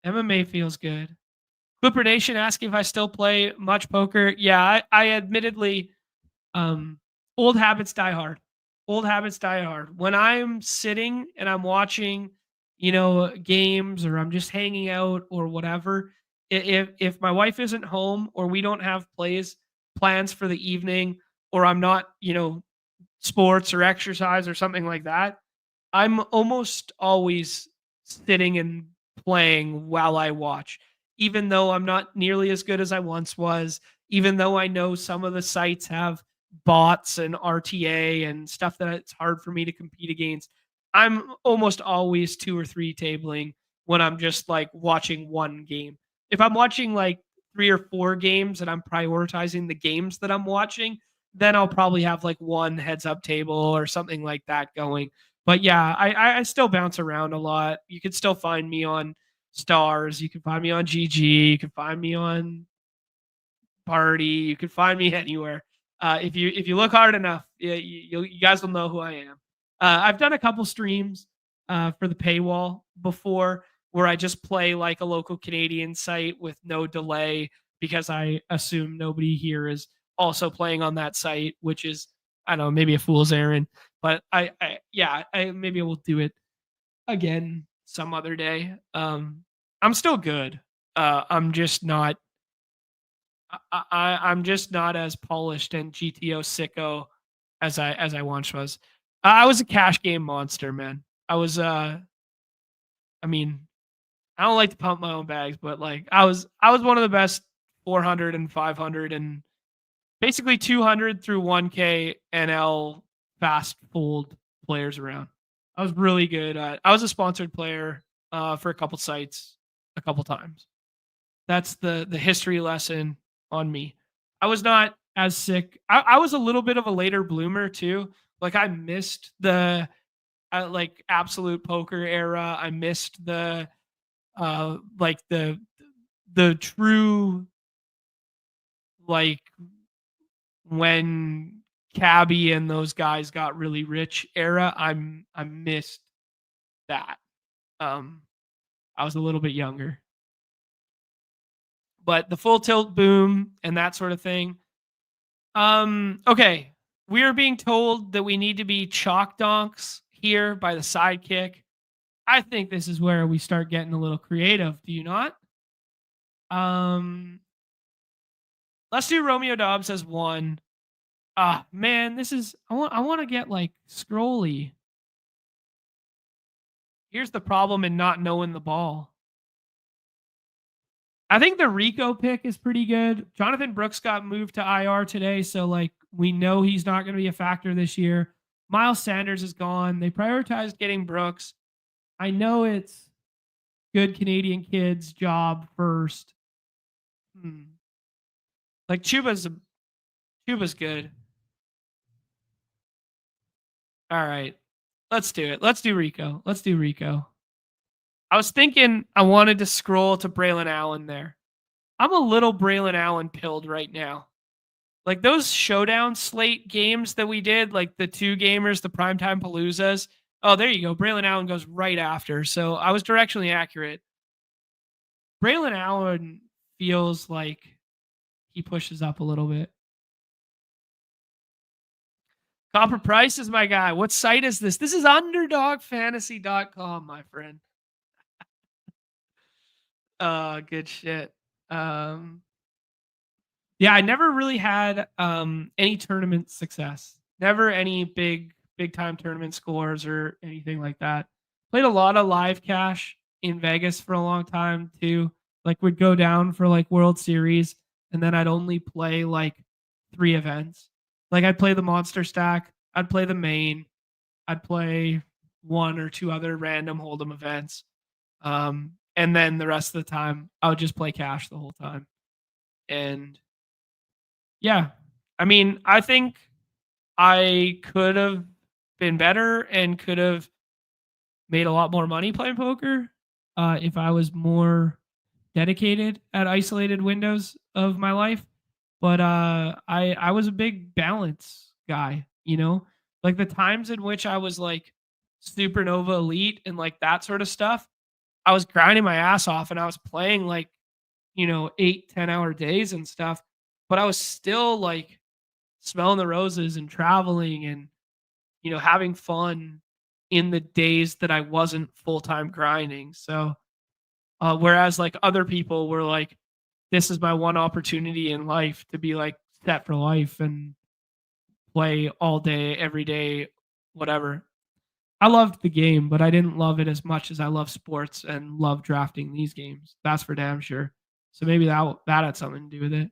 MMA feels good. Clipper Nation asking if I still play much poker. Yeah, I admittedly, old habits die hard. Old habits die hard. When I'm sitting and I'm watching, games or I'm just hanging out or whatever, if my wife isn't home or we don't have plans for the evening or I'm not, sports or exercise or something like that, I'm almost always sitting and playing while I watch, even though I'm not nearly as good as I once was, even though I know some of the sites have bots and RTA and stuff that it's hard for me to compete against. I'm almost always 2 or 3 tabling when I'm just like watching one game. If I'm watching like 3 or 4 games and I'm prioritizing the games that I'm watching, then I'll probably have like one heads up table or something like that going. But yeah, I still bounce around a lot. You can still find me on Stars. You can find me on GG. You can find me on Party. You can find me anywhere. If you look hard enough, you guys will know who I am. I've done a couple streams for the paywall before where I just play like a local Canadian site with no delay because I assume nobody here is also playing on that site, which is, I don't know, maybe a fool's errand. But I maybe we'll do it again some other day. I'm still good. I'm just not. I'm just not as polished and GTO sicko as I once was. I was a cash game monster, man. I was. I don't like to pump my own bags, but like I was one of the best 400 and 500 and basically 200 through 1K NL fast fold players around. I was really good. I was a sponsored player for a couple sites a couple times. That's the history lesson on me. I was not as sick. I was a little bit of a later bloomer too. Like I missed the like absolute poker era. I missed the like the true, like, when Cabby and those guys got really rich era. I missed that. Um I was a little bit younger. But the full tilt boom and that sort of thing. Okay. We are being told that we need to be chalk donks here by the sidekick. I think this is where we start getting a little creative. Do you not? Um, let's do Romeo Dobbs as one. Ah, man, this is I want to get like scrolly. Here's the problem in not knowing the ball. I think the Rico pick is pretty good. Jonathan Brooks got moved to IR today, so like we know he's not going to be a factor this year. Miles Sanders is gone. They prioritized getting Brooks. I know it's good Canadian kids job first. Like Chuba's good. All right. Let's do it. Let's do Rico. I was thinking I wanted to scroll to Braylon Allen there. I'm a little Braylon Allen pilled right now. Like those showdown slate games that we did, like the 2 gamers, the primetime paloozas. Oh, there you go. Braylon Allen goes right after. So I was directionally accurate. Braylon Allen feels like he pushes up a little bit. Copper Price is my guy. What site is this? This is underdogfantasy.com, my friend. Good shit. Yeah, I never really had any tournament success. Never any big time tournament scores or anything like that. Played a lot of live cash in Vegas for a long time too. Like would go down for like World Series and then I'd only play like 3 events. Like I'd play the Monster Stack, I'd play the main, I'd play 1 or 2 other random hold'em events. And then the rest of the time I would just play cash the whole time. And yeah, I mean, I think I could have been better and could have made a lot more money playing poker if I was more dedicated at isolated windows of my life. But I was a big balance guy, you know, like the times in which I was like supernova elite and like that sort of stuff. I was grinding my ass off and I was playing like, 8-10 hour days and stuff, but I was still like smelling the roses and traveling and, having fun in the days that I wasn't full-time grinding. So, whereas like other people were like, this is my one opportunity in life to be like set for life and play all day, every day, whatever. I loved the game, but I didn't love it as much as I love sports and love drafting these games. That's for damn sure. So maybe that had something to do with it.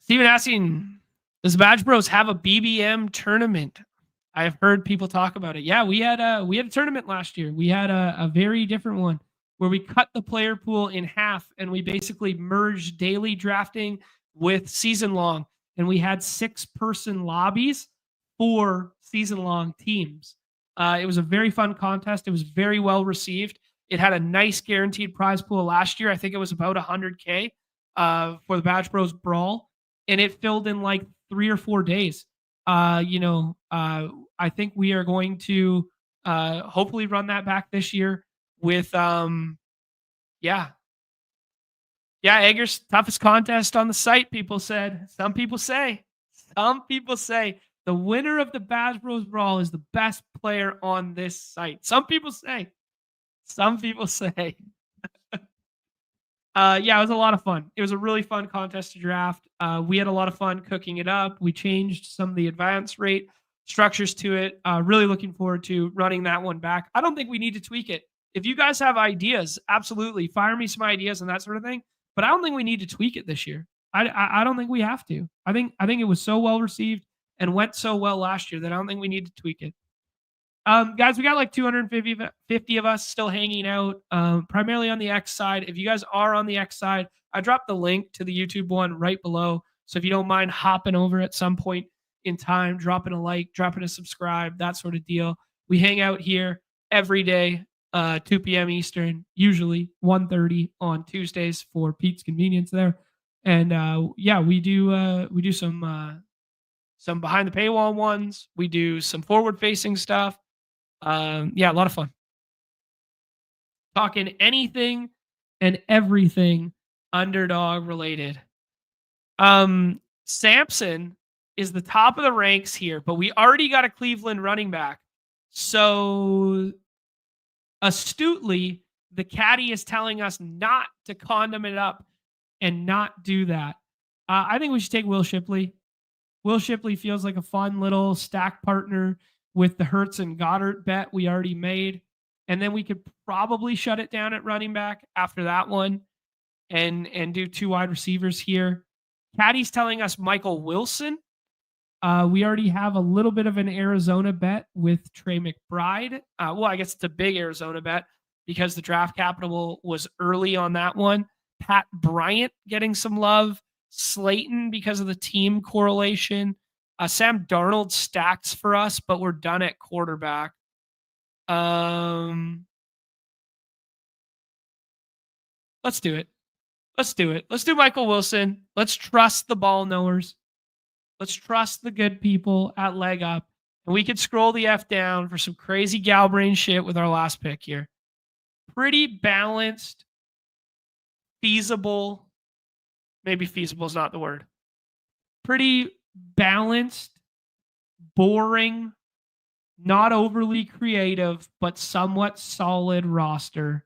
Steven asking, does Badge Bros have a BBM tournament? I have heard people talk about it. Yeah, we had a tournament last year. We had a very different one where we cut the player pool in half and we basically merged daily drafting with season long. And we had 6-person lobbies for season long teams. It was a very fun contest. It was very well received. It had a nice guaranteed prize pool last year. I think it was about 100K for the Badge Bros Brawl. And it filled in like 3 or 4 days. I think we are going to hopefully run that back this year with Egger's toughest contest on the site, people said. Some people say the winner of the Badge Bros Brawl is the best player on this site. Some people say. It was a lot of fun. It was a really fun contest to draft. We had a lot of fun cooking it up. We changed some of the advance rate structures to it. Really looking forward to running that one back. I don't think we need to tweak it. If you guys have ideas, absolutely fire me some ideas and that sort of thing. But I don't think we need to tweak it this year. I don't think we have to. I think it was so well received and went so well last year that I don't think we need to tweak it. Guys, we got like 250 of us still hanging out, primarily on the X side. If you guys are on the X side, I dropped the link to the YouTube one right below. So if you don't mind hopping over at some point in time, dropping a like, dropping a subscribe, that sort of deal. We hang out here every day, 2 p.m. Eastern, usually 1:30 on Tuesdays for Pete's convenience there. And yeah, we do some behind the paywall ones. We do some forward facing stuff. Yeah, a lot of fun. Talking anything and everything Underdog related. Samson is the top of the ranks here, but we already got a Cleveland running back. So astutely, the caddy is telling us not to condom it up and not do that. I think we should take Will Shipley. Will Shipley feels like a fun little stack partner with the Hurts and Goddard bet we already made. And then we could probably shut it down at running back after that one and do 2 wide receivers here. Caddy's telling us Michael Wilson. We already have a little bit of an Arizona bet with Trey McBride. Well, I guess it's a big Arizona bet because the draft capital was early on that one. Pat Bryant getting some love. Slayton because of the team correlation. Sam Darnold stacks for us, but we're done at quarterback. Let's do it. Let's do it. Let's do Michael Wilson. Let's trust the ball knowers. Let's trust the good people at Leg Up. And we could scroll the F down for some crazy gal brain shit with our last pick here. Pretty balanced, feasible. Maybe feasible is not the word. Pretty balanced, boring, not overly creative, but somewhat solid roster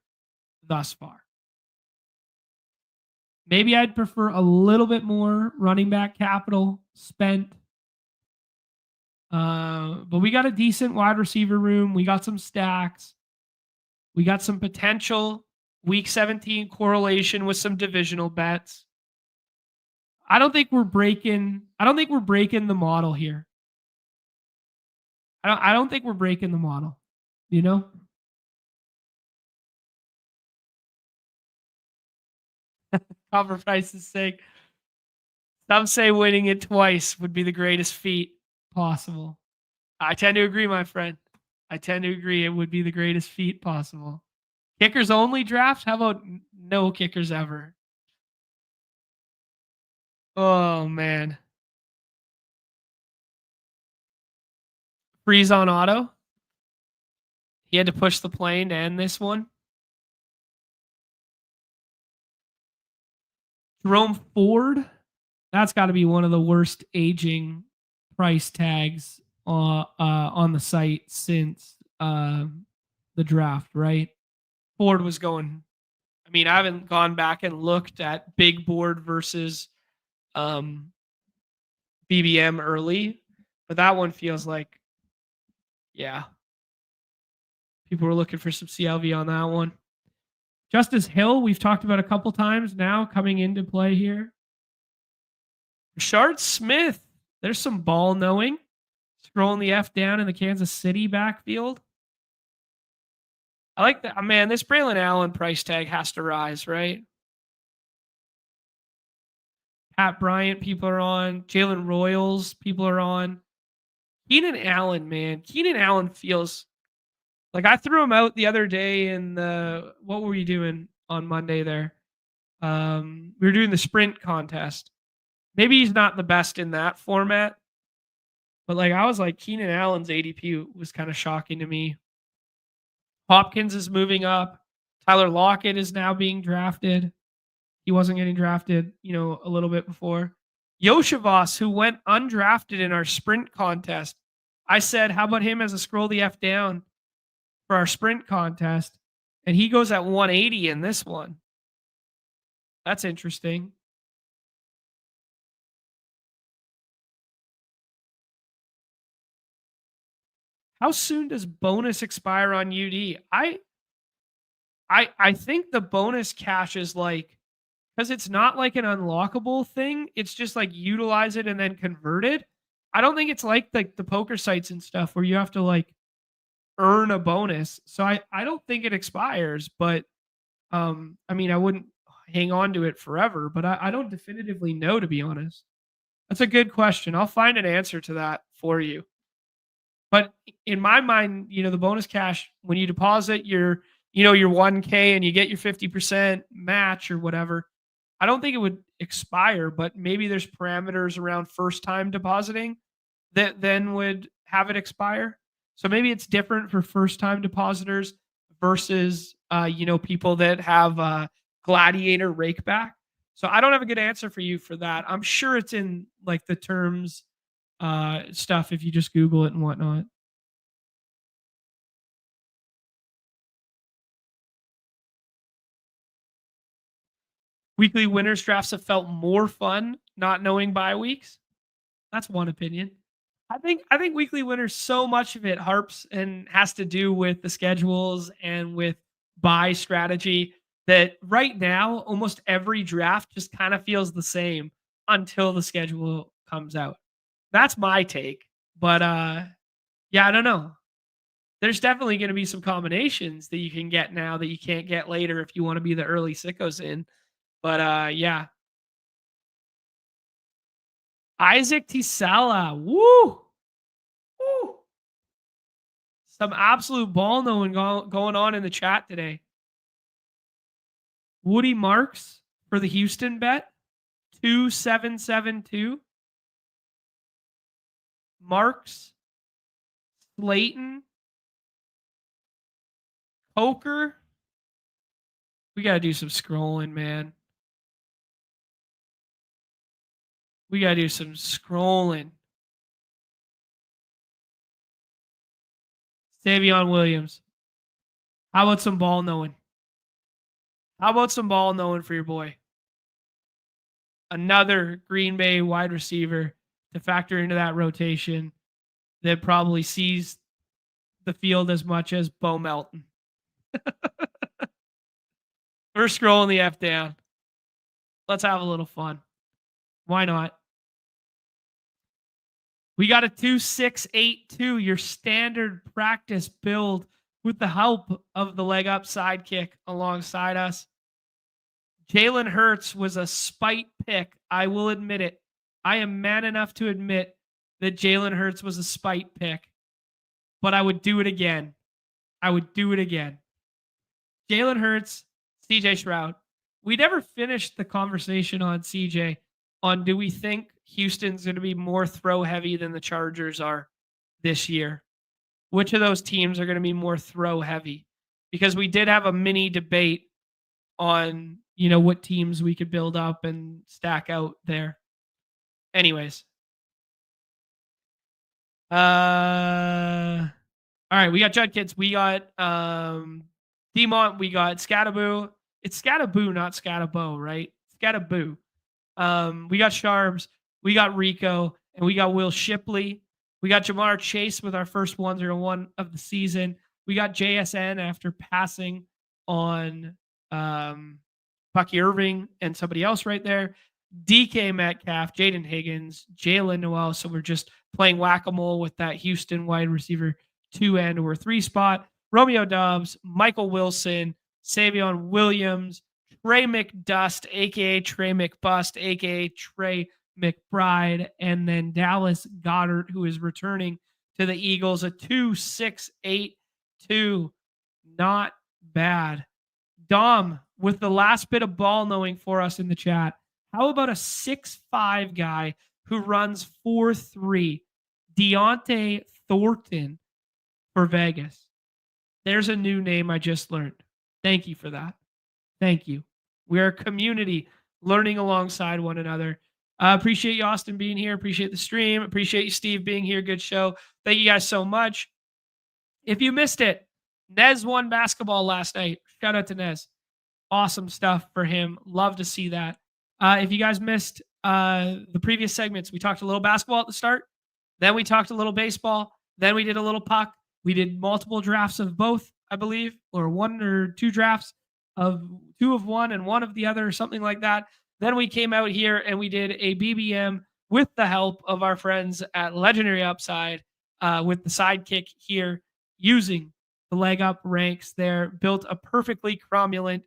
thus far. Maybe I'd prefer a little bit more running back capital spent. But we got a decent wide receiver room. We got some stacks. We got some potential week 17 correlation with some divisional bets. I don't think we're breaking the model here. I don't think we're breaking the model, you know? Cover price's sake. Some say winning it twice would be the greatest feat possible. I tend to agree, my friend. I tend to agree it would be the greatest feat possible. Kickers only draft? How about no kickers ever? Oh, man. Freeze on auto. He had to push the plane to end this one. Jerome Ford. That's got to be one of the worst aging price tags on the site since the draft, right? Ford was going. I mean, I haven't gone back and looked at big board versus BBM early, but that one feels like, yeah. People were looking for some CLV on that one. Justice Hill, we've talked about a couple times now coming into play here. Rashard Smith, there's some ball knowing. Scrolling the F down in the Kansas City backfield. I like that. Man, this Braylon Allen price tag has to rise, right? Pat Bryant, people are on. Jalen Royals, people are on. Keenan Allen, man. Keenan Allen feels like I threw him out the other day in the, what were you doing on Monday there? We were doing the sprint contest. Maybe he's not the best in that format, but like I was like, Keenan Allen's ADP was kind of shocking to me. Hopkins is moving up. Tyler Lockett is now being drafted. He wasn't getting drafted, a little bit before. Yoshivas, who went undrafted in our sprint contest. I said, how about him as a scroll the F down for our sprint contest? And he goes at 180 in this one. That's interesting. How soon does bonus expire on UD? I think the bonus cash is like, because it's not like an unlockable thing. It's just like utilize it and then convert it. I don't think it's like the poker sites and stuff where you have to like earn a bonus. So I don't think it expires, but I mean, I wouldn't hang on to it forever, but I don't definitively know, to be honest. That's a good question. I'll find an answer to that for you. But in my mind, the bonus cash, when you deposit your 1K and you get your 50% match or whatever, I don't think it would expire, but maybe there's parameters around first time depositing that then would have it expire. So maybe it's different for first time depositors versus people that have gladiator rakeback. So I don't have a good answer for you for that. I'm sure it's in like the terms stuff if you just Google it and whatnot. Weekly winners drafts have felt more fun not knowing bye weeks. That's one opinion. I think weekly winners, so much of it harps and has to do with the schedules and with buy strategy that right now almost every draft just kind of feels the same until the schedule comes out. That's my take. But yeah, I don't know. There's definitely going to be some combinations that you can get now that you can't get later if you want to be the early sickos in. But yeah. Isaac Tisala. Woo! Woo! Some absolute ball knowing going on in the chat today. Woody Marks for the Houston bet. 2772. Marks. Slayton. Coker. We got to do some scrolling, man. We got to do some scrolling. Savion Williams. How about some ball knowing? How about some ball knowing for your boy? Another Green Bay wide receiver to factor into that rotation that probably sees the field as much as Bo Melton. We're scrolling the F down. Let's have a little fun. Why not? We got a 2-6-8-2, your standard practice build with the help of the leg up sidekick alongside us. Jalen Hurts was a spite pick. I will admit it. I am man enough to admit that Jalen Hurts was a spite pick, but I would do it again. I would do it again. Jalen Hurts, CJ Stroud. We never finished the conversation on CJ on do we think Houston's going to be more throw heavy than the Chargers are this year? Which of those teams are going to be more throw heavy? Because we did have a mini debate on, what teams we could build up and stack out there. Anyways. All right, we got Judd Kids. We got Demont. We got Scataboo. It's Scataboo, not Scatabo, right? Scataboo. We got Sharps. We got Rico. And we got Will Shipley. We got Jamar Chase with our first 101 of the season. We got JSN after passing on Bucky Irving and somebody else right there. DK Metcalf, Jaden Higgins, Jalen Noel. So we're just playing whack-a-mole with that Houston wide receiver 2 and or 3 spot. Romeo Doubs, Michael Wilson, Savion Williams, Trey McDust, a.k.a. Trey McBust, a.k.a. Trey McBride, and then Dallas Goddard, who is returning to the Eagles, a 2-6-8-2. Not bad. Dom, with the last bit of ball knowing for us in the chat, how about a 6'5" guy who runs 4.3, Deontay Thornton for Vegas? There's a new name I just learned. Thank you for that. Thank you. We're a community learning alongside one another. Appreciate you, Austin, being here. Appreciate the stream. Appreciate you, Steve, being here. Good show. Thank you guys so much. If you missed it, Nez won basketball last night. Shout out to Nez. Awesome stuff for him. Love to see that. If you guys missed the previous segments, we talked a little basketball at the start. Then we talked a little baseball. Then we did a little puck. We did multiple drafts of both, I believe, or 1 or 2 drafts of 2 of one and 1 of the other, or something like that. Then we came out here and we did a BBM with the help of our friends at Legendary Upside with the sidekick here using the leg up ranks there. Built a perfectly cromulent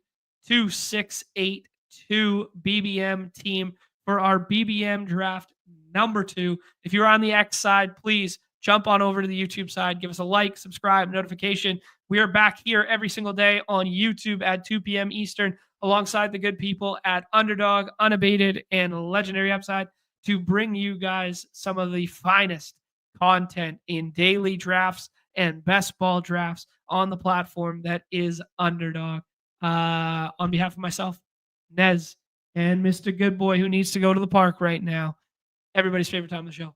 2-6-8-2 BBM team for our BBM draft Number 2, if you're on the X side, please jump on over to the YouTube side. Give us a like, subscribe, notification. We are back here every single day on YouTube at 2 p.m. Eastern, alongside the good people at Underdog, Unabated, and Legendary Upside to bring you guys some of the finest content in daily drafts and best ball drafts on the platform that is Underdog. On behalf of myself, Nez, and Mr. Good Boy, who needs to go to the park right now, everybody's favorite time of the show,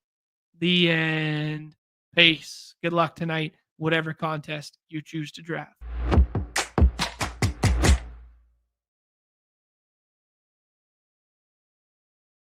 the end. Peace. Good luck tonight, whatever contest you choose to draft.